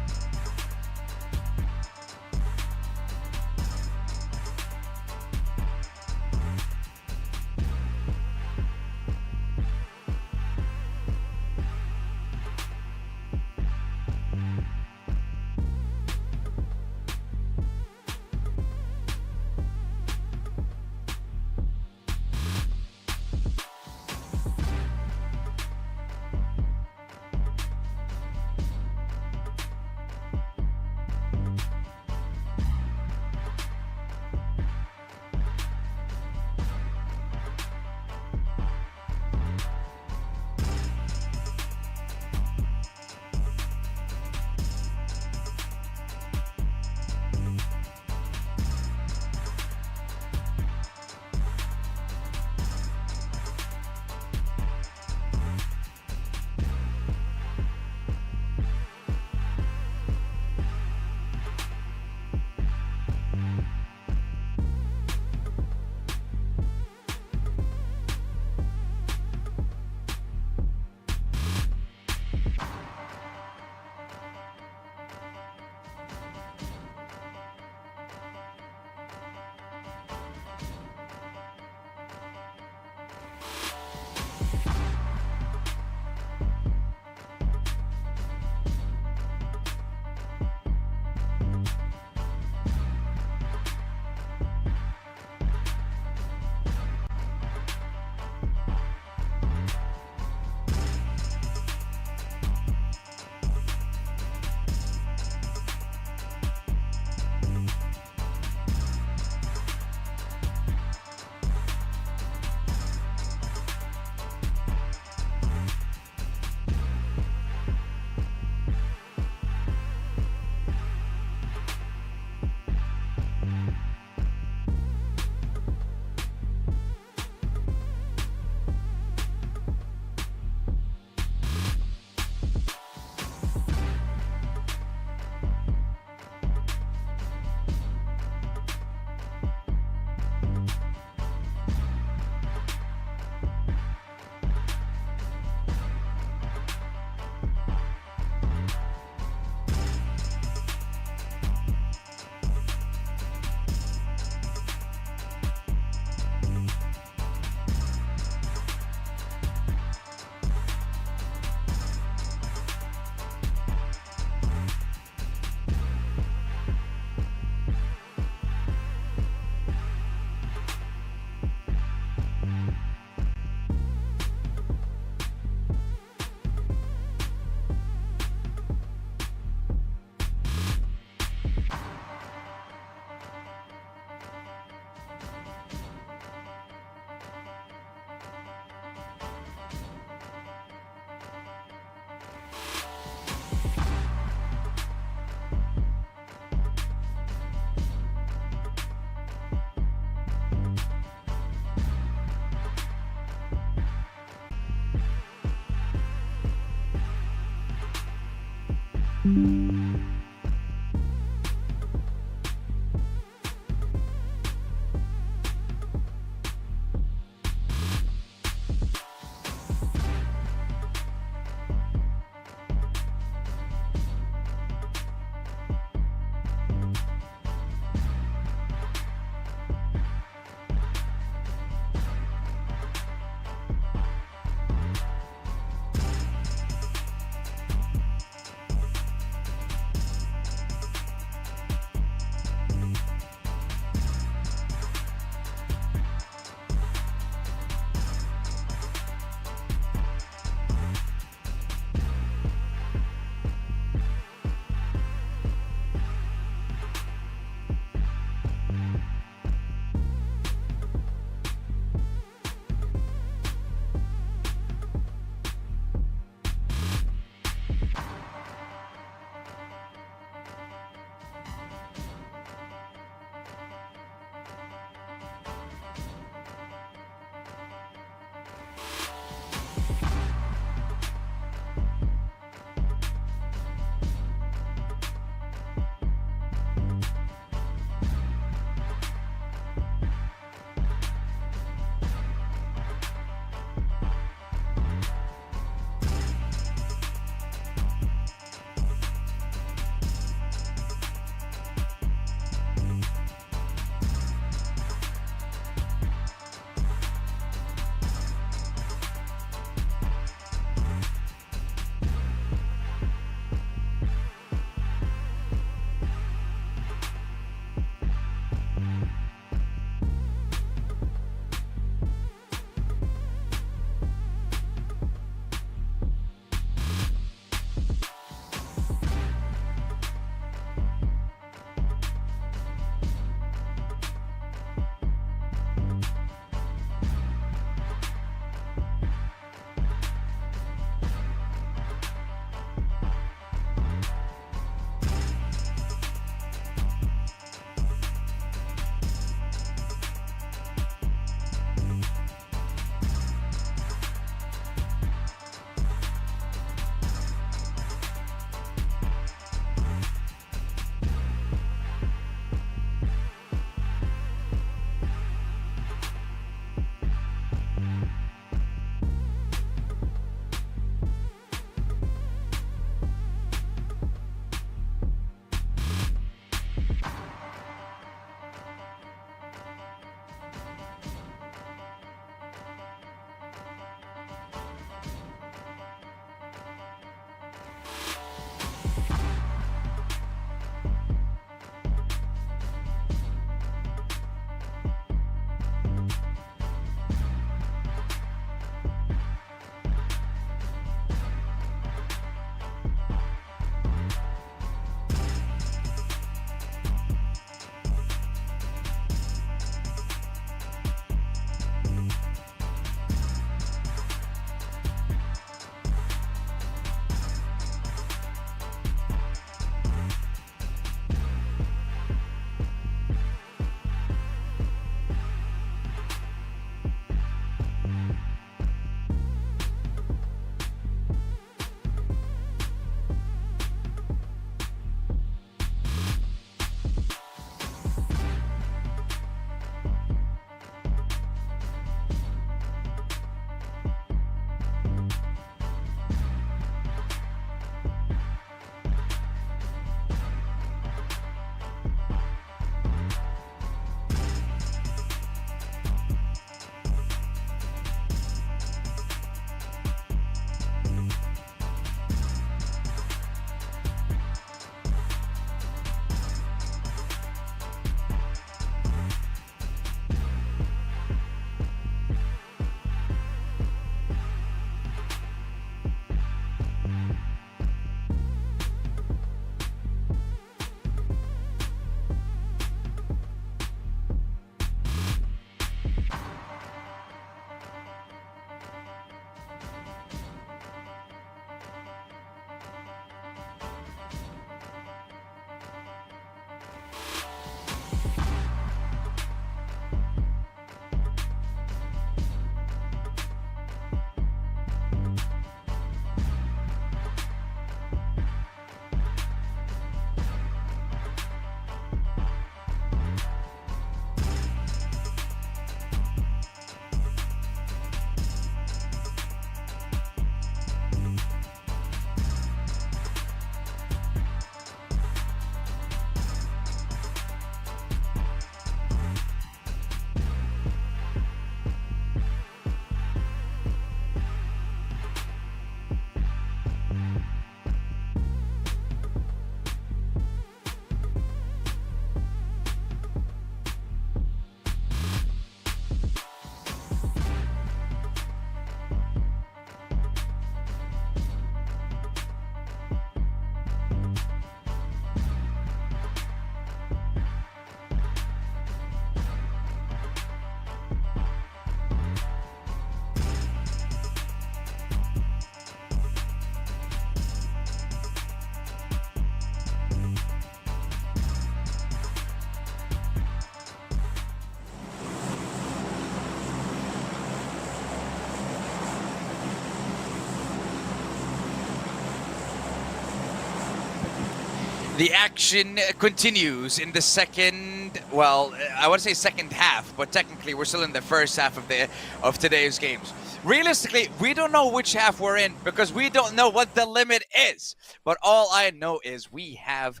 The action continues in the second, well, I want to say second half, but technically we're still in the first half of today's games. Realistically, we don't know which half we're in because we don't know what the limit is. But all I know is we have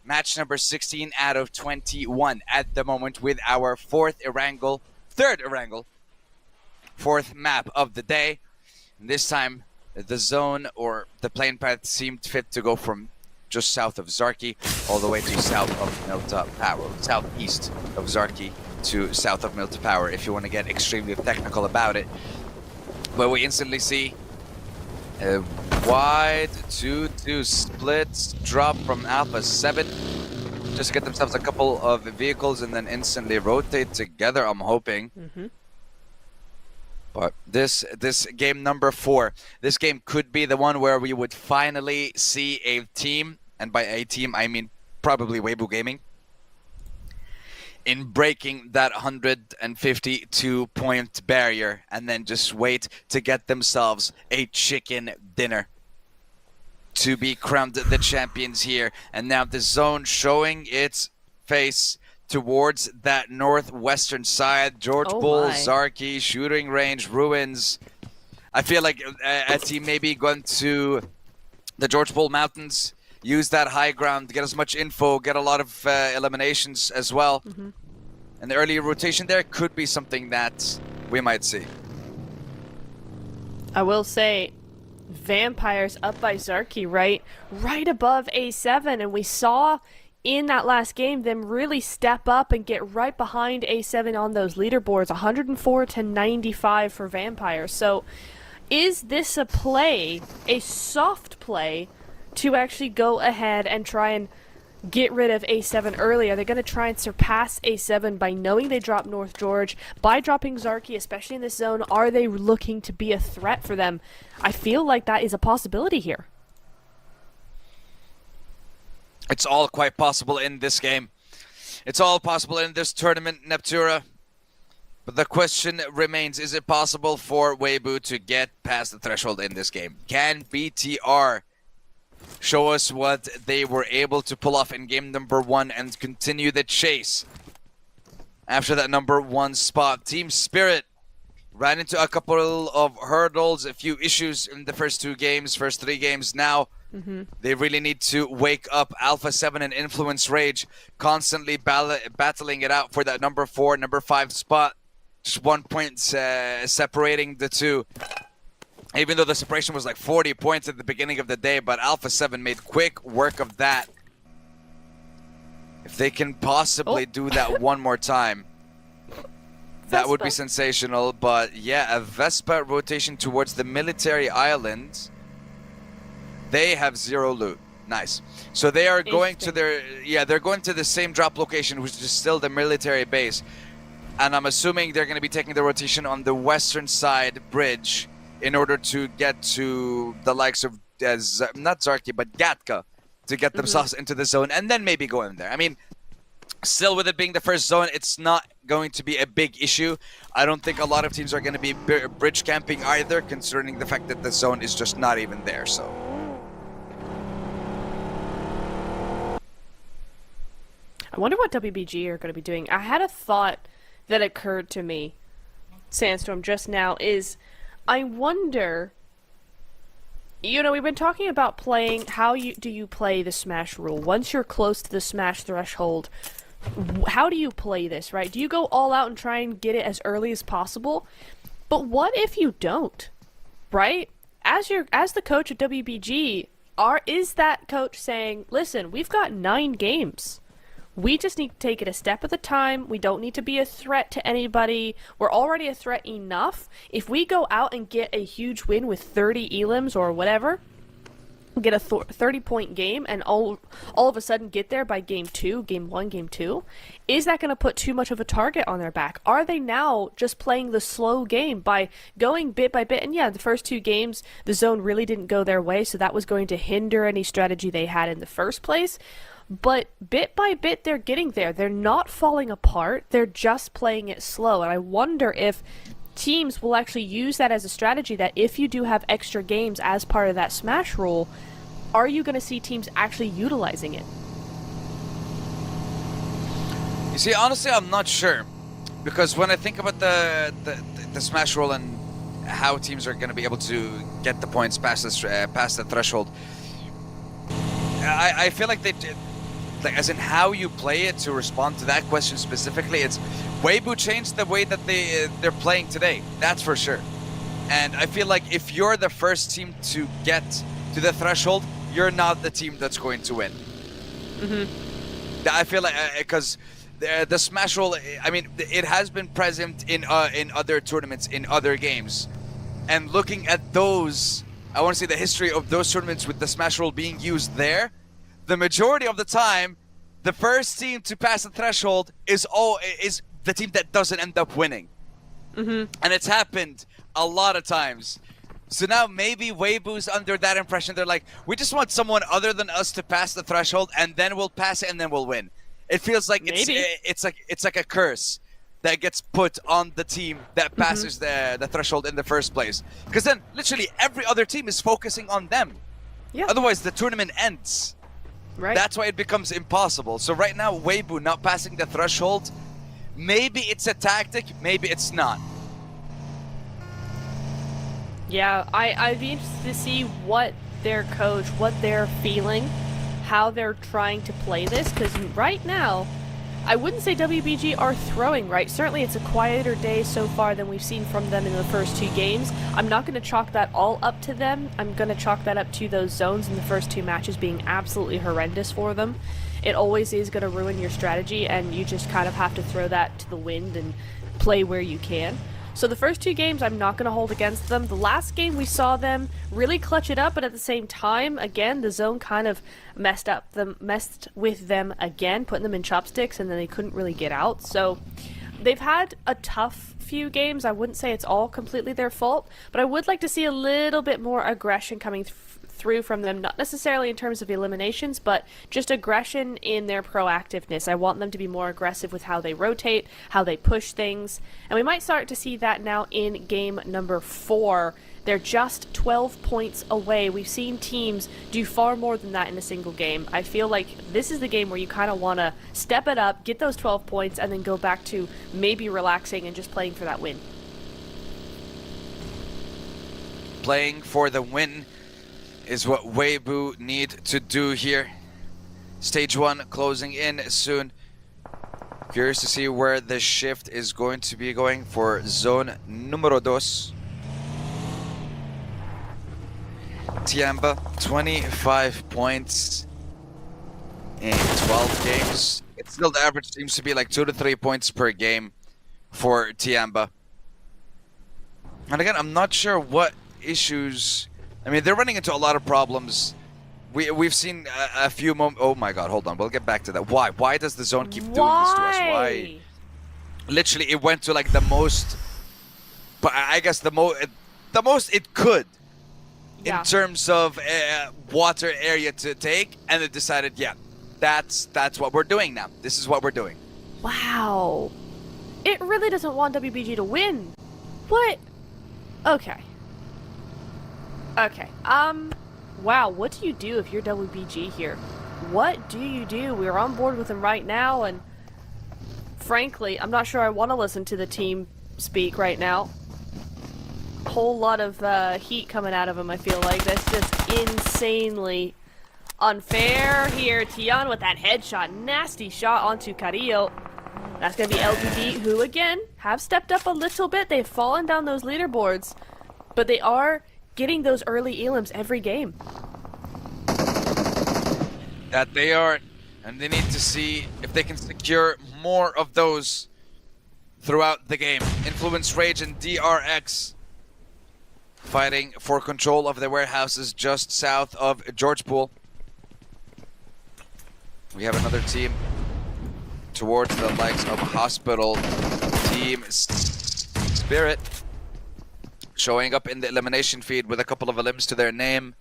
match number 16 out of 21 at the moment with our third Erangel, fourth map of the day. And this time, the zone or the plane path seemed fit to go from just south of Zarki all the way to south of Milta Power, southeast of Zarki to south of Milta Power, if you want to get extremely technical about it. But we instantly see a wide 2-2 split drop from Alpha 7. Just get themselves a couple of vehicles and then instantly rotate together, I'm hoping. But this game number 4, this game could be the one where we would finally see a team, and by a team I mean probably Weibo Gaming, in breaking that 152-point barrier and then just wait to get themselves a chicken dinner to be crowned the champions here. And now the zone showing its face towards that northwestern side. George Bull, Zarki, shooting range, ruins. I feel like a team maybe going to the George Bull Mountains, use that high ground, get as much info, get a lot of eliminations as well. And the early rotation there could be something that we might see. I will say, Vampires up by Zarki, right above A7, and we saw in that last game them really step up and get right behind A7 on those leaderboards, 104 to 95 for Vampires. So is this a play, a soft play, to actually go ahead and try and get rid of A7 early? Are they going to try and surpass A7 by knowing they dropped North George, by dropping Zarki, especially in this zone? Are they looking to be a threat for them? I feel like that is a possibility here. It's all quite possible in this game. It's all possible in this tournament, Neptura. But the question remains, is it possible for Weibo to get past the threshold in this game? Can BTR show us what they were able to pull off in game number 1 and continue the chase after that number 1 spot? Team Spirit ran into a couple of hurdles, a few issues in the first 3 games. Now they really need to wake up. Alpha 7 and Influence Rage constantly battling it out for that number 4, number 5 spot. Just 1 point separating the two. Even though the separation was like 40 points at the beginning of the day, but Alpha 7 made quick work of that. If they can possibly do that one more time, that would be sensational. But yeah, a Vespa rotation towards the military island. They have 0 loot. Nice. So they are going to they're going to the same drop location, which is still the military base. And I'm assuming they're going to be taking the rotation on the western side bridge in order to get to the likes of, not Zarki, but Gatka, to get themselves into the zone and then maybe go in there. I mean, still with it being the first zone, it's not going to be a big issue. I don't think a lot of teams are going to be bridge camping either, concerning the fact that the zone is just not even there, so. I wonder what WBG are going to be doing. I had a thought that occurred to me, Sandstorm, just now, is I wonder, you know, we've been talking about playing, do you play the Smash rule? Once you're close to the Smash threshold, how do you play this, right? Do you go all out and try and get it as early as possible? But what if you don't, right? As the coach of WBG, is that coach saying, listen, we've got 9 games. We just need to take it a step at a time. We don't need to be a threat to anybody. We're already a threat enough. If we go out and get a huge win with 30 elims or whatever, get a 30-point game, and all of a sudden get there by game 1, game 2, is that going to put too much of a target on their back? Are they now just playing the slow game by going bit by bit? And yeah, the first 2 games, the zone really didn't go their way, so that was going to hinder any strategy they had in the first place. But bit by bit, they're getting there. They're not falling apart. They're just playing it slow. And I wonder if teams will actually use that as a strategy, that if you do have extra games as part of that Smash rule, are you going to see teams actually utilizing it? You see, honestly, I'm not sure. Because when I think about the Smash Roll and how teams are going to be able to get the points past the threshold, I feel like like as in how you play it, to respond to that question specifically, it's Weibo changed the way that they're playing today. That's for sure. And I feel like if you're the first team to get to the threshold, you're not the team that's going to win. I feel like because the Smash Roll, I mean, it has been present in other tournaments, in other games, and looking at those, I want to see the history of those tournaments with the Smash Roll being used there. The majority of the time, the first team to pass the threshold is the team that doesn't end up winning. And it's happened a lot of times. So now maybe Weibo's under that impression. They're like, we just want someone other than us to pass the threshold, and then we'll pass it, and then we'll win. It feels like it's like a curse that gets put on the team that passes the threshold in the first place. Because then literally every other team is focusing on them. Yeah. Otherwise the tournament ends. Right. That's why it becomes impossible. So right now, Weibo not passing the threshold, maybe it's a tactic, maybe it's not. Yeah, I'd be interested to see what their coach, what they're feeling, how they're trying to play this, because right now, I wouldn't say WBG are throwing right. Certainly it's a quieter day so far than we've seen from them in the first 2 games. I'm not going to chalk that all up to them. I'm going to chalk that up to those zones in the first 2 matches being absolutely horrendous for them. It always is going to ruin your strategy, and you just kind of have to throw that to the wind and play where you can. So the first 2 games I'm not going to hold against them. The last game we saw them really clutch it up, but at the same time, again, the zone kind of messed with them again, putting them in chopsticks, and then they couldn't really get out. So they've had a tough few games. I wouldn't say it's all completely their fault, but I would like to see a little bit more aggression coming through from them, not necessarily in terms of eliminations, but just aggression in their proactiveness. I want them to be more aggressive with how they rotate, how they push things, and we might start to see that now in game number 4. They're just 12 points away. We've seen teams do far more than that in a single game. I feel like this is the game where you kind of want to step it up, get those 12 points, and then go back to maybe relaxing and just playing for that win. Playing for the win is what Weibo need to do here. Stage 1 closing in soon. Curious to see where the shift is going to be going for zone numero 2. Tiamba, 25 points in 12 games. It's still, the average seems to be like 2 to 3 points per game for Tiamba. And again, I'm not sure what issues. I mean, they're running into a lot of problems. We've seen a few moments. Oh my God, hold on. We'll get back to that. Why? Why does the zone keep doing this to us? Why? Literally, it went to like the most. But I guess the most it could, in terms of water area to take, and it decided, yeah, that's what we're doing now. This is what we're doing. Wow, it really doesn't want WBG to win. What? Okay. Okay, wow, what do you do if you're WBG here? What do you do? We're on board with them right now, and frankly, I'm not sure I want to listen to the team speak right now. Whole lot of heat coming out of him, I feel like. That's just insanely unfair here. Tian with that headshot, nasty shot onto Carrillo. That's going to be LGD, who again, have stepped up a little bit. They've fallen down those leaderboards, but they are getting those early elims every game. That they are, and they need to see if they can secure more of those throughout the game. Influence Rage and DRX fighting for control of the warehouses just south of Georgepool. We have another team towards the likes of Hospital, Team Spirit, showing up in the elimination feed with a couple of elims to their name.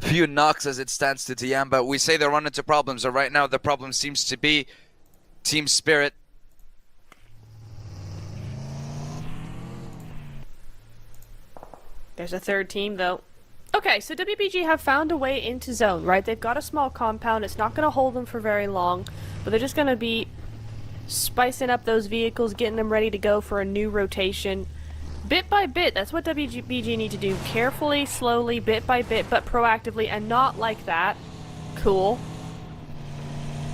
Few knocks as it stands to Tiamba. We say they run into problems, and right now the problem seems to be Team Spirit. There's a third team, though. Okay, so WBG have found a way into zone, right? They've got a small compound. It's not going to hold them for very long, but they're just going to be spicing up those vehicles, getting them ready to go for a new rotation. Bit by bit, that's what WBG need to do. Carefully, slowly, bit by bit, but proactively, and not like that. Cool.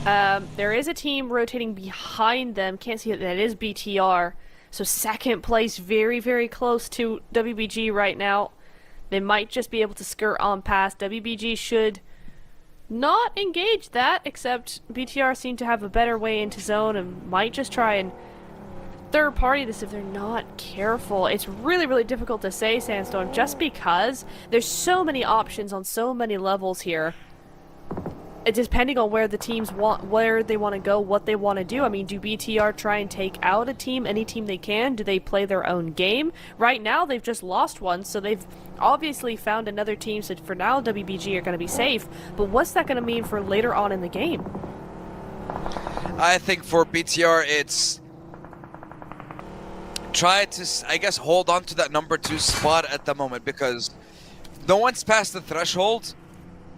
There is a team rotating behind them. Can't see it. That is BTR. So second place, very, very close to WBG right now. They might just be able to skirt on past. WBG should not engage that, except BTR seem to have a better way into zone and might just try and third party this if they're not careful. It's really, really difficult to say, Sandstorm, just because there's so many options on so many levels here. It's depending on where the teams want, where they want to go, what they want to do. I mean, do BTR try and take out a team, any team they can? Do they play their own game? Right now, they've just lost one, so they've obviously found another team, so for now, WBG are going to be safe. But what's that going to mean for later on in the game? I think for BTR, it's try to, I guess, hold on to that number 2 spot at the moment, because no one's passed the threshold.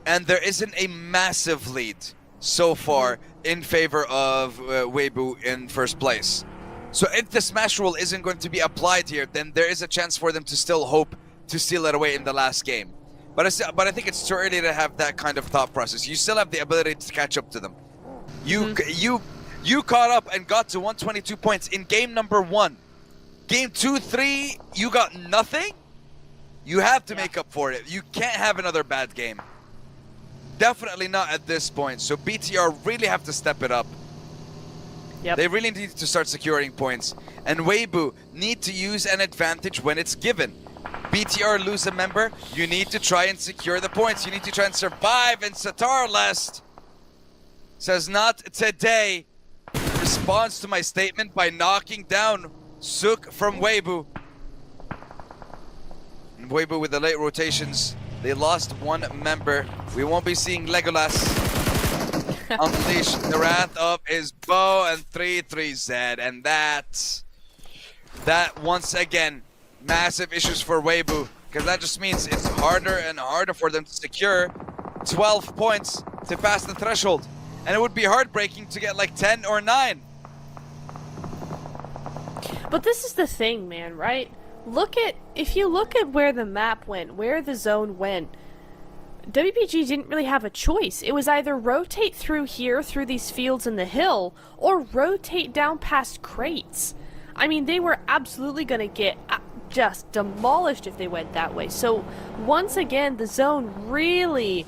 And there isn't a massive lead so far in favor of Weibo in first place. So if the smash rule isn't going to be applied here, then there is a chance for them to still hope to steal it away in the last game. But I think it's too early to have that kind of thought process. You still have the ability to catch up to them. You caught up and got to 122 points in game number 1. Game 2, 3, you got nothing? You have to make up for it. You can't have another bad game. Definitely not at this point. So BTR really have to step it up. Yep. They really need to start securing points. And Weibo need to use an advantage when it's given. BTR lose a member, you need to try and secure the points. You need to try and survive. And Satar Lest says, not today. Responds to my statement by knocking down Suk from Weibo. And Weibo with the late rotations. They lost one member. We won't be seeing Legolas unleash the wrath of his bow and 3-3Z. And that once again, massive issues for Weibo, because that just means it's harder and harder for them to secure 12 points to pass the threshold. And it would be heartbreaking to get like 10 or 9. But this is the thing, man, right? If you look at where the map went, where the zone went, WBG didn't really have a choice. It was either rotate through here, through these fields in the hill, or rotate down past crates. I mean, they were absolutely going to get just demolished if they went that way. So, once again, the zone really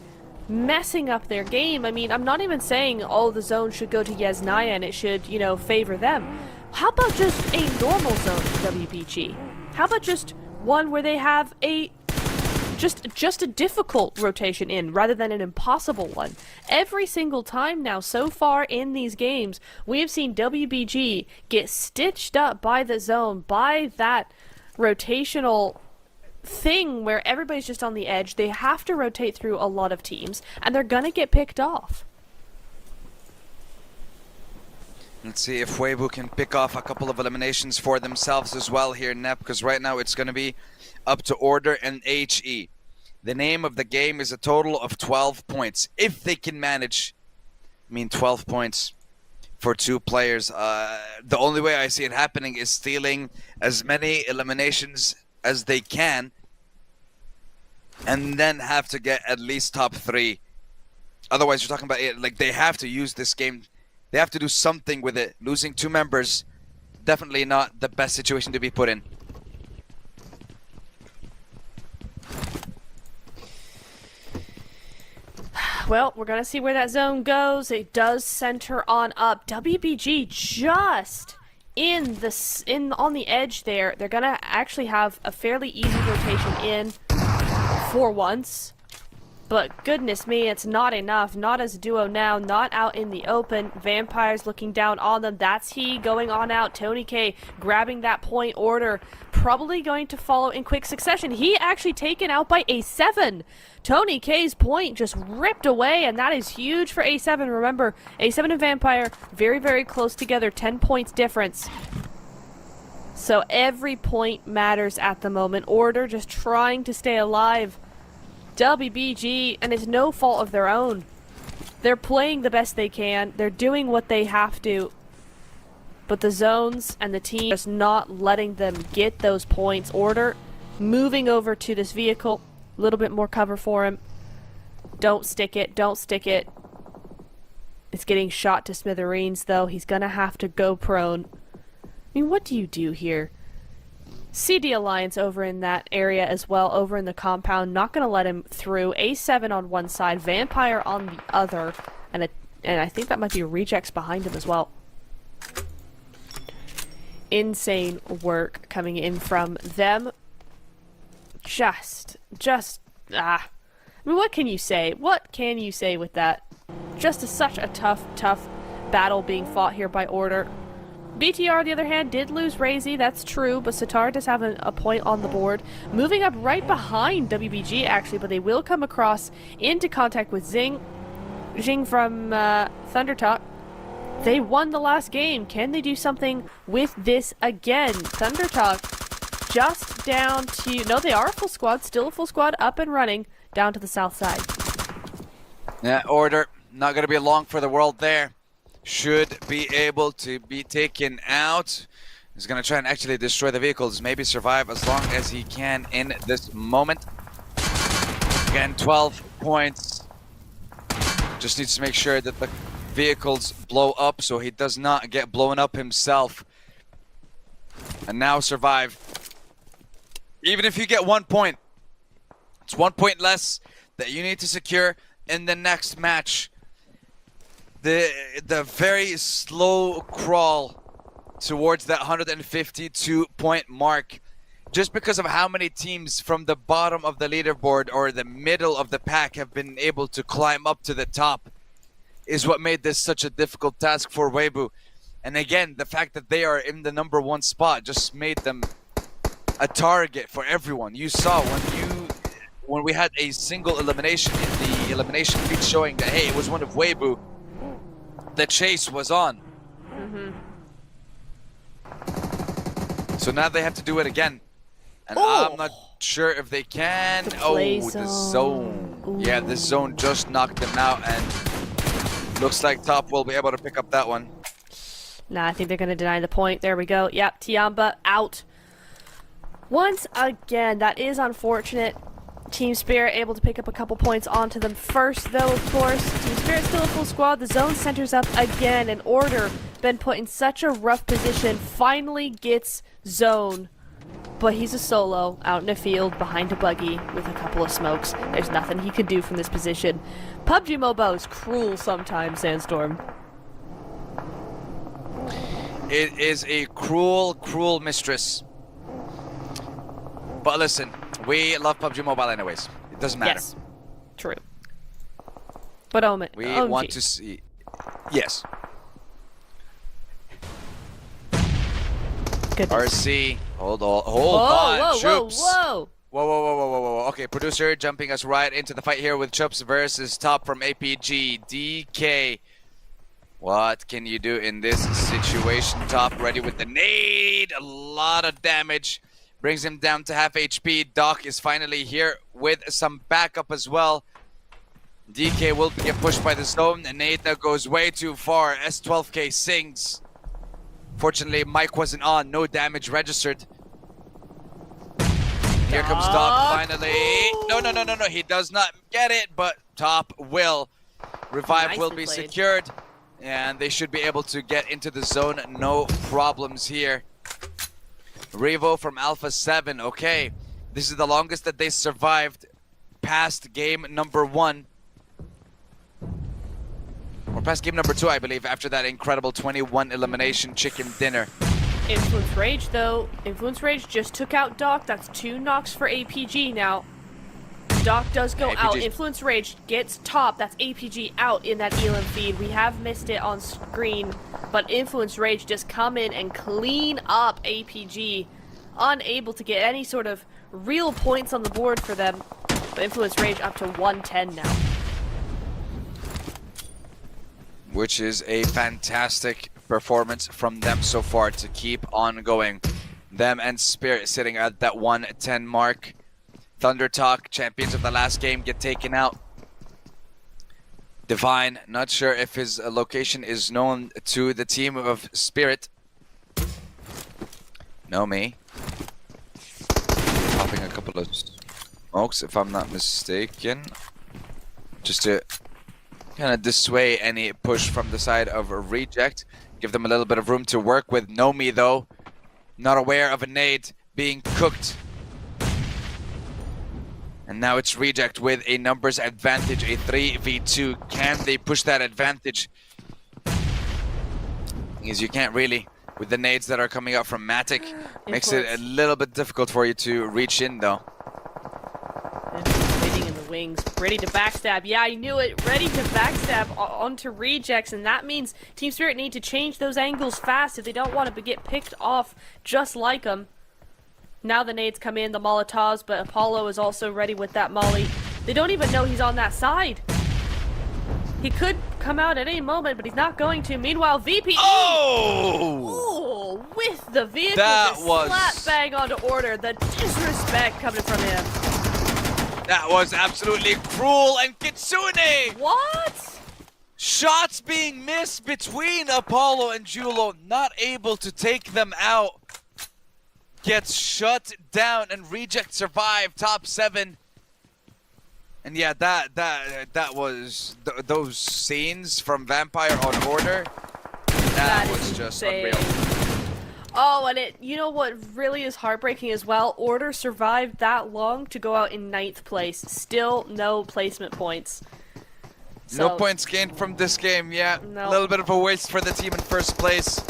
messing up their game. I mean, I'm not even saying, oh, the zone should go to Yesnaya and it should, favor them. How about just a normal zone for WBG? How about just one where they have just a difficult rotation in rather than an impossible one? Every single time now so far in these games, we have seen WBG get stitched up by the zone, by that rotational thing where everybody's just on the edge. They have to rotate through a lot of teams, and they're gonna get picked off. Let's see if Weibo can pick off a couple of eliminations for themselves as well here, Nep, because right now it's going to be up to Order and HE. The name of the game is a total of 12 points. If they can manage, 12 points for 2 players. The only way I see it happening is stealing as many eliminations as they can, and then have to get at least top 3. Otherwise, you're talking about it, like they have to use this game. They have to do something with it. Losing 2 members, definitely not the best situation to be put in. Well, we're going to see where that zone goes. It does center on up. WBG just on the edge there. They're going to actually have a fairly easy rotation in for once. But goodness me, it's not enough. Not as a duo now, not out in the open. Vampires looking down on them. That's he going on out. Tony K grabbing that point. Order probably going to follow in quick succession. He actually taken out by A7. Tony K's point just ripped away, and that is huge for A7. Remember, A7 and Vampire very, very close together. 10 points difference. So every point matters at the moment. Order just trying to stay alive. WBG, and it's no fault of their own. They're playing the best they can. They're doing what they have to. But the zones and the team just not letting them get those points. Order moving over to this vehicle. A little bit more cover for him. Don't stick it. Don't stick it. It's getting shot to smithereens, though. He's going to have to go prone. I mean, what do you do here? CD Alliance over in that area as well, over in the compound. Not going to let him through. A7 on one side, Vampire on the other. And I think that might be Rejects behind him as well. Insane work coming in from them. I mean, what can you say? What can you say with that? Such a tough battle being fought here by Order. BTR, on the other hand, did lose Razy, that's true, but Sitar does have a point on the board. Moving up right behind WBG, actually, but they will come across into contact with Jing from Thundertalk. They won the last game. Can they do something with this again? Thundertalk just down to... No, they are a full squad. Still a full squad up and running down to the south side. Yeah, Order. Not going to be long for the world there. Should be able to be taken out. He's going to try and actually destroy the vehicles. Maybe survive as long as he can in this moment. Again, 12 points. Just needs to make sure that the vehicles blow up so he does not get blown up himself. And now survive. Even if you get 1 point, it's 1 point less that you need to secure in the next match. The very slow crawl towards that 152 point mark, just because of how many teams from the bottom of the leaderboard or the middle of the pack have been able to climb up to the top, is what made this such a difficult task for Weibo. And again, the fact that they are in the #1 spot just made them a target for everyone. You saw when we had a single elimination in the elimination feed showing that, hey, it was one of Weibo, the chase was on. So now they have to do it again. And I'm not sure if they can. The zone. Ooh. Yeah, the zone just knocked them out, and looks like Top will be able to pick up that one. Nah, I think they're going to deny the point. There we go. Yep, Tiamba out. Once again, that is unfortunate. Team Spirit able to pick up a couple points onto them first, though, of course. Team Spirit still a full squad. The zone centers up again, and Order been put in such a rough position. Finally gets zone, but he's a solo out in a field behind a buggy with a couple of smokes. There's nothing he could do from this position. PUBG Mobile is cruel sometimes, Sandstorm. It is a cruel, cruel mistress. But listen, we love PUBG Mobile anyways. It doesn't matter. Yes, true. But we want to see... Yes. Goodness. RC. Hold on. Troops. Whoa. Whoa. Okay, producer jumping us right into the fight here with Chups versus Top from APG. DK. What can you do in this situation? Top ready with the nade. A lot of damage. Brings him down to half HP. Doc is finally here with some backup as well. DK will get pushed by the zone, and nade that goes way too far. S12K sings. Fortunately, mic wasn't on. No damage registered. Here comes Doc finally. No. He does not get it, but Top will. Revive will be secured. And they should be able to get into the zone. No problems here. Revo from Alpha 7. Okay. This is the longest that they survived past game #1. Or past game #2, I believe, after that incredible 21 elimination chicken dinner. Influence Rage, though. Influence Rage just took out Doc. That's 2 knocks for APG now. Doc does go out. Influence Rage gets Top. That's APG out in that Elam feed. We have missed it on screen, but Influence Rage just come in and clean up APG. Unable to get any sort of real points on the board for them. But Influence Rage up to 110 now. Which is a fantastic performance from them so far to keep on going. Them and Spirit sitting at that 110 mark. Thunder Talk, champions of the last game, get taken out. Divine, not sure if his location is known to the team of Spirit. Pmhi. Popping a couple of smokes, if I'm not mistaken. Just to kind of dissuade any push from the side of a Reject. Give them a little bit of room to work with. Pmhi, though, not aware of a nade being cooked. And now it's Reject with a numbers advantage, a 3v2. Can they push that advantage? Because you can't really, with the nades that are coming out from Matic. Makes it a little bit difficult for you to reach in, though. Waiting in the wings, ready to backstab. Yeah, I knew it. Ready to backstab onto Rejects, and that means Team Spirit need to change those angles fast if they don't want to get picked off just like them. Now the nades come in, the Molotovs, but Apollo is also ready with that Molly. They don't even know he's on that side. He could come out at any moment, but he's not going to. Meanwhile, VPE! Oh! With the vehicle, that was slap bang onto order. The disrespect coming from him. That was absolutely cruel, and Kitsune! What? Shots being missed between Apollo and Julo, not able to take them out. Gets shut down, and Reject survive top 7. And yeah, that was those scenes from Vampire on Order. That was just unreal. Oh, and you know what really is heartbreaking as well? Order survived that long to go out in 9th place. Still no placement points. So, no points gained from this game, yeah. No. A little bit of a waste for the team in first place.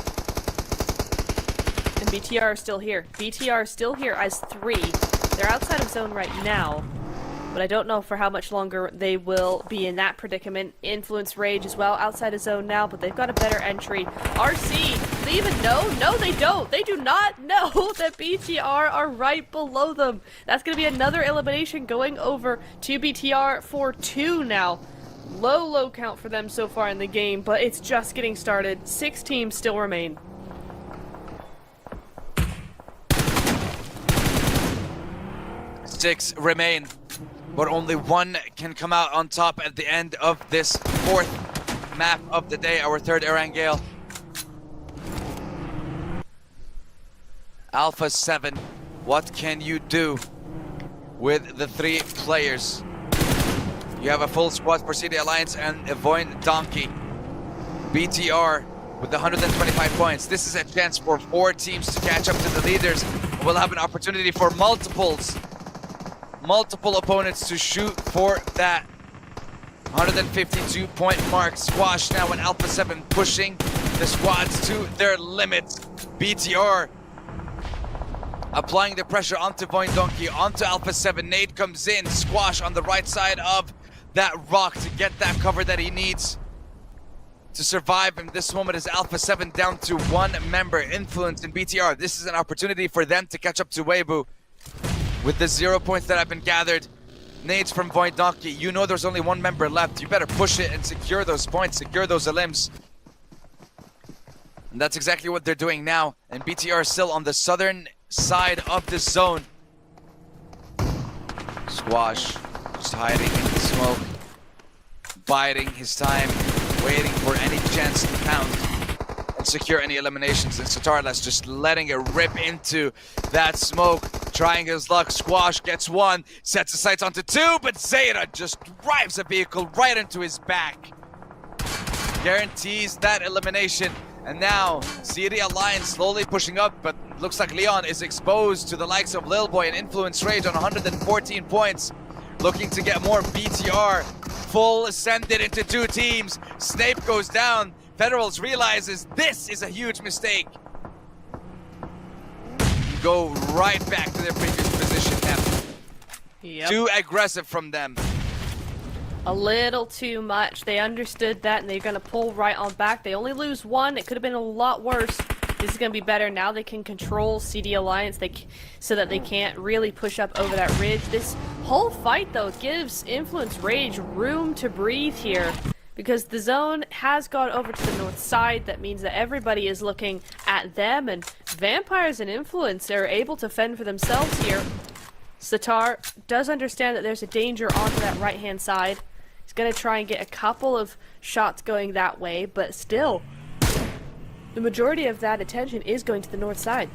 And BTR are still here. BTR is still here as 3. They're outside of zone right now. But I don't know for how much longer they will be in that predicament. Influence Rage as well, outside of zone now, but they've got a better entry. RC, they even know? No, they don't. They do not know that BTR are right below them. That's going to be another elimination going over to BTR for 2 now. Low count for them so far in the game, but it's just getting started. 6 teams still remain. Six remain, but only 1 can come out on top at the end of this 4th map of the day, our 3rd Erangel. Alpha 7, what can you do with the 3 players? You have a full squad for CD Alliance and Evoin Donkey. BTR with 125 points. This is a chance for 4 teams to catch up to the leaders. We'll have an opportunity for multiple opponents to shoot for that 152 point mark. Squash now in Alpha 7 pushing the squads to their limits. BTR applying the pressure onto Voin Donkey, onto Alpha 7. Nade comes in, Squash on the right side of that rock to get that cover that he needs to survive in this moment. As Alpha 7 down to 1 member. Influence in BTR. This is an opportunity for them to catch up to Weibo. With the 0 points that have been gathered, nades from Void Donkey, you know there's only 1 member left. You better push it and secure those points, secure those elims. And that's exactly what they're doing now. And BTR is still on the southern side of the zone. Squash, just hiding in the smoke, biding his time, waiting for any chance to pound and secure any eliminations. And Satarlas just letting it rip into that smoke. Trying his luck. Squash gets 1, sets the sights onto 2, but Zeta just drives a vehicle right into his back. Guarantees that elimination. And now, CD Alliance slowly pushing up, but looks like Leon is exposed to the likes of Lil Boy and Influence Rage on 114 points. Looking to get more. BTR full ascended into 2 teams. Snape goes down. Federals realizes this is a huge mistake. Go right back to their previous position now. Yep. Too aggressive from them. A little too much. They understood that and they're going to pull right on back. They only lose 1. It could have been a lot worse. This is going to be better. Now they can control CD Alliance so that they can't really push up over that ridge. This whole fight, though, gives Influence Rage room to breathe here. Because the zone has gone over to the north side. That means that everybody is looking at them, and Vampires and Influence are able to fend for themselves here. Satar does understand that there's a danger onto that right-hand side. He's going to try and get a couple of shots going that way, but still, the majority of that attention is going to the north side.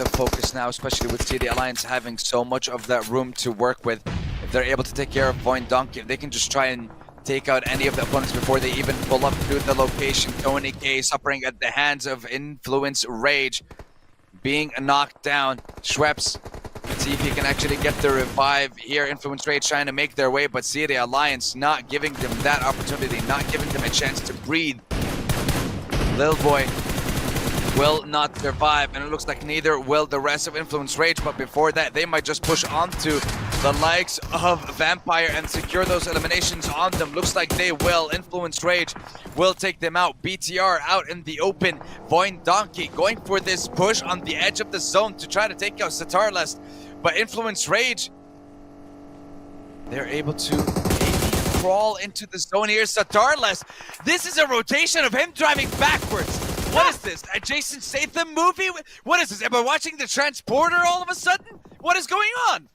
the focus now, especially with CD Alliance having so much of that room to work with. If they're able to take care of Voin Donkey, if they can just try and take out any of the opponents before they even pull up to the location. Tony K suffering at the hands of Influence Rage, being knocked down. Schweppes, let's see if he can actually get the revive here. Influence Rage trying to make their way, but CD Alliance not giving them that opportunity, not giving them a chance to breathe. Lil Boy will not survive, and it looks like neither will the rest of Influence Rage, but before that, they might just push onto the likes of Vampire and secure those eliminations on them. Looks like they will. Influence Rage will take them out. BTR out in the open. Voin Donkey going for this push on the edge of the zone to try to take out Satarlest, but Influence Rage, they're able to maybe crawl into the zone here. Satarlest, this is a rotation of him driving backwards. What is this? A Jason Statham movie? What is this? Am I watching The Transporter all of a sudden? What is going on?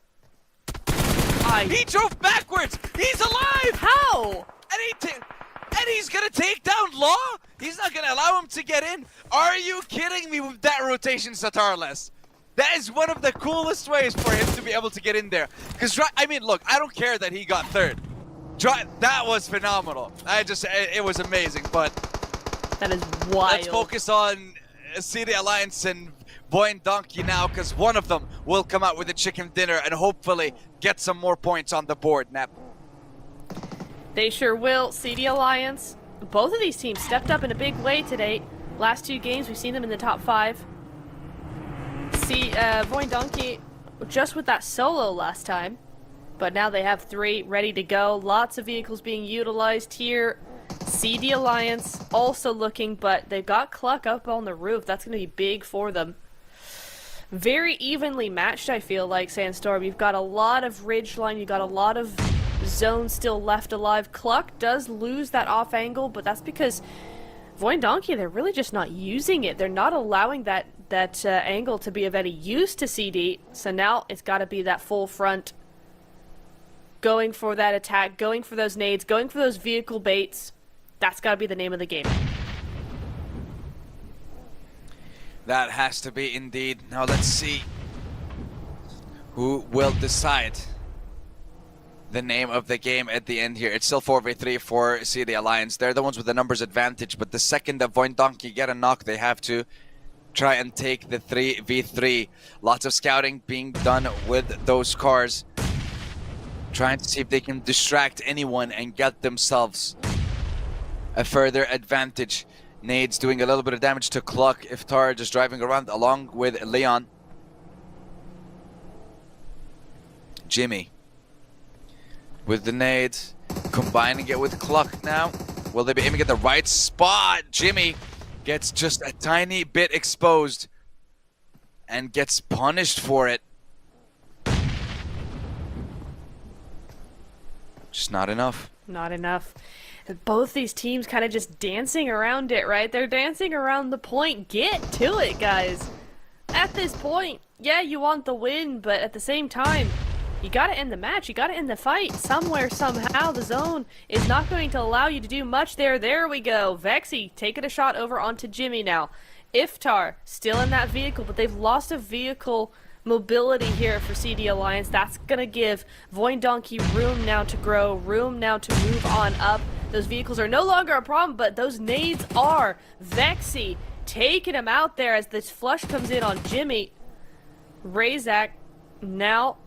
He drove backwards! He's alive! How? And he's gonna take down Law? He's not gonna allow him to get in? Are you kidding me with that rotation, Satarless? That is one of the coolest ways for him to be able to get in there. Because, I mean, look, I don't care that he got third. That was phenomenal. It was amazing, but That is wild. let's focus on CD Alliance and Voin Donkey now, because one of them will come out with a chicken dinner and hopefully get some more points on the board, Nap. They sure will. CD Alliance, both of these teams stepped up in a big way today. Last 2 games, we've seen them in the top 5. Voin Donkey just with that solo last time, but now they have 3 ready to go. Lots of vehicles being utilized here. CD Alliance also looking, but they've got Cluck up on the roof. That's going to be big for them. Very evenly matched, I feel like, Sandstorm. You've got a lot of ridgeline, you've got a lot of zones still left alive. Cluck does lose that off angle, but that's because Voin Donkey, they're really just not using it. They're not allowing that angle to be of any use to CD. So now it's got to be that full front, going for that attack, going for those nades, going for those vehicle baits. That's got to be the name of the game. That has to be indeed. Now let's see who will decide the name of the game at the end here. It's still 4v3 for CD Alliance. They're the ones with the numbers advantage, but the second that Voin Donkey get a knock, they have to try and take the 3v3. Lots of scouting being done with those cars, trying to see if they can distract anyone and get themselves a further advantage. Nades doing a little bit of damage to Cluck. Iftar just driving around along with Leon. Jimmy with the nades, combining it with Cluck now. Will they be aiming at the right spot? Jimmy gets just a tiny bit exposed and gets punished for it. Just not enough. Not enough. Both these teams kind of just dancing around it, right? They're dancing around the point. Get to it, guys. At this point, yeah, you want the win, but at the same time, you gotta end the match. You gotta end the fight. Somewhere, somehow, the zone is not going to allow you to do much there. There we go. Vexy taking a shot over onto Jimmy now. Iftar still in that vehicle, but they've lost a vehicle mobility here for CD Alliance. That's gonna give Voin Donkey room now to grow, room now to move on up. Those vehicles are no longer a problem, but those nades are. Vexy taking him out there as this flush comes in on Jimmy. Razak now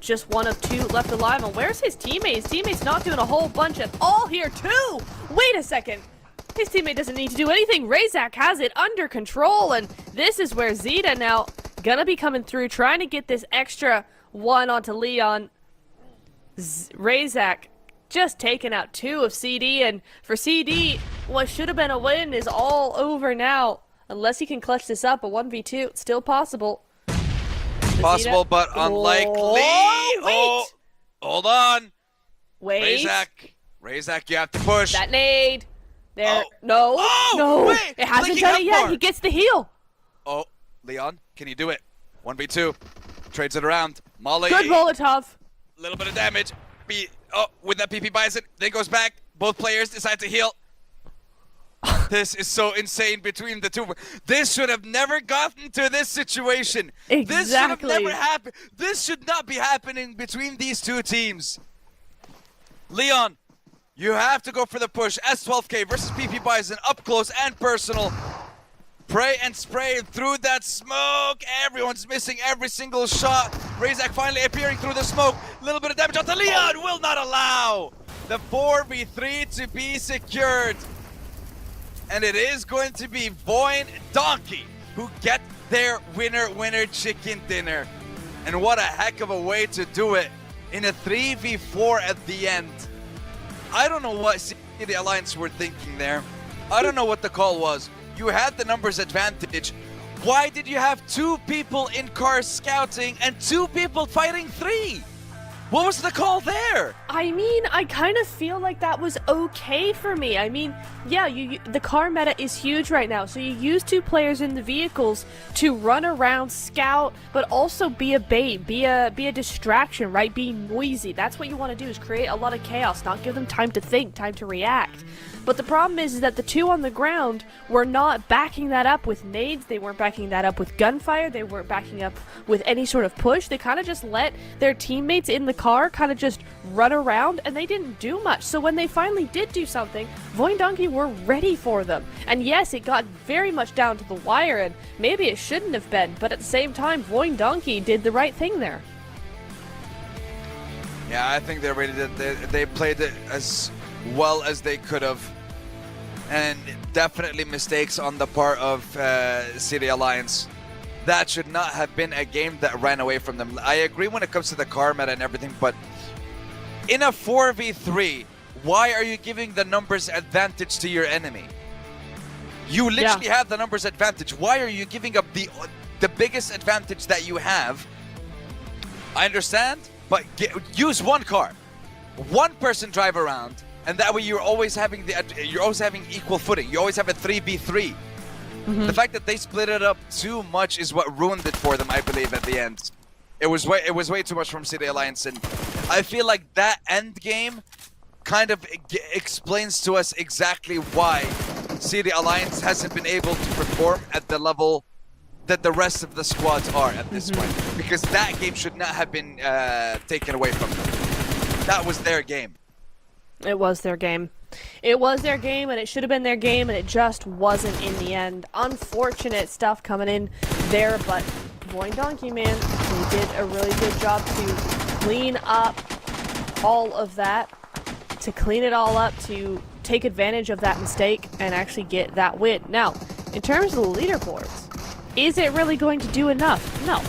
just one of 2 left alive. And where's his teammate? His teammate's not doing a whole bunch at all here too. Wait a second. His teammate doesn't need to do anything. Razak has it under control, and this is where Zeta now gonna be coming through, trying to get this extra 1 onto Leon. Razak just taking out 2 of CD, and for CD, what should have been a win is all over now. Unless he can clutch this up, a 1v2, it's still possible. Possible, but unlikely. Oh, wait. Hold on. Wait. Razak, you have to push. That nade. There. Oh. No. Oh, no. wait. It hasn't Linking done up it yet. more. He gets the heal. Oh, Leon, can you do it? 1v2. Trades it around. Molly. Good Molotov. Little bit of damage. With that PP buys it. Then goes back. Both players decide to heal. This is so insane between the two. This should have never gotten to this situation. Exactly. This should have never happened. This should not be happening between these two teams. Leon, you have to go for the push. S12K versus Pmhi is an up close and personal. Pray and spray through that smoke. Everyone's missing every single shot. Razak finally appearing through the smoke. A little bit of damage onto Leon. Will not allow the 4v3 to be secured. And it is going to be Void Donkey who get their winner chicken dinner. And what a heck of a way to do it in a 3v4 at the end. I don't know what the Alliance were thinking there. I don't know what the call was. You had the numbers advantage. Why did you have 2 people in cars scouting and 2 people fighting 3? What was the call there? I mean, I kind of feel like that was okay for me. I mean, yeah, the car meta is huge right now, so you use 2 players in the vehicles to run around, scout, but also be a bait, be a distraction, right? Be noisy. That's what you want to do, is create a lot of chaos, not give them time to think, time to react. But the problem is that the 2 on the ground were not backing that up with nades, they weren't backing that up with gunfire, they weren't backing up with any sort of push. They kind of just let their teammates in the car kind of just run around, and they didn't do much. So when they finally did do something, Void Donkey were ready for them. And yes, it got very much down to the wire, and maybe it shouldn't have been, but at the same time, Void Donkey did the right thing there. Yeah, I think they really did. They played it as well as they could have. And definitely mistakes on the part of City Alliance. That should not have been a game that ran away from them. I agree when it comes to the car meta and everything, but in a 4v3, why are you giving the numbers advantage to your enemy? You literally have the numbers advantage. Why are you giving up the biggest advantage that you have? I understand, but use 1 car. 1 person drive around. And that way you're always having equal footing. You always have a 3v3. The fact that they split it up too much is what ruined it for them, I believe, at the end. It was way too much from City Alliance, and I feel like that end game kind of explains to us exactly why City Alliance hasn't been able to perform at the level that the rest of the squads are at this point. Because that game should not have been taken away from them. That was their game. It was their game. It was their game, and it should have been their game, and it just wasn't in the end. Unfortunate stuff coming in there, but Void Donkey, man, he did a really good job to clean up all of that, to clean it all up, to take advantage of that mistake, and actually get that win. Now, in terms of the leaderboards, is it really going to do enough? No.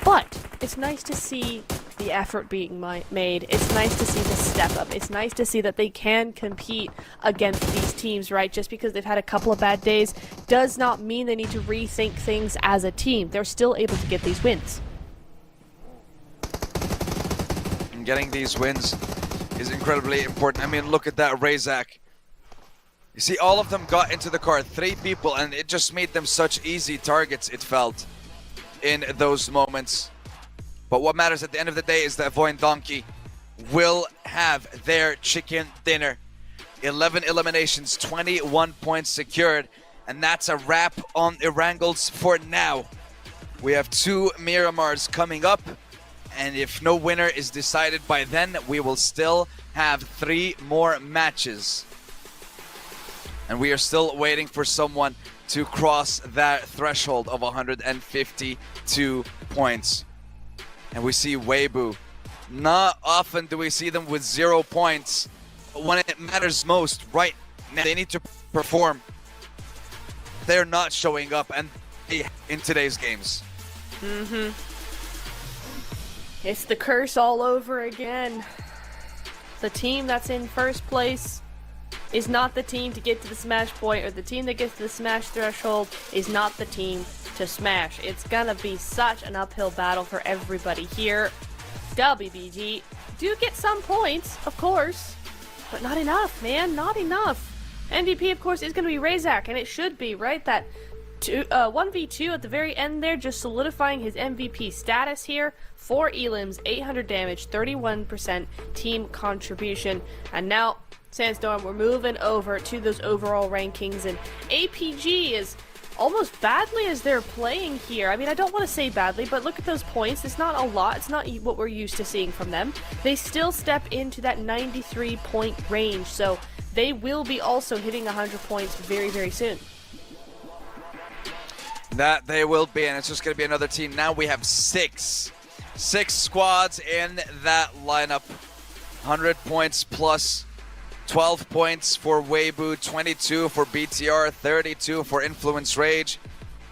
But it's nice to see the effort being made. It's nice to see the step up. It's nice to see that they can compete against these teams, right? Just because they've had a couple of bad days does not mean they need to rethink things as a team. They're still able to get these wins. And getting these wins is incredibly important. I mean, look at that Razak. You see, all of them got into the car, 3 people, and it just made them such easy targets, it felt, in those moments. But what matters at the end of the day is that Void Donkey will have their chicken dinner. 11 eliminations, 21 points secured, and that's a wrap on Erangels for now. We have 2 Miramars coming up, and if no winner is decided by then, we will still have 3 more matches. And we are still waiting for someone to cross that threshold of 152 points. And we see Weibo. Not often do we see them with 0 points. But when it matters most, right now, they need to perform. They're not showing up and in today's games. It's the curse all over again. The team that's in first place is not the team to get to the smash point, or the team that gets to the smash threshold is not the team to smash. It's gonna be such an uphill battle for everybody here. WBG do get some points, of course, but not enough, man, not enough. MVP, of course, is gonna be Razak, and it should be, right? That 1v2 at the very end there, just solidifying his MVP status here. 4 elims, 800 damage, 31% team contribution, and now Sandstorm, we're moving over to those overall rankings, and APG is almost badly as they're playing here. I mean, I don't want to say badly, but look at those points. It's not a lot. It's not what we're used to seeing from them. They still step into that 93-point range, so they will be also hitting 100 points very, very soon. That they will be, and it's just going to be another team. Now we have six squads in that lineup. 100 points plus 12 points for Weibo, 22 for BTR, 32 for Influence Rage,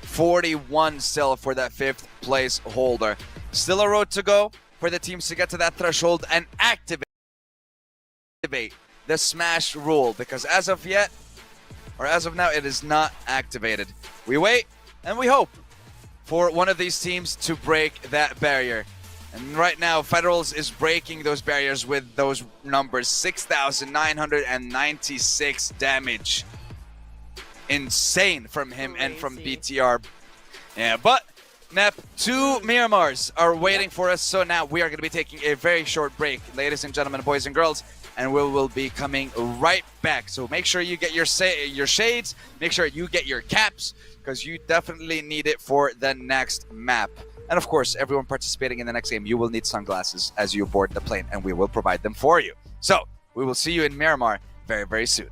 41 still for that 5th place holder. Still a road to go for the teams to get to that threshold and activate the Smash rule, because as of now, it is not activated. We wait and we hope for one of these teams to break that barrier. And right now, Federals is breaking those barriers with those numbers. 6,996 damage. Insane from him and from BTR. Yeah, but Nep, 2 Miramars are waiting for us. So now we are going to be taking a very short break, ladies and gentlemen, boys and girls. And we will be coming right back. So make sure you get your shades. Make sure you get your caps, because you definitely need it for the next map. And of course, everyone participating in the next game, you will need sunglasses as you board the plane, and we will provide them for you. So, we will see you in Miramar very, very soon.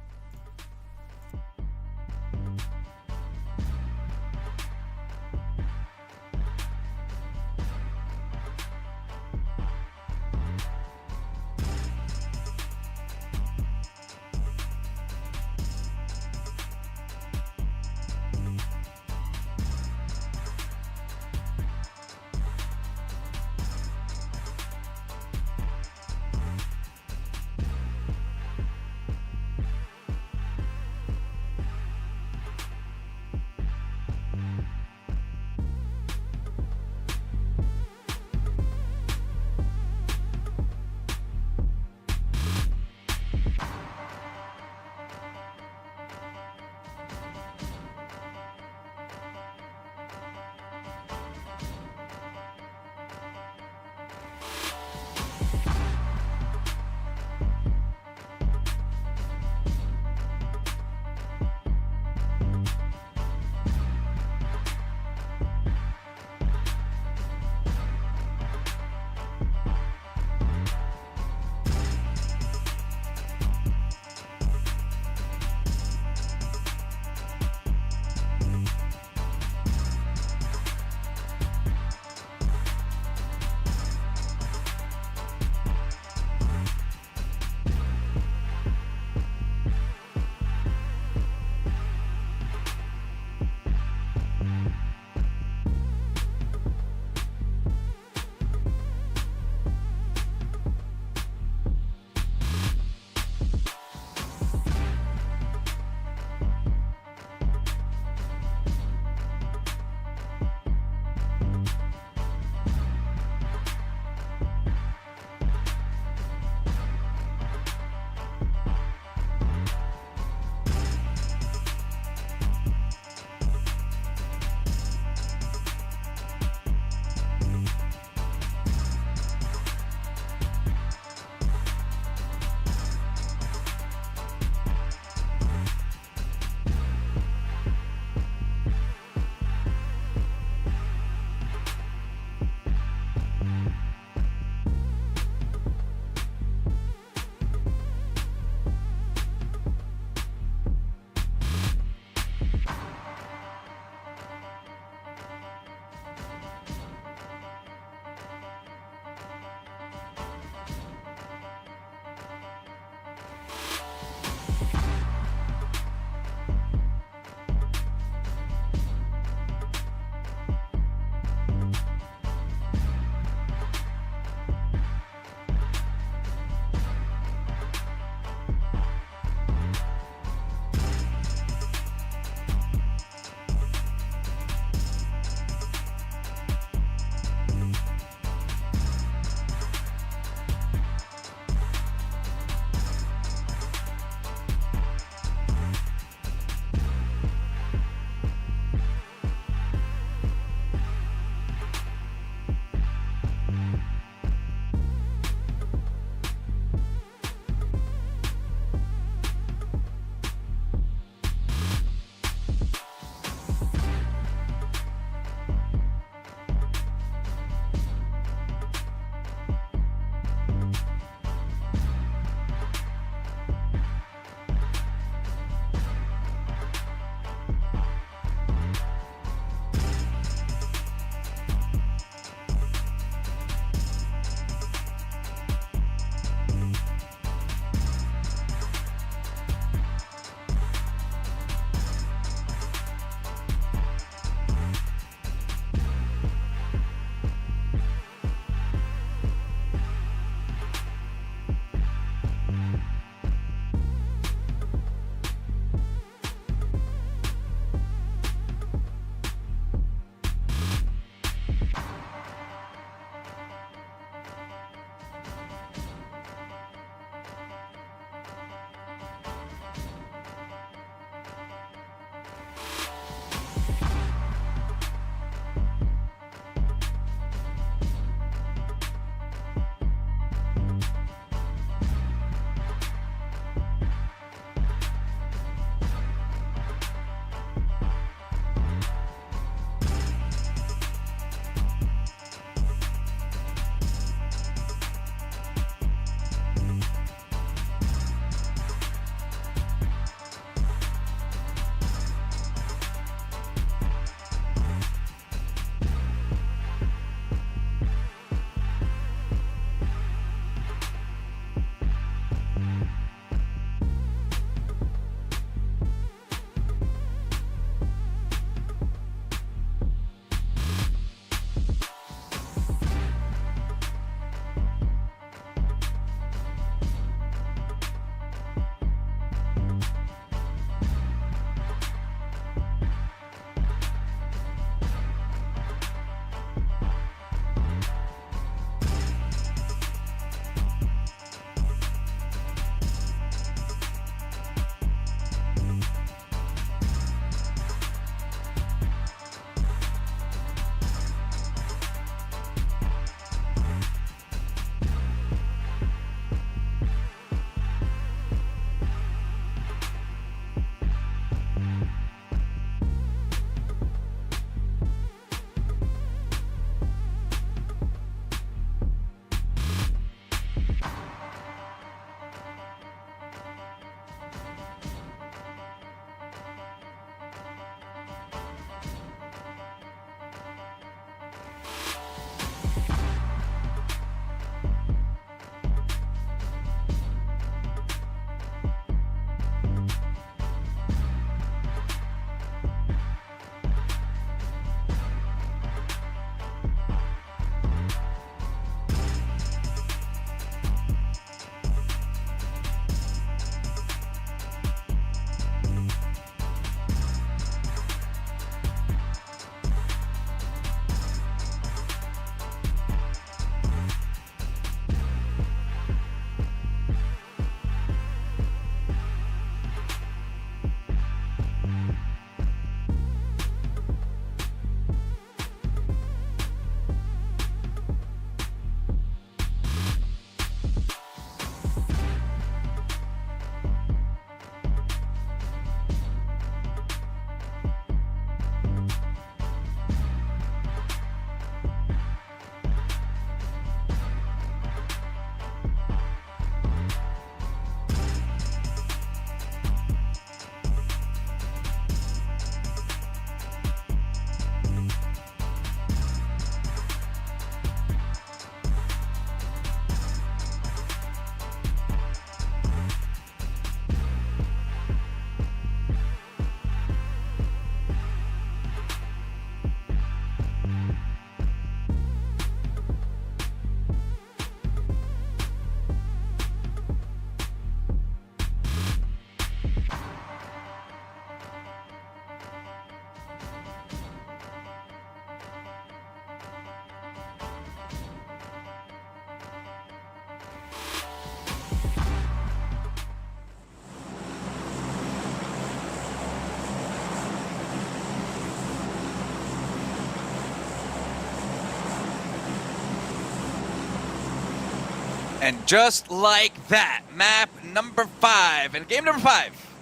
And just like that, map number 5 and game number 5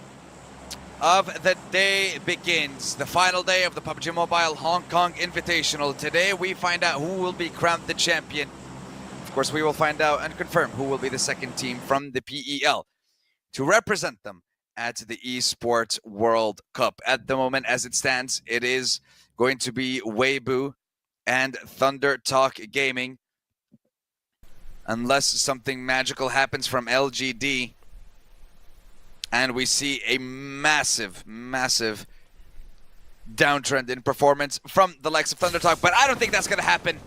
of the day begins. The final day of the PUBG Mobile Hong Kong Invitational. Today we find out who will be crowned the champion. Of course, we will find out and confirm who will be the second team from the PEL to represent them at the Esports World Cup. At the moment, as it stands, it is going to be Weibo and Thunder Talk Gaming. Unless something magical happens from LGD and we see a massive downtrend in performance from the likes of Thunder Talk, but I don't think that's going to happen.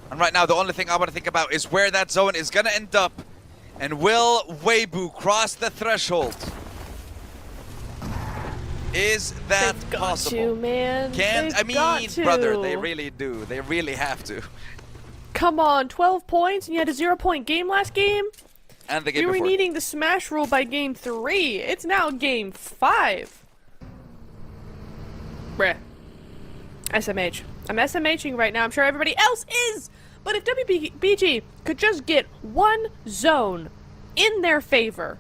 And right now, the only thing I want to think about is where that zone is going to end up. And will Weibo cross the threshold? Is that They've got possible? to, man. I mean, got to. brother, they really do. They really have to. Come on, 12 points, and you had a 0-point game last game? And the game We were before. needing the smash rule by game 3. It's now game 5. Bruh. SMH. I'm SMHing right now. I'm sure everybody else is. But if WBG could just get one zone in their favor,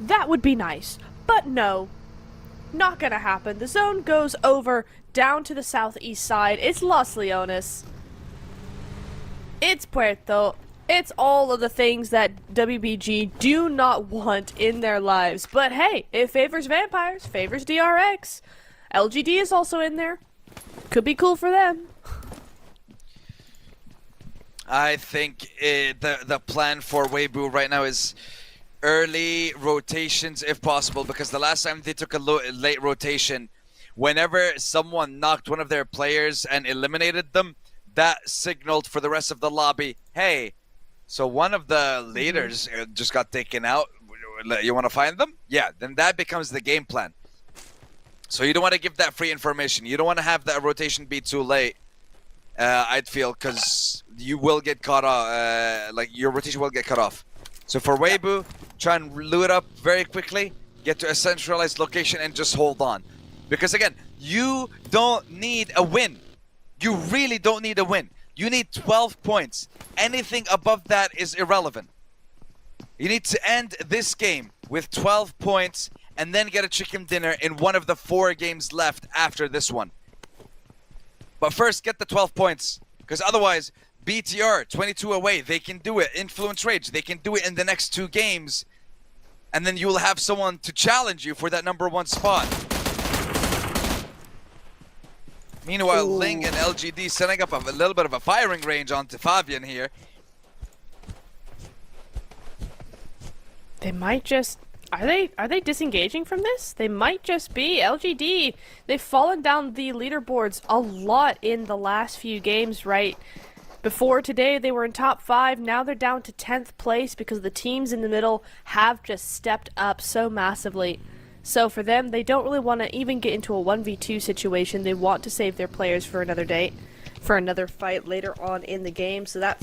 that would be nice. But no. Not gonna happen. The zone goes over down to the southeast side. It's Los Leones. It's Puerto. It's all of the things that WBG do not want in their lives. But hey, it favors vampires, favors DRX. LGD is also in there. Could be cool for them. I think the plan for Weibo right now is early rotations if possible, because the last time they took a late rotation, whenever someone knocked one of their players and eliminated them, that signaled for the rest of the lobby, hey, so one of the leaders just got taken out. You want to find them? Yeah, then that becomes the game plan. So you don't want to give that free information. You don't want to have that rotation be too late, I'd feel, because you will get caught off. Like, your rotation will get cut off. So for Weibo, try and loot up very quickly, get to a centralized location, and just hold on. Because again, you don't need a win. You really don't need a win. You need 12 points. Anything above that is irrelevant. You need to end this game with 12 points and then get a chicken dinner in one of the 4 games left after this one. But first, get the 12 points. Because otherwise, BTR, 22 away, they can do it. Influence Rage, they can do it in the next 2 games. And then you'll have someone to challenge you for that #1 spot. Meanwhile, Ling and LGD setting up a little bit of a firing range onto Fabian here. They might just... Are they disengaging from this? They might just be. LGD, they've fallen down the leaderboards a lot in the last few games, right? Before today, they were in top 5. Now they're down to 10th place because the teams in the middle have just stepped up so massively. So for them, they don't really want to even get into a 1v2 situation. They want to save their players for another date, for another fight later on in the game. So that's